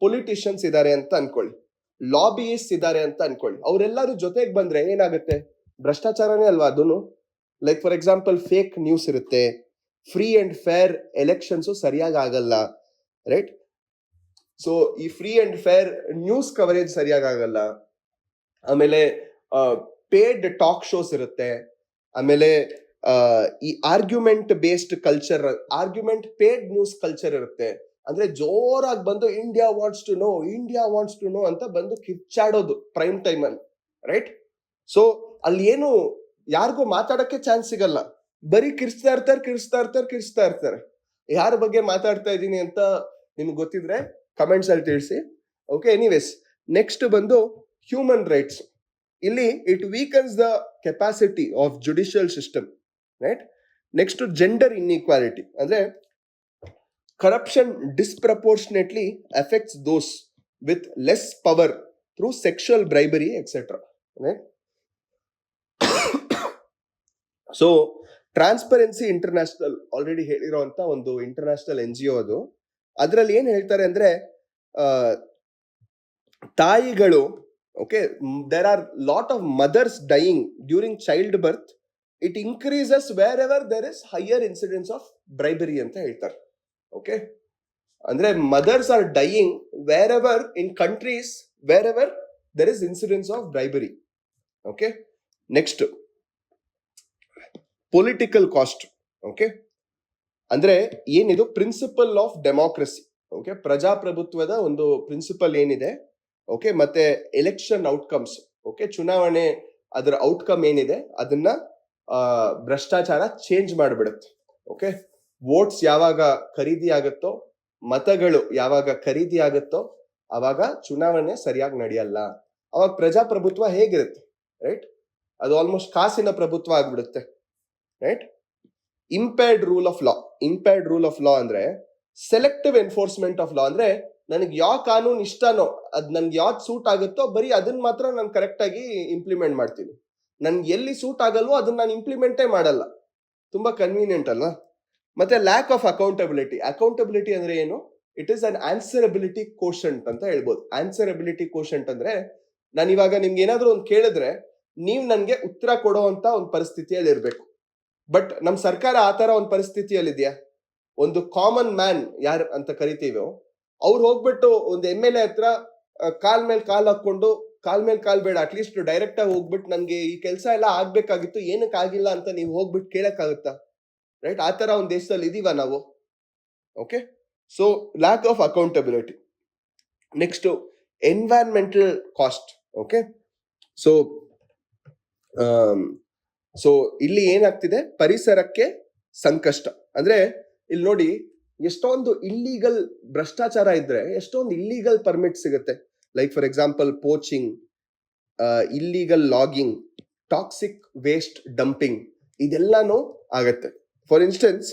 ಪೊಲಿಟಿಷಿಯನ್ಸ್ ಇದಾರೆ ಅಂತ ಅನ್ಕೊಳ್ಳಿ, ಲಾಬಿಯಿಸ್ಟ್ ಇದಾರೆ ಅಂತ ಅನ್ಕೊಳ್ಳಿ. ಅವರೆಲ್ಲರೂ ಜೊತೆಗೆ ಬಂದ್ರೆ ಏನಾಗುತ್ತೆ? ಭ್ರಷ್ಟಾಚಾರನೇ ಅಲ್ವಾ ಅದನ್ನು. Like for example fake news ಇರುತ್ತೆ, ಫ್ರೀ ಅಂಡ್ ಫೇರ್ ಎಲೆಕ್ಷನ್ಸ್ ಸರಿಯಾಗಿ ಆಗಲ್ಲ, ರೈಟ್? ಸೊ ಈ free and fair news coverage ಸರಿಯಾಗಿ ಆಗಲ್ಲ. ಆಮೇಲೆ ಪೇಡ್ ಟಾಕ್ ಶೋಸ್ ಇರುತ್ತೆ. ಆಮೇಲೆ ಈ argument based culture, argument paid news culture ಇರುತ್ತೆ. ಅಂದ್ರೆ ಜೋರಾಗಿ ಬಂದು India wants to know, India wants to know ಅಂತ ಬಂದು ಕಿಚ್ಚಾಡೋದು ಪ್ರೈಮ್ ಟೈಮ್ ಅಲ್ಲಿ, ರೈಟ್? ಸೊ ಅಲ್ಲಿ ಏನು ಯಾರಿಗೂ ಮಾತಾಡಕ್ಕೆ ಚಾನ್ಸ್ ಸಿಗಲ್ಲ, ಬರೀ ಕಿರ್ಚ್ತಾ ಇರ್ತಾರೆ. ಯಾರ ಬಗ್ಗೆ ಮಾತಾಡ್ತಾ ಇದ್ದೀನಿ ಅಂತ ನಿಮ್ಗೆ ಗೊತ್ತಿದ್ರೆ ಕಮೆಂಟ್ಸ್ ಅಲ್ಲಿ ತಿಳಿಸಿ. ಓಕೆ, ಎನಿವೇಸ್, ನೆಕ್ಸ್ಟ್ ಬಂದು ಹ್ಯೂಮನ್ ರೈಟ್ಸ್. ಇಲ್ಲಿ it weakens the capacity of judicial system, right? Next gender inequality, ಅಂದ್ರೆ corruption disproportionately affects those with less power through sexual bribery etcetera, right? So transparency international already ಹೇಳಿರೋಂತ ಒಂದು international NGO ಅದು. ಅದರಲ್ಲಿ ಏನ್ ಹೇಳ್ತಾರೆ ಅಂದ್ರೆ ತಾಯಿಗಳು, okay, there are lot of mothers dying during childbirth. It increases wherever there is higher incidence of bribery ಅಂತ ಹೇಳ್ತಾರೆ. ಓಕೆ, ಅಂದ್ರೆ mothers are dying wherever in countries wherever there is incidence of bribery. Okay, next political cost. Okay, ಅಂದ್ರೆ ಏನಿದು principle of democracy, okay, ಪ್ರಜಾಪ್ರಭುತ್ವದ ಒಂದು principal ಏನಿದೆ, okay, ಮತ್ತೆ election outcomes, okay, ಚುನಾವಣೆ ಅದರ ಔಟ್ಕಮ್ ಏನಿದೆ ಅದನ್ನ ಭ್ರಷ್ಟಾಚಾರ ಚೇಂಜ್ ಮಾಡಿಬಿಡುತ್ತೆ. ಓಕೆ, ವೋಟ್ಸ್ ಯಾವಾಗ ಖರೀದಿ ಆಗುತ್ತೋ, ಮತಗಳು ಯಾವಾಗ ಖರೀದಿ ಆಗುತ್ತೋ ಅವಾಗ ಚುನಾವಣೆ ಸರಿಯಾಗಿ ನಡೆಯಲ್ಲ. ಅವಾಗ ಪ್ರಜಾಪ್ರಭುತ್ವ ಹೇಗಿರುತ್ತೆ, ರೈಟ್? ಅದು ಆಲ್ಮೋಸ್ಟ್ ಕಾಸಿನ ಪ್ರಭುತ್ವ ಆಗ್ಬಿಡುತ್ತೆ, right? Impaired rule of law. Impaired rule of law ಅಂದ್ರೆ ಸೆಲೆಕ್ಟಿವ್ ಎನ್ಫೋರ್ಸ್ಮೆಂಟ್ ಆಫ್ ಲಾ. ಅಂದ್ರೆ ನನಗೆ ಯಾವ ಕಾನೂನು ಇಷ್ಟನೋ, ಅದ್ ನನ್ಗೆ ಯಾವ್ದು ಸೂಟ್ ಆಗುತ್ತೋ ಬರೀ ಅದನ್ನ ಮಾತ್ರ ನಾನು ಕರೆಕ್ಟ್ ಆಗಿ ಇಂಪ್ಲಿಮೆಂಟ್ ಮಾಡ್ತೀನಿ. ನನ್ಗೆ ಎಲ್ಲಿ ಸೂಟ್ ಆಗಲ್ವೋ ಅದನ್ನ ನಾನು ಇಂಪ್ಲಿಮೆಂಟೇ ಮಾಡಲ್ಲ. ತುಂಬಾ ಕನ್ವೀನಿಯಂಟ್ ಅಲ್ಲ? ಮತ್ತೆ ಲ್ಯಾಕ್ ಆಫ್ ಅಕೌಂಟಬಿಲಿಟಿ. ಅಕೌಂಟಬಿಲಿಟಿ ಅಂದ್ರೆ ಏನು? ಇಟ್ ಈಸ್ ಅನ್ ಆನ್ಸರಬಿಲಿಟಿ ಕೋಶಂಟ್ ಅಂತ ಹೇಳ್ಬೋದು. ಆನ್ಸರಬಿಲಿಟಿ ಕೋಶಂಟ್ ಅಂದ್ರೆ ನಾನು ಇವಾಗ ನಿಮ್ಗೆ ಏನಾದ್ರು ಒಂದು ಕೇಳಿದ್ರೆ ನೀವ್ ನನ್ಗೆ ಉತ್ತರ ಕೊಡೋ ಅಂತ ಒಂದು ಪರಿಸ್ಥಿತಿಯಲ್ಲಿ ಇರ್ಬೇಕು. ಬಟ್ ನಮ್ ಸರ್ಕಾರ ಆ ತರ ಒಂದು ಪರಿಸ್ಥಿತಿಯಲ್ಲಿ ಇದೆಯಾ? ಒಂದು ಕಾಮನ್ ಮ್ಯಾನ್ ಯಾರು ಅಂತ ಕರಿತೀವೋ ಅವ್ರು ಹೋಗ್ಬಿಟ್ಟು ಒಂದು MLA ಹತ್ರ ಕಾಲ್ ಮೇಲೆ ಕಾಲ್ ಹಾಕೊಂಡು, ಕಾಲ್ ಮೇಲೆ ಕಾಲ್ ಬೇಡ, ಅಟ್ಲೀಸ್ಟ್ ಡೈರೆಕ್ಟ್ ಆಗಿ ಹೋಗ್ಬಿಟ್ಟು ನನ್ಗೆ ಈ ಕೆಲಸ ಎಲ್ಲ ಆಗ್ಬೇಕಾಗಿತ್ತು, ಏನಕ್ಕೆ ಆಗಿಲ್ಲ ಅಂತ ನೀವು ಹೋಗ್ಬಿಟ್ಟು ಕೇಳಕ್ಕಾಗುತ್ತಾ? ರೈಟ್? ಆ ತರ ಒಂದು ದೇಶದಲ್ಲಿ ಇದೀವ ನಾವು. Okay, so lack of accountability. Next environmental cost. Okay, so ಇಲ್ಲಿ ಏನಾಗ್ತಿದೆ? ಪರಿಸರಕ್ಕೆ ಸಂಕಷ್ಟ. ಅಂದ್ರೆ ಇಲ್ಲಿ ನೋಡಿ, ಎಷ್ಟೊಂದು ಇಲ್ಲೀಗಲ್ ಭ್ರಷ್ಟಾಚಾರ ಇದ್ರೆ ಎಷ್ಟೊಂದು ಇಲ್ಲೀಗಲ್ ಪರ್ಮಿಟ್ ಸಿಗುತ್ತೆ. Like for example poaching, illegal logging, toxic waste dumping, ಇದೆಲ್ಲಾನು ಆಗತ್ತೆ. For instance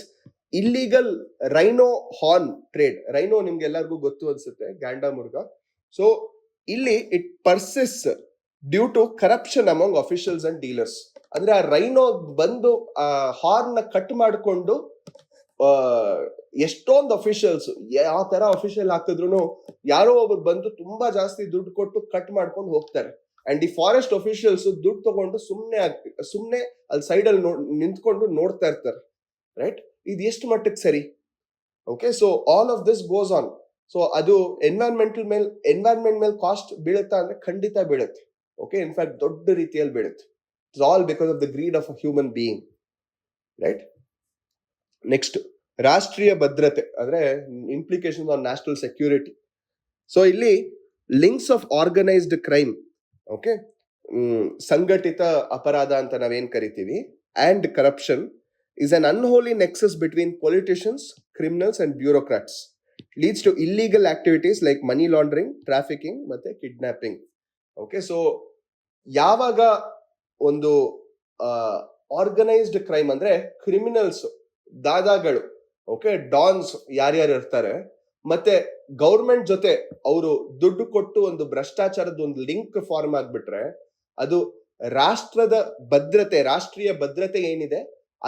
illegal rhino horn trade. Rhino ನಿಮ್ಗೆ ಎಲ್ಲರಿಗೂ ಗೊತ್ತು ಅನ್ಸುತ್ತೆ, ಗಾಂಡಾಮೃಗ. ಸೊ ಇಲ್ಲಿ it persists due to corruption among officials and dealers. ಅಂದ್ರೆ ಆ ರೈನೋ ಬಂದು ಆ ಹಾರ್ನ್ ಕಟ್ ಮಾಡಿಕೊಂಡು ಎಷ್ಟೊಂದು ಅಫಿಷಿಯಲ್ಸ್ ಯಾವ ತರ ಅಫಿಷಿಯಲ್ ಹಾಕಿದ್ರು ಯಾರೋ ಒಬ್ರು ಬಂದು ತುಂಬಾ ಜಾಸ್ತಿ ದುಡ್ಡು ಕೊಟ್ಟು ಕಟ್ ಮಾಡ್ಕೊಂಡು ಹೋಗ್ತಾರೆ. ಅಂಡ್ ಈ ಫಾರೆಸ್ಟ್ ಅಫಿಷಿಯಲ್ಸ್ ದುಡ್ಡು ತಗೊಂಡು ಸುಮ್ನೆ ಅಲ್ಲಿ ಸೈಡ್ ಅಲ್ಲಿ ನಿಂತ್ಕೊಂಡು ನೋಡ್ತಾ ಇರ್ತಾರೆ, ರೈಟ್? ಇದು ಎಷ್ಟು ಮಟ್ಟಕ್ಕೆ ಸರಿ? Okay, so all of this goes on. So ಅದು ಎನ್ವೈರನ್ಮೆಂಟ್ ಮೇಲೆ ಕಾಸ್ಟ್ ಬೀಳುತ್ತಾ ಅಂದ್ರೆ ಖಂಡಿತ ಬೀಳುತ್ತೆ. ಓಕೆ, ಇನ್ಫ್ಯಾಕ್ಟ್ ದೊಡ್ಡ ರೀತಿಯಲ್ಲಿ ಬೀಳುತ್ತೆ. It's all because of the greed of a human being, right? Next ರಾಷ್ಟ್ರೀಯ ಭದ್ರತೆ ಅಂದ್ರೆ implication on national security. So ಇಲ್ಲಿ links of organised crime, okay, ಸಂಘಟಿತ ಅಪರಾಧ ಅಂತ ನಾವೇನ್ ಕರಿತೀವಿ, and corruption is an unholy nexus between politicians, criminals and bureaucrats. Leads to illegal activities like money laundering, trafficking ಮತ್ತೆ ಕಿಡ್ನಾಪಿಂಗ್. ಓಕೆ, ಸೊ ಯಾವಾಗ ಒಂದು organised crime ಅಂದ್ರೆ ಕ್ರಿಮಿನಲ್ಸ್, ದಾದಾಗಳು, ಓಕೆ, ಡಾನ್ಸ್ ಯಾರ್ಯಾರು ಇರ್ತಾರೆ, ಮತ್ತೆ ಗೌರ್ಮೆಂಟ್ ಜೊತೆ ಅವರು ದುಡ್ಡು ಕೊಟ್ಟು ಒಂದು ಭ್ರಷ್ಟಾಚಾರದ ಒಂದು ಲಿಂಕ್ ಫಾರ್ಮ್ ಆಗ್ಬಿಟ್ರೆ ಅದು ರಾಷ್ಟ್ರದ ಭದ್ರತೆ, ರಾಷ್ಟ್ರೀಯ ಭದ್ರತೆ ಏನಿದೆ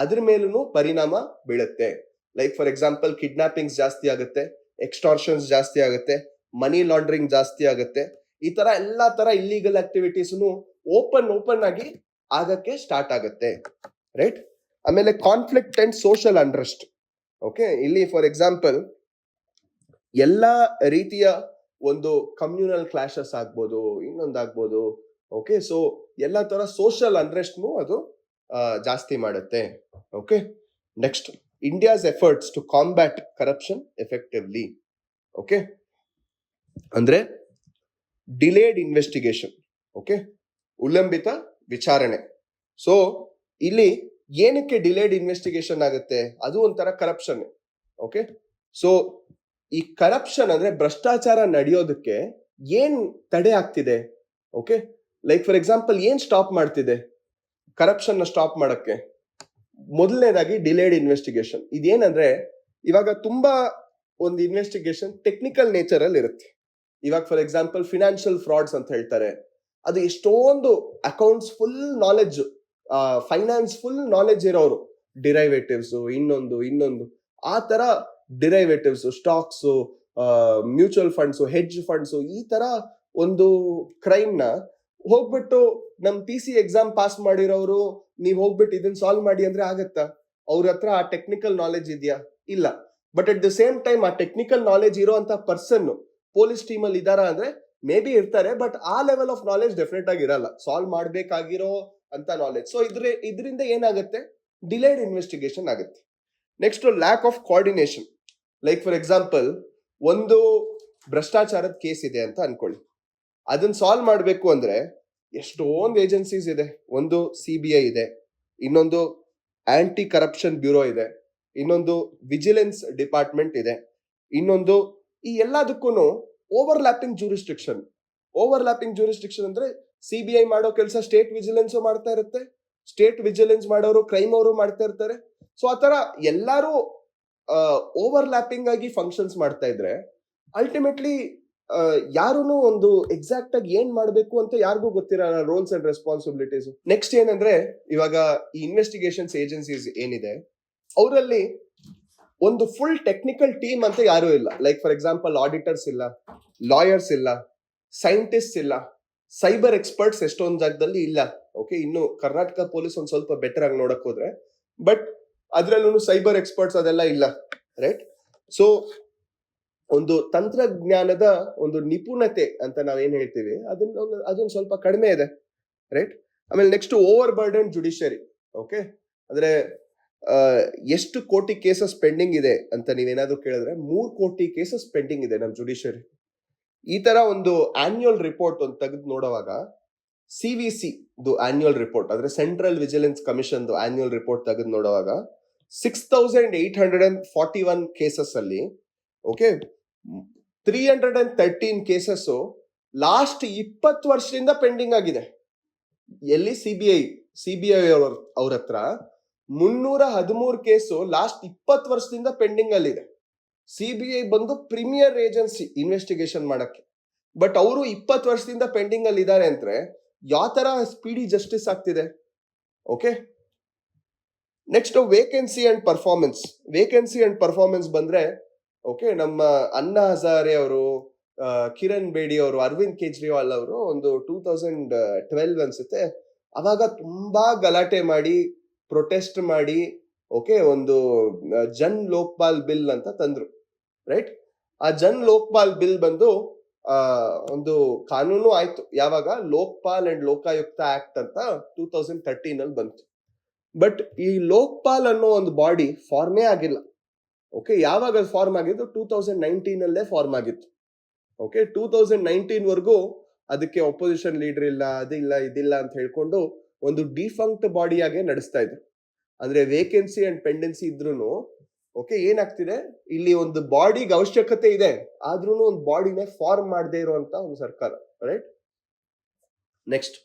ಅದ್ರ ಮೇಲೂ ಪರಿಣಾಮ ಬೀಳುತ್ತೆ. ಲೈಕ್ ಫಾರ್ ಎಕ್ಸಾಂಪಲ್ ಕಿಡ್ನಾಪಿಂಗ್ಸ್ ಜಾಸ್ತಿ ಆಗುತ್ತೆ, ಎಕ್ಸ್ಟಾರ್ಷನ್ಸ್ ಜಾಸ್ತಿ ಆಗುತ್ತೆ, ಮನಿ ಲಾಂಡ್ರಿಂಗ್ ಜಾಸ್ತಿ ಆಗುತ್ತೆ. ಈ ತರ ಎಲ್ಲಾ ತರ ಇಲ್ಲಿಗಲ್ ಆಕ್ಟಿವಿಟೀಸ್ ಓಪನ್ ಆಗಿ ಆಗಕ್ಕೆ ಸ್ಟಾರ್ಟ್ ಆಗುತ್ತೆ, ರೈಟ್? ಆಮೇಲೆ ಕಾನ್ಫ್ಲಿಕ್ಟ್ ಅಂಡ್ ಸೋಷಿಯಲ್ ಅಂಡ್ರೆಸ್ಟ್. ಓಕೆ, ಇಲ್ಲಿ ಫಾರ್ ಎಕ್ಸಾಂಪಲ್ ಎಲ್ಲಾ ರೀತಿಯ ಒಂದು ಕಮ್ಯುನಲ್ ಕ್ಲಾಶಸ್ ಆಗ್ಬೋದು, ಇನ್ನೊಂದಾಗ್ಬೋದು. ಓಕೆ, ಸೊ ಎಲ್ಲಾ ತರ ಸೋಷಿಯಲ್ ಅನ್ರೆಸ್ಟ್ ಅದು ಜಾಸ್ತಿ ಮಾಡುತ್ತೆ. Okay, next, India's efforts to combat corruption effectively. Okay, ಅಂದ್ರೆ ಡಿಲೇಡ್ ಇನ್ವೆಸ್ಟಿಗೇಷನ್, ಓಕೆ, ಉಲ್ಲಂಬಿತ ವಿಚಾರಣೆ. ಸೊ ಇಲ್ಲಿ ಏನಕ್ಕೆ ಡಿಲೇಡ್ ಇನ್ವೆಸ್ಟಿಗೇಷನ್ ಆಗುತ್ತೆ? ಅದು ಒಂಥರ ಕರಪ್ಷನ್. ಓಕೆ, ಸೊ ಈ ಕರಪ್ಷನ್ ಅಂದ್ರೆ ಭ್ರಷ್ಟಾಚಾರ ನಡೆಯೋದಕ್ಕೆ ಏನ್ ತಡೆ ಆಗ್ತಿದೆ? ಓಕೆ, ಲೈಕ್ ಫಾರ್ ಎಕ್ಸಾಂಪಲ್ ಏನ್ ಸ್ಟಾಪ್ ಮಾಡ್ತಿದೆ ಕರಪ್ಷನ್ ನ ಸ್ಟಾಪ್ ಮಾಡಕ್ಕೆ? ಮೊದಲನೇದಾಗಿ ಡಿಲೇಡ್ ಇನ್ವೆಸ್ಟಿಗೇಷನ್. ಇದೇನಂದ್ರೆ ಇವಾಗ ತುಂಬಾ ಒಂದು ಇನ್ವೆಸ್ಟಿಗೇಷನ್ ಟೆಕ್ನಿಕಲ್ ನೇಚರ್ ಅಲ್ಲಿ ಇರುತ್ತೆ. ಇವಾಗ ಫಾರ್ ಎಕ್ಸಾಂಪಲ್ ಫಿನಾನ್ಷಿಯಲ್ ಫ್ರಾಡ್ಸ್ ಅಂತ ಹೇಳ್ತಾರೆ, ಅದು ಎಷ್ಟೊಂದು accounts full knowledge, finance full knowledge ಇರೋರು, ಡಿರೈವೇಟಿವ್ಸ್ ಇನ್ನೊಂದು ಆ ತರ derivatives, stocks, mutual funds, hedge funds, ಈ ತರ ಒಂದು ಕ್ರೈಮ್ ನ ಹೋಗ್ಬಿಟ್ಟು ನಮ್ PC ಎಕ್ಸಾಮ್ ಪಾಸ್ ಮಾಡಿರೋರು ನೀವ್ ಹೋಗ್ಬಿಟ್ಟು ಇದನ್ನ ಸಾಲ್ವ್ ಮಾಡಿ ಅಂದ್ರೆ ಆಗತ್ತಾ? ಅವ್ರ ಹತ್ರ ಆ ಟೆಕ್ನಿಕಲ್ ನಾಲೆಜ್ ಇದೆಯಾ? ಇಲ್ಲ. But at the same time ಆ ಟೆಕ್ನಿಕಲ್ ನಾಲೆಜ್ ಇರೋಂತ ಪರ್ಸನ್ ಪೊಲೀಸ್ ಟೀಮ್ ಅಲ್ಲಿ ಇದಾರ ಅಂದ್ರೆ ಮೇ ಬಿ ಇರ್ತಾರೆ, ಬಟ್ ಆ ಲೆವೆಲ್ ಆಫ್ ನಾಲೆಜ್ ಡೆಫಿನೆಟ್ ಆಗಿ ಇರಲ್ಲ, ಸಾಲ್ವ್ ಮಾಡ್ಬೇಕಾಗಿರೋ ಅಂತ ನಾಲೆಜ್. ಸೊ ಇದರಿಂದ ಏನಾಗುತ್ತೆ? ಡಿಲೇಡ್ ಇನ್ವೆಸ್ಟಿಗೇಷನ್ ಆಗುತ್ತೆ. Next, lack of coordination. Like for example ಒಂದು ಭ್ರಷ್ಟಾಚಾರದ ಕೇಸ್ ಇದೆ ಅಂತ ಅನ್ಕೊಳ್ಳಿ, ಅದನ್ನ ಸಾಲ್ವ್ ಮಾಡ್ಬೇಕು ಅಂದ್ರೆ ಎಷ್ಟೊಂದು ಏಜೆನ್ಸೀಸ್ ಇದೆ. ಒಂದು CBI ಇದೆ, ಇನ್ನೊಂದು ಆಂಟಿ ಕರಪ್ಷನ್ ಬ್ಯೂರೋ ಇದೆ, ಇನ್ನೊಂದು ವಿಜಿಲೆನ್ಸ್ ಡಿಪಾರ್ಟ್ಮೆಂಟ್ ಇದೆ, ಇನ್ನೊಂದು ಈ ಎಲ್ಲದಕ್ಕೂ ಓವರ್ಲ್ಯಾಪಿಂಗ್ ಜೂರಿಸ್ಟ್ರಿಕ್ಷನ್. ಅಂದ್ರೆ CBI ಮಾಡೋ ಕೆಲಸ ಸ್ಟೇಟ್ ವಿಜಿಲೆನ್ಸ್ ಮಾಡ್ತಾ ಇರುತ್ತೆ, ಸ್ಟೇಟ್ ವಿಜಿಲೆನ್ಸ್ ಮಾಡೋರು ಕ್ರೈಮ್ ಅವರು ಮಾಡ್ತಾ ಇರ್ತಾರೆ. ಸೊ ಆತರ ಎಲ್ಲಾರು ಓವರ್ಲ್ಯಾಪಿಂಗ್ ಆಗಿ ಫಂಕ್ಷನ್ಸ್ ಮಾಡ್ತಾ ಇದ್ರೆ ಅಲ್ಟಿಮೇಟ್ಲಿ ಯಾರು ಒಂದು ಎಕ್ಸಾಕ್ಟ್ ಆಗಿ ಏನ್ ಮಾಡ್ಬೇಕು ಅಂತ ಯಾರಿಗೂ ಗೊತ್ತಿರಲ್ಲ, ರೋಲ್ಸ್ ಅಂಡ್ ರೆಸ್ಪಾನ್ಸಿಬಿಲಿಟೀಸ್. ನೆಕ್ಸ್ಟ್ ಏನಂದ್ರೆ ಇವಾಗ ಈ ಇನ್ವೆಸ್ಟಿಗೇಷನ್ಸ್ ಏಜೆನ್ಸೀಸ್ ಏನಿದೆ ಅವರಲ್ಲಿ ಒಂದು ಫುಲ್ ಟೆಕ್ನಿಕಲ್ ಟೀಮ್ ಅಂತ ಯಾರು ಇಲ್ಲ. ಲೈಕ್ ಫಾರ್ ಎಕ್ಸಾಂಪಲ್ ಆಡಿಟರ್ಸ್ ಇಲ್ಲ, ಲಾಯರ್ಸ್ ಇಲ್ಲ, ಸೈಂಟಿಸ್ಟ್ ಇಲ್ಲ, ಸೈಬರ್ ಎಕ್ಸ್ಪರ್ಟ್ಸ್ ಎಷ್ಟೊಂದು ಜಾಗದಲ್ಲಿ ಇಲ್ಲ. ಓಕೆ, ಇನ್ನು ಕರ್ನಾಟಕ ಪೊಲೀಸ್ ಒಂದ್ ಸ್ವಲ್ಪ ಬೆಟರ್ ಆಗಿ ನೋಡಕ್ ಹೋದ್ರೆ, ಬಟ್ ಅದ್ರಲ್ಲೂ ಸೈಬರ್ ಎಕ್ಸ್ಪರ್ಟ್ಸ್ ಅದೆಲ್ಲ ಇಲ್ಲ, ರೈಟ್? ಸೊ ಒಂದು ತಂತ್ರಜ್ಞಾನದ ಒಂದು ನಿಪುಣತೆ ಅಂತ ನಾವೇನ್ ಹೇಳ್ತೀವಿ ಅದೊಂದು ಸ್ವಲ್ಪ ಕಡಿಮೆ ಇದೆ, ರೈಟ್? ಆಮೇಲೆ next, over burden judiciary. Okay, ಅಂದ್ರೆ ಎಷ್ಟು ಕೋಟಿ ಕೇಸಸ್ ಪೆಂಡಿಂಗ್ ಇದೆ ಅಂತ ನೀವೇನಾದ್ರೂ ಕೇಳಿದ್ರೆ 3 ಕೋಟಿ ಕೇಸಸ್ ಪೆಂಡಿಂಗ್ ಇದೆ ನಮ್ ಜುಡಿಷಿಯರಿ. ಈ ತರ ಒಂದು ಆನ್ಯುವಲ್ ರಿಪೋರ್ಟ್ ಒಂದು ತೆಗೆದು ನೋಡುವಾಗ CVC ಆನ್ಯುವಲ್ ರಿಪೋರ್ಟ್ ಅಂದ್ರೆ central vigilance commission annual report ತೆಗೆದು ನೋಡುವಾಗ 6841 ಕೇಸಸ್ ಅಲ್ಲಿ, ಓಕೆ, 313 ಕೇಸಸ್ ಲಾಸ್ಟ್ 20 ವರ್ಷದಿಂದ ಪೆಂಡಿಂಗ್ ಆಗಿದೆ. ಎಲ್ಲಿ? ಸಿಬಿಐ ಅವ್ರ ಹತ್ರ 313 ಕೇಸು ಲಾಸ್ಟ್ 20 ವರ್ಷದಿಂದ ಪೆಂಡಿಂಗ್ ಅಲ್ಲಿ ಇದೆ. CBI ಬಂದು ಪ್ರೀಮಿಯರ್ ಏಜೆನ್ಸಿ ಇನ್ವೆಸ್ಟಿಗೇಷನ್ ಮಾಡಕ್ಕೆ, ಬಟ್ ಅವರು 20 ವರ್ಷದಿಂದ ಪೆಂಡಿಂಗ್ ಅಲ್ಲಿ ಇದ್ದಾರೆ ಅಂದ್ರೆ ಯಾವ ತರ ಸ್ಪೀಡಿ ಜಸ್ಟಿಸ್ ಆಗ್ತಿದೆ? Okay, next, vacancy and performance ಬಂದ್ರೆ, ಓಕೆ, ನಮ್ಮ ಅಣ್ಣಾ ಹಜಾರೆ ಅವರು, ಕಿರಣ್ ಬೇಡಿ ಅವರು, ಅರವಿಂದ್ ಕೇಜ್ರಿವಾಲ್ ಅವರು ಒಂದು 2012 ಅನ್ಸುತ್ತೆ, ಅವಾಗ ತುಂಬಾ ಗಲಾಟೆ ಮಾಡಿ, ಪ್ರೊಟೆಸ್ಟ್ ಮಾಡಿ, ಓಕೆ, ಒಂದು ಜನ್ ಲೋಕ್ಪಾಲ್ ಬಿಲ್ ಅಂತ ತಂದ್ರು, ರೈಟ್? ಆ ಜನ್ ಲೋಕ್ಪಾಲ್ ಬಿಲ್ ಬಂದು ಒಂದು ಕಾನೂನು ಆಯ್ತು ಯಾವಾಗ ಲೋಕ್ಪಾಲ್ ಅಂಡ್ ಲೋಕಾಯುಕ್ತ ಆಕ್ಟ್ ಅಂತ 2013 ಅಲ್ಲಿ ಬಂತು. ಬಟ್ ಈ ಲೋಕ್ಪಾಲ್ ಅನ್ನೋ ಒಂದು ಬಾಡಿ ಫಾರ್ಮೇ ಆಗಿಲ್ಲ. ಓಕೆ, ಯಾವಾಗ ಫಾರ್ಮ್ ಆಗಿದ್ದು? 2019 ಅಲ್ಲೇ ಫಾರ್ಮ್ ಆಗಿತ್ತು. ಓಕೆ, 2019 ವರ್ಗೂ ಅದಕ್ಕೆ ಅಪೋಸಿಷನ್ ಲೀಡರ್ ಇಲ್ಲ, ಅದಿಲ್ಲ ಇದಿಲ್ಲ ಅಂತ ಹೇಳ್ಕೊಂಡು ಒಂದು ಡಿಫಂಕ್ಟ್ ಬಾಡಿ ಆಗಿ ನಡೆಸ್ತಾ ಇದ್ರು. ಅಂದ್ರೆ ವೇಕೆನ್ಸಿ ಅಂಡ್ ಪೆಂಡೆನ್ಸಿ ಇದ್ರೂ ಓಕೆ, ಏನಾಗ್ತಿದೆ ಇಲ್ಲಿ ಒಂದು ಬಾಡಿಗೆ ಅವಶ್ಯಕತೆ ಇದೆ, ಆದ್ರೂ ಒಂದು ಬಾಡಿನೇ ಫಾರ್ಮ್ ಮಾಡದೇ ಇರುವಂತ ಒಂದು ಸರ್ಕಾರ, right? Next,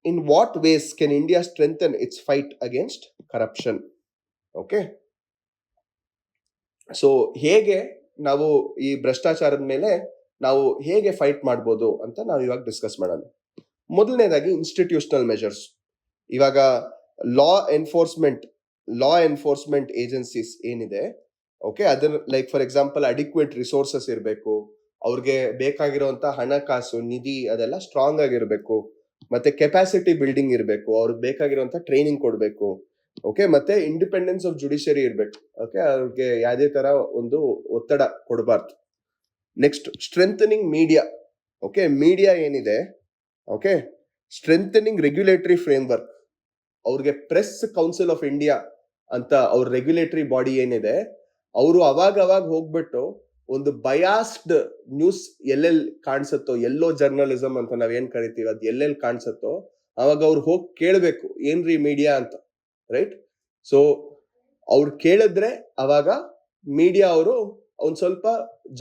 in what ways can India strengthen its fight against corruption? Okay, so ಹೇಗೆ ನಾವು ಈ ಭ್ರಷ್ಟಾಚಾರದ ಮೇಲೆ ನಾವು ಹೇಗೆ ಫೈಟ್ ಮಾಡ್ಬೋದು ಅಂತ ನಾವು ಇವಾಗ ಡಿಸ್ಕಸ್ ಮಾಡೋಣ. ಮೊದಲನೇದಾಗಿ ಇನ್ಸ್ಟಿಟ್ಯೂಷನಲ್ ಮೆಜರ್ಸ್. ಇವಾಗ ಲಾ ಎನ್ಫೋರ್ಸ್ಮೆಂಟ್ ಏಜೆನ್ಸೀಸ್ ಏನಿದೆ, ಓಕೆ, ಅದನ್ನ like for example adequate resources ಇರಬೇಕು, ಅವ್ರಿಗೆ ಬೇಕಾಗಿರುವಂತ ಹಣಕಾಸು ನಿಧಿ ಅದೆಲ್ಲ ಸ್ಟ್ರಾಂಗ್ ಆಗಿರ್ಬೇಕು, ಮತ್ತೆ ಕೆಪಾಸಿಟಿ ಬಿಲ್ಡಿಂಗ್ ಇರಬೇಕು, ಅವ್ರಿಗೆ ಬೇಕಾಗಿರುವಂತ ಟ್ರೈನಿಂಗ್ ಕೊಡಬೇಕು, ಓಕೆ, ಮತ್ತೆ ಇಂಡಿಪೆಂಡೆನ್ಸ್ ಆಫ್ ಜುಡಿಷಿಯರಿ ಇರ್ಬೇಕು, ಓಕೆ, ಅವ್ರಿಗೆ ಯಾವುದೇ ತರ ಒಂದು ಒತ್ತಡ ಕೊಡಬಾರ್ದು. Next, strengthening media. Okay, media ಏನಿದೆ, ಓಕೆ, ಸ್ಟ್ರೆಂಥನಿಂಗ್ ರೆಗ್ಯುಲೇಟರಿ ಫ್ರೇಮ್ವರ್ಕ್. ಅವ್ರಿಗೆ ಪ್ರೆಸ್ ಕೌನ್ಸಿಲ್ ಆಫ್ ಇಂಡಿಯಾ ಅಂತ ಅವ್ರ ರೆಗ್ಯುಲೇಟರಿ ಬಾಡಿ ಏನಿದೆ, ಅವರು ಅವಾಗ ಹೋಗ್ಬಿಟ್ಟು ಒಂದು ಬಯಾಸ್ಡ್ ನ್ಯೂಸ್ ಎಲ್ಲೆಲ್ಲಿ ಕಾಣಿಸುತ್ತೋ, ಎಲ್ಲೋ ಜರ್ನಲಿಸಮ್ ಅಂತ ನಾವೇನ್ ಕರಿತೀವಿ, ಅದು ಎಲ್ಲೆಲ್ಲಿ ಕಾಣಿಸುತ್ತೋ ಅವಾಗ ಅವ್ರು ಹೋಗಿ ಕೇಳಬೇಕು, ಏನ್ರಿ ಮೀಡಿಯಾ ಅಂತ, ರೈಟ್? ಸೊ ಅವ್ರು ಕೇಳಿದ್ರೆ ಅವಾಗ ಮೀಡಿಯಾ ಅವರು ಒಂದ್ ಸ್ವಲ್ಪ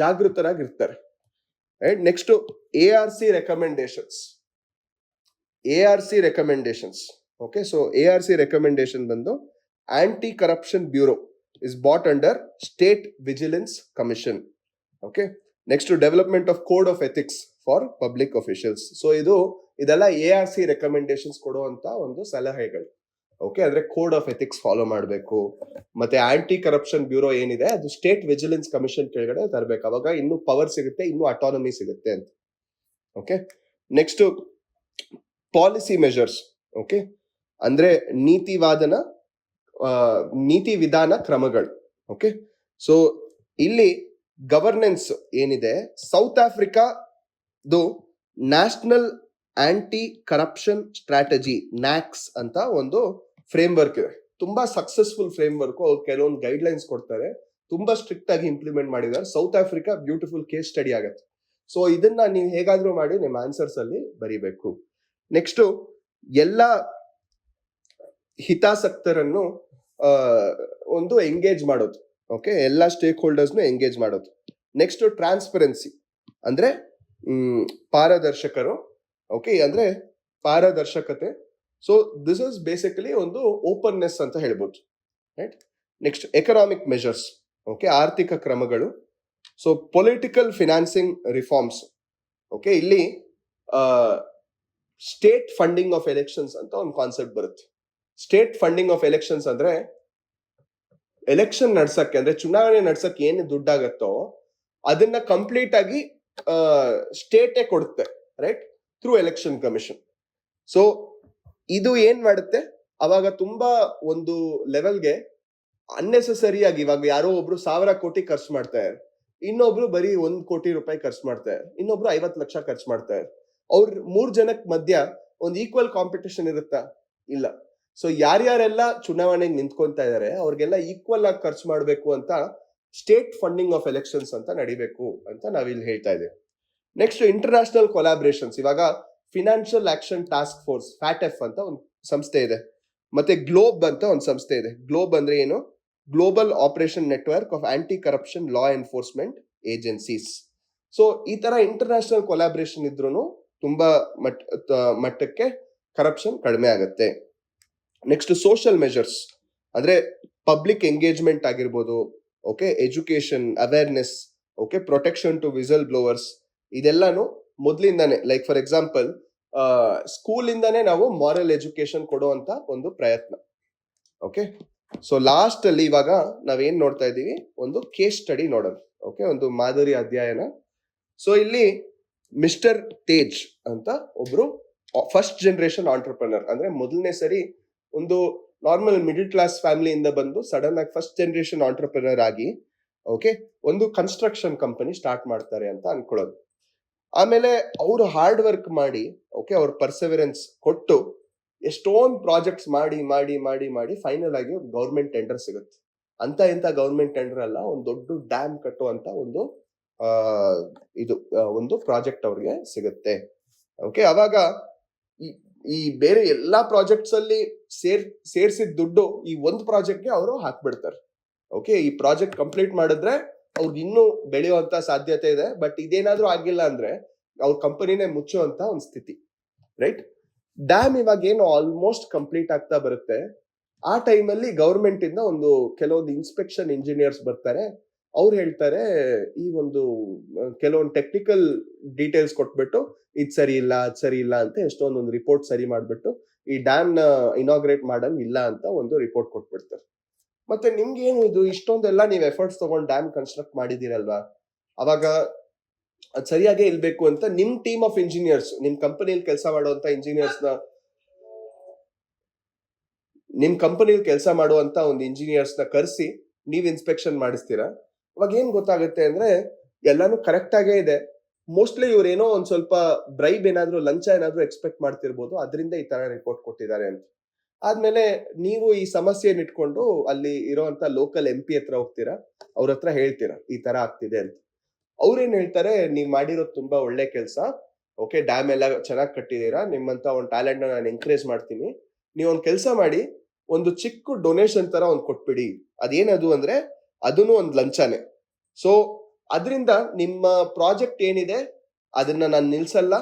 ಜಾಗೃತರಾಗಿರ್ತಾರೆ, right? Next, ARC recommendations. Okay, so ARC recommendation ಬಂದು anti corruption bureau is bought under State Vigilance Commission. Okay. Next, to development of code of ethics for public officials. So ಇದೆಲ್ಲ ARC recommendations ಕೊಡುವಂತ ಒಂದು ಸಲಹೆಗಳು. Okay, ಅಂದ್ರೆ code of ethics follow ಮಾಡಬೇಕು, ಮತ್ತೆ aunty corruption bureau ಏನಿದೆ ಅದು state vigilance commission ಕೆಳಗಡೆ ತರಬೇಕು, ಅವಾಗ ಇನ್ನೂ ಪವರ್ ಸಿಗುತ್ತೆ, ಇನ್ನೂ ಅಟಾನಮಿ ಸಿಗುತ್ತೆ ಅಂತ. Okay, next, policy measures. Okay, ಅಂದ್ರೆ ನೀತಿ ವಿಧಾನ ಕ್ರಮಗಳು. ಓಕೆ, ಸೊ ಇಲ್ಲಿ ಗವರ್ನೆನ್ಸ್ ಏನಿದೆ, ಸೌತ್ ಆಫ್ರಿಕಾದು national anti corruption strategy NACS ಅಂತ ಒಂದು ಫ್ರೇಮ್ ವರ್ಕ್ ಇದೆ. ತುಂಬಾ ಸಕ್ಸಸ್ಫುಲ್ ಫ್ರೇಮ್ ವರ್ಕ್. ಅವ್ರು ಕೆಲವೊಂದು ಗೈಡ್ ಲೈನ್ಸ್ ಕೊಡ್ತಾರೆ, ತುಂಬಾ ಸ್ಟ್ರಿಕ್ಟ್ ಆಗಿ ಇಂಪ್ಲಿಮೆಂಟ್ ಮಾಡಿದ್ದಾರೆ. South Africa beautiful case study ಆಗತ್ತೆ. ಸೊ ಇದನ್ನ ನೀವು ಹೇಗಾದ್ರೂ ಮಾಡಿ ನಿಮ್ಮ ಆನ್ಸರ್ಸ್ ಅಲ್ಲಿ ಬರೀಬೇಕು. ನೆಕ್ಸ್ಟ್, ಎಲ್ಲ ಹಿತಾಸಕ್ತರನ್ನು ಒಂದು ಎಂಗೇಜ್ ಮಾಡೋದು. ಓಕೆ, ಎಲ್ಲ ಸ್ಟೇಕ್ ಹೋಲ್ಡರ್ಸ್ನು ಎಂಗೇಜ್ ಮಾಡೋದು. ನೆಕ್ಸ್ಟ್, ಟ್ರಾನ್ಸ್ಪರೆನ್ಸಿ ಅಂದ್ರೆ ಪಾರದರ್ಶಕರು. ಓಕೆ, ಅಂದ್ರೆ ಪಾರದರ್ಶಕತೆ. ಸೊ ದಿಸ್ ಇಸ್ ಬೇಸಿಕಲಿ ಒಂದು ಓಪನ್ನೆಸ್ ಅಂತ ಹೇಳ್ಬೋದು, right? Next, economic measures. Okay, ಆರ್ಥಿಕ ಕ್ರಮಗಳು. So political financing reforms. Okay, ಇಲ್ಲಿ ಸ್ಟೇಟ್ ಫಂಡಿಂಗ್ ಆಫ್ ಎಲೆಕ್ಷನ್ಸ್ ಅಂತ ಒಂದು ಕಾನ್ಸೆಪ್ಟ್ ಬರುತ್ತೆ. ಸ್ಟೇಟ್ ಫಂಡಿಂಗ್ ಆಫ್ ಎಲೆಕ್ಷನ್ಸ್ ಅಂದ್ರೆ ಎಲೆಕ್ಷನ್ ನಡ್ಸಕ್ಕೆ, ಅಂದ್ರೆ ಚುನಾವಣೆ ನಡ್ಸಕ್ಕೆ ಏನು ದುಡ್ಡಾಗತ್ತೋ ಅದನ್ನ ಕಂಪ್ಲೀಟ್ ಆಗಿ ಸ್ಟೇಟೇ ಕೊಡುತ್ತೆ, right? Through election commission. So ಇದು ಏನ್ ಮಾಡುತ್ತೆ, ಅವಾಗ ತುಂಬಾ ಒಂದು ಲೆವೆಲ್ಗೆ ಅನ್ನೆಸೆಸರಿ ಆಗಿ, ಇವಾಗ ಯಾರೋ ಒಬ್ರು 1000 ಕೋಟಿ ಖರ್ಚು ಮಾಡ್ತಾರೆ, ಇನ್ನೊಬ್ರು ಬರೀ 1 ಕೋಟಿ ರೂಪಾಯಿ ಖರ್ಚು ಮಾಡ್ತಾರೆ, ಇನ್ನೊಬ್ರು 50 ಲಕ್ಷ ಖರ್ಚು ಮಾಡ್ತಾರೆ. ಅವ್ರ 3 ಜನಕ್ಕೆ ಮಧ್ಯ ಒಂದು ಈಕ್ವಲ್ ಕಾಂಪಿಟೇಷನ್ ಇರುತ್ತಾ? ಇಲ್ಲ. ಸೊ ಯಾರ್ಯಾರೆಲ್ಲ ಚುನಾವಣೆಗೆ ನಿಂತ್ಕೊಂತಾ ಇದಾರೆ ಅವ್ರಿಗೆಲ್ಲ ಈಕ್ವಲ್ ಆಗಿ ಖರ್ಚು ಮಾಡಬೇಕು ಅಂತ ಸ್ಟೇಟ್ ಫಂಡಿಂಗ್ ಆಫ್ ಎಲೆಕ್ಷನ್ಸ್ ಅಂತ ನಡಿಬೇಕು ಅಂತ ನಾವಿಲ್ಲಿ ಹೇಳ್ತಾ ಇದ್ದೇವೆ. Next, international collaborations. ಇವಾಗ financial action task force FATF ಅಂತ ಒಂದು ಸಂಸ್ಥೆ ಇದೆ, ಮತ್ತೆ ಗ್ಲೋಬ್ ಅಂತ ಒಂದು ಸಂಸ್ಥೆ ಇದೆ. ಗ್ಲೋಬ್ ಅಂದ್ರೆ ಏನು? Global operation network of aunty corruption law enforcement agencies. So ಈ ತರ ಇಂಟರ್ನ್ಯಾಷನಲ್ ಕೊಲಾಬ್ರೇಷನ್ ಇದ್ರೂ ತುಂಬಾ ಮಟ್ಟಕ್ಕೆ ಕರಪ್ಷನ್ ಕಡಿಮೆ ಆಗುತ್ತೆ. ನೆಕ್ಸ್ಟ್, ಸೋಷಿಯಲ್ ಮೆಜರ್ಸ್ ಅಂದ್ರೆ ಪಬ್ಲಿಕ್ ಎಂಗೇಜ್ಮೆಂಟ್ ಆಗಿರ್ಬೋದು, okay, education, awareness, okay, protection to whistleblowers. ಇದೆಲ್ಲಾನು ಮೊದಲಿಂದಾನೆ, ಲೈಕ್ ಫಾರ್ ಎಕ್ಸಾಂಪಲ್ ಸ್ಕೂಲ್ ಇಂದಾನೆ ನಾವು ಮಾರಲ್ ಎಜುಕೇಶನ್ ಕೊಡುವಂತ ಒಂದು ಪ್ರಯತ್ನ. ಓಕೆ, ಸೊ ಲಾಸ್ಟ್ ಅಲ್ಲಿ ಇವಾಗ ನಾವೇನ್ ನೋಡ್ತಾ ಇದೀವಿ, ಒಂದು ಕೇಸ್ ಸ್ಟಡಿ ನೋಡೋಣ. ಓಕೆ, ಒಂದು ಮಾದರಿ ಅಧ್ಯಯನ. ಸೊ ಇಲ್ಲಿ ಮಿಸ್ಟರ್ ತೇಜ್ ಅಂತ ಒಬ್ರು ಫಸ್ಟ್ ಜನರೇಷನ್ ಆಂಟರ್ಪ್ರನರ್, ಅಂದ್ರೆ ಮೊದಲನೇ ಸರಿ ಒಂದು ನಾರ್ಮಲ್ ಮಿಡಲ್ ಕ್ಲಾಸ್ ಫ್ಯಾಮಿಲಿಯಿಂದ ಬಂದು ಸಡನ್ ಆಗಿ ಫಸ್ಟ್ ಜನರೇಷನ್ ಆಂಟರ್ಪ್ರನರ್ ಆಗಿ, ಓಕೆ, ಒಂದು ಕನ್ಸ್ಟ್ರಕ್ಷನ್ ಕಂಪನಿ ಸ್ಟಾರ್ಟ್ ಮಾಡ್ತಾರೆ ಅಂತ ಅನ್ಕೊಳ್ಳೋದು. ಆಮೇಲೆ ಅವರು ಹಾರ್ಡ್ ವರ್ಕ್ ಮಾಡಿ, ಓಕೆ, ಅವ್ರ ಪರ್ಸೆವರೆನ್ಸ್ ಕೊಟ್ಟು ಎಷ್ಟೊಂದು ಪ್ರಾಜೆಕ್ಟ್ಸ್ ಮಾಡಿ ಮಾಡಿ ಮಾಡಿ ಮಾಡಿ ಫೈನಲ್ ಆಗಿ ಗೌರ್ಮೆಂಟ್ ಟೆಂಡರ್ ಸಿಗುತ್ತೆ. ಅಂತ ಎಂತ ಗೌರ್ಮೆಂಟ್ ಟೆಂಡರ್ ಅಲ್ಲ, ಒಂದು ದೊಡ್ಡ ಡ್ಯಾಮ್ ಕಟ್ಟುವಂತ ಒಂದು ಪ್ರಾಜೆಕ್ಟ್ ಅವ್ರಿಗೆ ಸಿಗುತ್ತೆ. ಓಕೆ, ಅವಾಗ ಈ ಬೇರೆ ಎಲ್ಲಾ ಪ್ರಾಜೆಕ್ಟ್ಸ್ ಅಲ್ಲಿ ಸೇರ್ಸಿದ ದುಡ್ಡು ಈ ಒಂದು ಪ್ರಾಜೆಕ್ಟ್ಗೆ ಅವರು ಹಾಕ್ಬಿಡ್ತಾರೆ. ಓಕೆ, ಈ ಪ್ರಾಜೆಕ್ಟ್ ಕಂಪ್ಲೀಟ್ ಮಾಡಿದ್ರೆ ಅವ್ರಿಗೆ ಇನ್ನೂ ಬೆಳೆಯುವಂತ ಸಾಧ್ಯತೆ ಇದೆ. ಬಟ್ ಇದೇನಾದ್ರೂ ಆಗಿಲ್ಲ ಅಂದ್ರೆ ಅವ್ರ ಕಂಪನಿನೇ ಮುಚ್ಚುವಂತ ಒಂದು ಸ್ಥಿತಿ, ರೈಟ್? ಡ್ಯಾಮ್ ಇವಾಗ ಏನು ಆಲ್ಮೋಸ್ಟ್ ಕಂಪ್ಲೀಟ್ ಆಗ್ತಾ ಬರುತ್ತೆ. ಆ ಟೈಮಲ್ಲಿ ಗವರ್ಮೆಂಟ್ ಇಂದ ಕೆಲವೊಂದು ಇನ್ಸ್ಪೆಕ್ಷನ್ ಇಂಜಿನಿಯರ್ಸ್ ಬರ್ತಾರೆ. ಅವ್ರು ಹೇಳ್ತಾರೆ, ಈ ಕೆಲವೊಂದು ಟೆಕ್ನಿಕಲ್ ಡೀಟೇಲ್ಸ್ ಕೊಟ್ಬಿಟ್ಟು ಇದ್ ಸರಿ ಇಲ್ಲ, ಅದ್ ಸರಿ ಇಲ್ಲ ಅಂತ ಎಷ್ಟೊಂದೊಂದು ರಿಪೋರ್ಟ್ ಸರಿ ಮಾಡ್ಬಿಟ್ಟು ಈ ಡ್ಯಾಮ್ ನ ಇನಾಗ್ರೇಟ್ ಮಾಡಂಗ್ ಇಲ್ಲ ಅಂತ ಒಂದು ರಿಪೋರ್ಟ್ ಕೊಟ್ಬಿಡ್ತಾರೆ. ಮತ್ತೆ ನಿಮ್ಗೆ ಏನು ಇದು ಇಷ್ಟೊಂದೆಲ್ಲ ನೀವು ಎಫರ್ಟ್ಸ್ ತಗೊಂಡು ಡ್ಯಾಮ್ ಕನ್ಸ್ಟ್ರಕ್ಟ್ ಮಾಡಿದಿರಲ್ವಾ, ಅವಾಗ ಅದ್ ಸರಿಯಾಗೇ ಇಲ್ಬೇಕು ಅಂತ ನಿಮ್ ಟೀಮ್ ಆಫ್ ಇಂಜಿನಿಯರ್ಸ್, ನಿಮ್ ಕಂಪನಿಯಲ್ಲಿ ಕೆಲಸ ಮಾಡುವಂತ ನಿಮ್ ಕಂಪನಿಯಲ್ಲಿ ಕೆಲಸ ಮಾಡುವಂತ ಒಂದು ಇಂಜಿನಿಯರ್ಸ್ ನ ಕರೆಸಿ ನೀವ್ ಇನ್ಸ್ಪೆಕ್ಷನ್ ಮಾಡಿಸ್ತೀರಾ. ಅವಾಗ ಏನ್ ಗೊತ್ತಾಗುತ್ತೆ ಅಂದ್ರೆ ಎಲ್ಲಾನು ಕರೆಕ್ಟ್ ಆಗೇ ಇದೆ. ಮೋಸ್ಟ್ಲಿ ಇವ್ರು ಏನೋ ಒಂದ್ ಸ್ವಲ್ಪ ಬ್ರೈಬ್ ಏನಾದ್ರು, ಲಂಚ ಏನಾದ್ರು ಎಕ್ಸ್ಪೆಕ್ಟ್ ಮಾಡ್ತಿರ್ಬೋದು, ಅದರಿಂದ ಈ ತರ ರಿಪೋರ್ಟ್ ಕೊಟ್ಟಿದ್ದಾರೆ ಅಂತ. ಆದ್ಮೇಲೆ ನೀವು ಈ ಸಮಸ್ಯೆನ ಇಟ್ಕೊಂಡು ಅಲ್ಲಿ ಇರೋಂತ ಲೋಕಲ್ MP ಹತ್ರ ಹೋಗ್ತೀರಾ, ಅವ್ರ ಹತ್ರ ಹೇಳ್ತೀರಾ ಈ ತರ ಆಗ್ತಿದೆ ಅಂತ. ಅವ್ರೇನ್ ಹೇಳ್ತಾರೆ, ನೀವ್ ಮಾಡಿರೋದು ತುಂಬಾ ಒಳ್ಳೆ ಕೆಲಸ, ಓಕೆ, ಡ್ಯಾಮ್ ಎಲ್ಲ ಚೆನ್ನಾಗಿ ಕಟ್ಟಿದೀರಾ, ನಿಮ್ಮಂತ ಒಂದು ಟ್ಯಾಲೆಂಟ್ ನಾನು ಎಂಕರೇಜ್ ಮಾಡ್ತೀನಿ. ನೀವ್ ಒಂದ್ ಕೆಲಸ ಮಾಡಿ, ಒಂದು ಚಿಕ್ಕ ಡೊನೇಷನ್ ತರ ಒಂದ್ ಕೊಟ್ಬಿಡಿ. ಅದೇನದು ಅಂದ್ರೆ ಅದನ್ನು ಒಂದು ಲಂಚನೇ. ಸೊ ಅದರಿಂದ ನಿಮ್ಮ ಪ್ರಾಜೆಕ್ಟ್ ಏನಿದೆ ಅದನ್ನ ನಾನು ನಿಲ್ಸಲ್ಲ.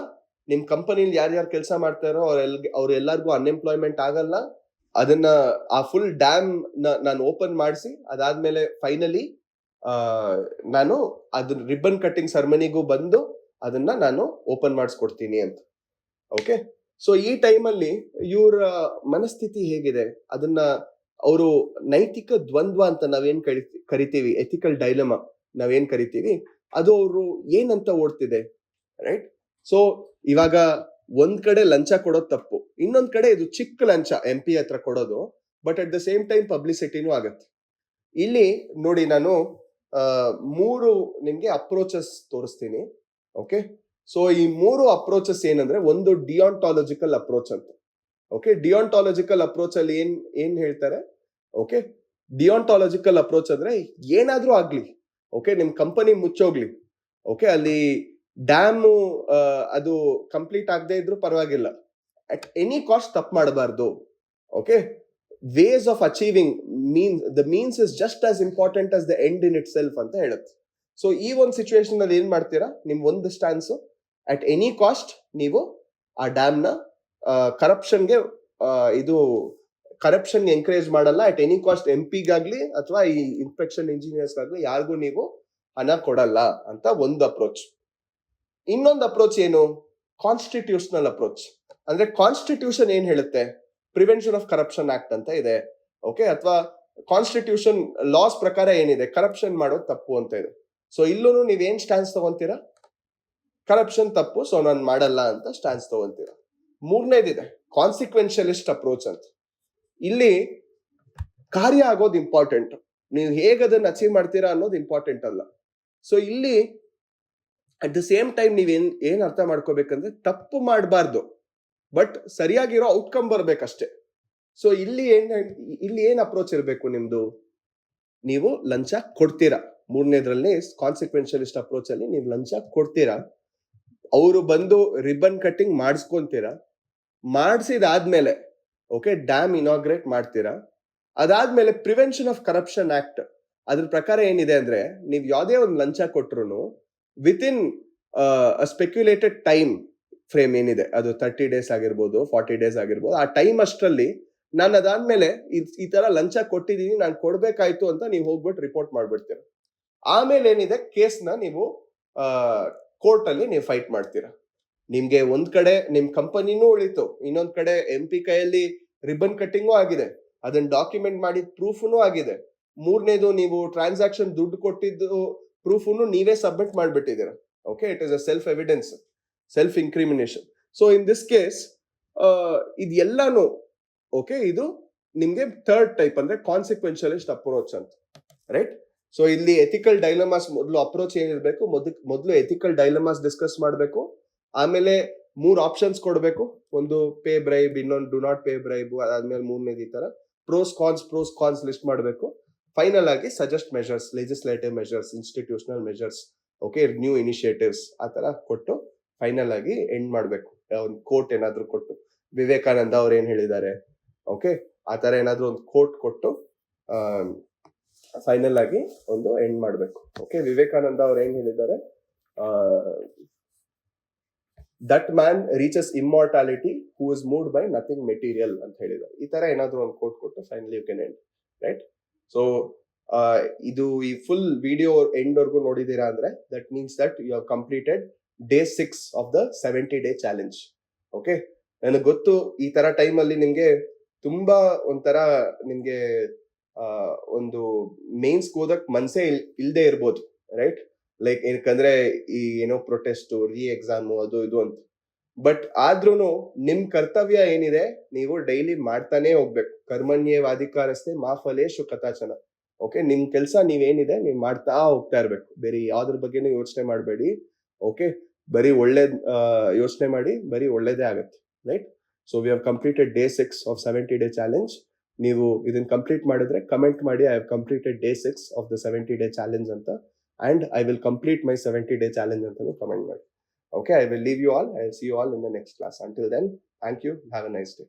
ನಿಮ್ ಕಂಪನಿಲಿ ಯಾರ್ಯಾರು ಕೆಲಸ ಮಾಡ್ತಾರೋ ಅವ್ರೆಲ್ಲರಿಗೂ ಅನ್ಎಂಪ್ಲಾಯ್ಮೆಂಟ್ ಆಗಲ್ಲ. ಅದನ್ನ ಆ ಫುಲ್ ಡ್ಯಾಮ್ ನಾನು ಓಪನ್ ಮಾಡಿಸಿ, ಅದಾದ್ಮೇಲೆ ಫೈನಲಿ ನಾನು ಅದನ್ನ ರಿಬ್ಬನ್ ಕಟ್ಟಿಂಗ್ ಸೆರೆಮನಿಗೂ ಬಂದು ಅದನ್ನ ನಾನು ಓಪನ್ ಮಾಡಿಸ್ಕೊಡ್ತೀನಿ ಅಂತ. ಓಕೆ, ಸೊ ಈ ಟೈಮಲ್ಲಿ ಇವ್ರ ಮನಸ್ಥಿತಿ ಹೇಗಿದೆ, ಅದನ್ನ ಅವರು ನೈತಿಕ ದ್ವಂದ್ವ ಅಂತ ನಾವೇನ್ ಕರಿತೀವಿ, ಎಥಿಕಲ್ ಡೈಲಮಾ ನಾವೇನ್ ಕರಿತೀವಿ, ಅದು ಅವರು ಏನಂತ ಓಡ್ತಿದೆ, ರೈಟ್? ಸೊ ಇವಾಗ ಒಂದ್ ಕಡೆ ಲಂಚ ಕೊಡೋದು ತಪ್ಪು, ಇನ್ನೊಂದ್ ಕಡೆ ಇದು ಚಿಕ್ಕ ಲಂಚ MP ಹತ್ರ ಕೊಡೋದು, but at the same time ಪಬ್ಲಿಸಿಟಿನೂ ಆಗತ್ತೆ. ಇಲ್ಲಿ ನೋಡಿ, ನಾನು 3 ನಿಮ್ಗೆ ಅಪ್ರೋಚಸ್ ತೋರಿಸ್ತೀನಿ. ಓಕೆ, ಸೊ ಈ 3 ಅಪ್ರೋಚಸ್ ಏನಂದ್ರೆ, ಒಂದು ಡಿಯಾನ್ಟಾಲಜಿಕಲ್ ಅಪ್ರೋಚ್ ಅಂತ. ಓಕೆ, ಡಿಯಾನ್ಟಾಲಜಿಕಲ್ ಅಪ್ರೋಚ್ ಅಲ್ಲಿ ಏನ್ ಹೇಳ್ತಾರೆ, ಓಕೆ, ಡಿಯಾನ್ಟಾಲಜಿಕಲ್ ಅಪ್ರೋಚ್ ಅಂದ್ರೆ ಏನಾದ್ರೂ ಆಗ್ಲಿ, ಓಕೆ, ನಿಮ್ ಕಂಪನಿ ಮುಚ್ಚೋಗ್ಲಿ, ಓಕೆ, ಅಲ್ಲಿ ಡ್ಯಾಮ್ ಅದು ಕಂಪ್ಲೀಟ್ ಆಗದೆ ಇದ್ರು ಪರವಾಗಿಲ್ಲ, ಅಟ್ ಎನಿ ಕಾಸ್ಟ್ ತಪ್ಪು ಮಾಡಬಾರ್ದು. Okay, ways of achieving the means is just as important as the end in itself ಅಂತ ಹೇಳುತ್ತೆ. ಸೊ ಈ ಒಂದು ಸಿಚುವೇಶನ್ ಅಲ್ಲಿ ಏನ್ ಮಾಡ್ತೀರಾ, ನಿಮ್ ಒಂದು ಸ್ಟ್ಯಾನ್ಸ್, ಅಟ್ ಎನಿ ಕಾಸ್ಟ್ ನೀವು ಆ ಡ್ಯಾಮ್ ನ ಕರಪ್ಷನ್ ಎಂಕರೇಜ್ ಮಾಡಲ್ಲ. ಅಟ್ ಎನಿ ಕಾಸ್ಟ್ MP-ಗಾಗ್ಲಿ ಅಥವಾ ಈ ಇನ್ಸ್ಪೆಕ್ಷನ್ ಇಂಜಿನಿಯರ್ಸ್ ಆಗ್ಲಿ ಯಾರಿಗೂ ನೀವು ಹಣ ಕೊಡಲ್ಲ ಅಂತ ಒಂದು ಅಪ್ರೋಚ್. ಇನ್ನೊಂದು ಅಪ್ರೋಚ್ ಏನು, ಕಾನ್ಸ್ಟಿಟ್ಯೂಷನಲ್ ಅಪ್ರೋಚ್. ಅಂದ್ರೆ ಕಾನ್ಸ್ಟಿಟ್ಯೂಷನ್ ಏನ್ ಹೇಳುತ್ತೆ, ಪ್ರಿವೆನ್ಷನ್ ಆಫ್ ಕರಪ್ಷನ್ ಆಕ್ಟ್ ಅಂತ ಇದೆ, ಓಕೆ, ಅಥವಾ ಕಾನ್ಸ್ಟಿಟ್ಯೂಷನ್ ಲಾಸ್ ಪ್ರಕಾರ ಏನಿದೆ, ಕರಪ್ಷನ್ ಮಾಡೋದು ತಪ್ಪು ಅಂತ ಇದೆ. ಸೊ ಇಲ್ಲೂ ನೀವೇನ್ ಸ್ಟ್ಯಾನ್ಸ್ ತಗೊಂತೀರಾ, ಕರಪ್ಷನ್ ತಪ್ಪು, ಸೊ ನಾನು ಮಾಡಲ್ಲ ಅಂತ ಸ್ಟ್ಯಾನ್ಸ್ ತಗೊಂತೀರಾ. ಮೂರನೇದಿದೆ ಕಾನ್ಸಿಕ್ವೆನ್ಷಿಯಲಿಸ್ಟ್ ಅಪ್ರೋಚ್ ಅಂತ. ಇಲ್ಲಿ ಕಾರ್ಯ ಆಗೋದು ಇಂಪಾರ್ಟೆಂಟ್, ನೀವು ಹೇಗೆ ಅದನ್ನ ಅಚೀವ್ ಮಾಡ್ತೀರಾ ಅನ್ನೋದು ಇಂಪಾರ್ಟೆಂಟ್ ಅಲ್ಲ. ಸೊ ಇಲ್ಲಿ ಅಟ್ ದ ಸೇಮ್ ಟೈಮ್ ನೀವ್ ಏನ್ ಅರ್ಥ ಮಾಡ್ಕೋಬೇಕಂದ್ರೆ, ತಪ್ಪು ಮಾಡಬಾರ್ದು, ಬಟ್ ಸರಿಯಾಗಿರೋ ಔಟ್ಕಮ್ ಬರ್ಬೇಕಷ್ಟೇ. ಸೊ ಇಲ್ಲಿ ಏನ್ ಅಪ್ರೋಚ್ ಇರಬೇಕು ನಿಮ್ದು, ನೀವು ಲಂಚ ಕೊಡ್ತೀರಾ. ಮೂರನೇದ್ರಲ್ಲಿ ಕಾನ್ಸಿಕ್ವೆನ್ಷಿಯಲಿಸ್ಟ್ ಅಪ್ರೋಚ್ ಅಲ್ಲಿ ನೀವು ಲಂಚ ಕೊಡ್ತೀರಾ, ಅವರು ಬಂದು ರಿಬನ್ ಕಟ್ಟಿಂಗ್ ಮಾಡಿಸ್ಕೊಂತೀರಾ, ಮಾಡಿಸಿದಾದ್ಮೇಲೆ ಓಕೆ ಡ್ಯಾಮ್ ಇನಾಗ್ರೇಟ್ ಮಾಡ್ತೀರಾ. ಅದಾದ್ಮೇಲೆ ಪ್ರಿವೆನ್ಷನ್ ಆಫ್ ಕರಪ್ಷನ್ ಆಕ್ಟ್ ಅದ್ರ ಪ್ರಕಾರ ಏನಿದೆ ಅಂದ್ರೆ, ನೀವು ಯಾವುದೇ ಒಂದು ಲಂಚ ಕೊಟ್ರು ವಿತಿನ್ ಸ್ಪೆಕ್ಯುಲೇಟೆಡ್ ಟೈಮ್ ಫ್ರೇಮ್ ಏನಿದೆ, ಅದು 30 days ಆಗಿರ್ಬೋದು, 40 days ಆಗಿರ್ಬೋದು, ಆ ಟೈಮ್ ಅಷ್ಟರಲ್ಲಿ ನಾನು ಅದಾದ್ಮೇಲೆ ಈ ತರ ಲಂಚ ಕೊಟ್ಟಿದ್ದೀನಿ, ನಾನು ಕೊಡ್ಬೇಕಾಯ್ತು ಅಂತ ನೀವು ಹೋಗ್ಬಿಟ್ಟು ರಿಪೋರ್ಟ್ ಮಾಡ್ಬಿಡ್ತೀರ. ಆಮೇಲೆ ಏನಿದೆ, ಕೇಸ್ನ ನೀವು ಕೋರ್ಟ್ ಅಲ್ಲಿ ನೀವು ಫೈಟ್ ಮಾಡ್ತೀರಾ. ನಿಮ್ಗೆ ಒಂದ್ ಕಡೆ ನಿಮ್ ಕಂಪನಿನೂ ಉಳಿತು, ಇನ್ನೊಂದ್ ಕಡೆ MP ಕೈಯಲ್ಲಿ ರಿಬನ್ ಕಟ್ಟಿಂಗು ಆಗಿದೆ, ಅದನ್ನ ಡಾಕ್ಯುಮೆಂಟ್ ಮಾಡಿದ ಪ್ರೂಫ್ನು ಆಗಿದೆ. ಮೂರನೇದು, ನೀವು ಟ್ರಾನ್ಸಾಕ್ಷನ್ ದುಡ್ಡು ಕೊಟ್ಟಿದ್ದು ಪ್ರೂಫ್ನು ನೀವೇ ಸಬ್ಮಿಟ್ ಮಾಡ್ಬಿಟ್ಟಿದ್ದೀರಾ. Okay, it is a self evidence, self incrimination. So in this case ಇದೆಲ್ಲಾನು ಓಕೆ, ಇದು ನಿಮ್ಗೆ ಥರ್ಡ್ ಟೈಪ್ ಅಂದ್ರೆ ಕಾನ್ಸಿಕ್ವೆನ್ಷಿಯಲಿಸ್ಟ್ ಅಪ್ರೋಚ್ ಅಂತ, ರೈಟ್? ಸೊ ಇಲ್ಲಿ ಎಥಿಕಲ್ ಡೈಲಮಾಸ್ ಮೊದಲು ಅಪ್ರೋಚ್ ಏನಿರ್ಬೇಕು, ಮೊದಲು ಎಥಿಕಲ್ ಡೈಲಮಾಸ್ ಡಿಸ್ಕಸ್ ಮಾಡಬೇಕು. ಆಮೇಲೆ 3 ಆಪ್ಷನ್ಸ್ ಕೊಡಬೇಕು, ಒಂದು ಪೇ ಬ್ರೈಬ್, ಇನ್ನೊಂದು ಡು ನಾಟ್ ಪೇ ಬ್ರೈಬ್, ಅದಾದ್ಮೇಲೆ ಮೂರನೇದು ಈ ತರ ಪ್ರೋಸ್ ಕಾನ್ಸ್ ಲಿಸ್ಟ್ ಮಾಡಬೇಕು. ಫೈನಲ್ ಆಗಿ suggest measures, legislative measures, institutional measures, okay, new initiatives ಆ ತರ ಕೊಟ್ಟು ಫೈನಲ್ ಆಗಿ ಎಂಡ್ ಮಾಡ್ಬೇಕು. ಒಂದು ಕೋರ್ಟ್ ಏನಾದ್ರು ಕೊಟ್ಟು, ವಿವೇಕಾನಂದ ಅವ್ರು ಏನ್ ಹೇಳಿದ್ದಾರೆ, ಓಕೆ, ಆ ತರ ಏನಾದ್ರು ಒಂದು ಕೋಟ್ ಕೊಟ್ಟು ಫೈನಲ್ ಆಗಿ ಒಂದು ಎಂಡ್ ಮಾಡಬೇಕು. ಓಕೆ, ವಿವೇಕಾನಂದ ಅವ್ರು ಏನ್ ಹೇಳಿದ್ದಾರೆ, that man reaches immortality who is moved by nothing material ಅಂತ ಹೇಳಿದ್ದಾರೆ. ಈ ತರ ಏನಾದ್ರು ಒಂದು ಕೋಟ್ ಕೊಟ್ಟು finally you can end, right? So ಇದು ಈ ಫುಲ್ ವಿಡಿಯೋ ಎಂಡ್ ವರ್ಗು ನೋಡಿದೀರಾ ಅಂದ್ರೆ that means that you have completed day 6 of the 70-day challenge. Okay, ನನಗೆ ಗೊತ್ತು ಈ ತರ ಟೈಮ್ ಅಲ್ಲಿ ನಿಮ್ಗೆ ತುಂಬಾ ಒಂಥರ ನಿಮ್ಗೆ ಒಂದು ಮೇನ್ಸ್ ಓದಕ್ ಮನ್ಸೇ ಇಲ್ದೇ ಇರ್ಬೋದು, ರೈಟ್? ಲೈಕ್ ಏನಕ್ಕಂದ್ರೆ ಈ ಏನೋ ಪ್ರೊಟೆಸ್ಟ್, ರೀ ಎಕ್ಸಾಮ್, ಅದು ಇದು ಅಂತ. ಬಟ್ ಆದ್ರೂನು ನಿಮ್ ಕರ್ತವ್ಯ ಏನಿದೆ ನೀವು ಡೈಲಿ ಮಾಡ್ತಾನೆ ಹೋಗ್ಬೇಕು. ಕರ್ಮಣ್ಯೇವಾಧಿಕಾರಸ್ಥೆ ಮಾ ಫಲೇಶು ಕಥಾಚನ. ಓಕೆ, ನಿಮ್ ಕೆಲಸ ನೀವೇನಿದೆ ನೀವು ಮಾಡ್ತಾ ಹೋಗ್ತಾ ಇರ್ಬೇಕು. ಬೇರೆ ಯಾವ್ದ್ರ ಬಗ್ಗೆನೂ ಯೋಚನೆ ಮಾಡಬೇಡಿ. ಓಕೆ, ಬರೀ ಒಳ್ಳೇದ್ ಯೋಚನೆ ಮಾಡಿ, ಬರೀ ಒಳ್ಳೇದೇ ಆಗತ್ತೆ, right? So we have completed day 6 of 70-day challenge. ನೀವು ಇದನ್ನ ಕಂಪ್ಲೀಟ್ ಮಾಡಿದ್ರೆ ಕಮೆಂಟ್ ಮಾಡಿ, I have completed day 6 of the 70-day challenge ಅಂತ, and I will complete my 70-day challenge antanu comment ಮಾಡಿ. Okay, I will leave you all. I will see you all in the next class. Until then, thank you. Have a nice day.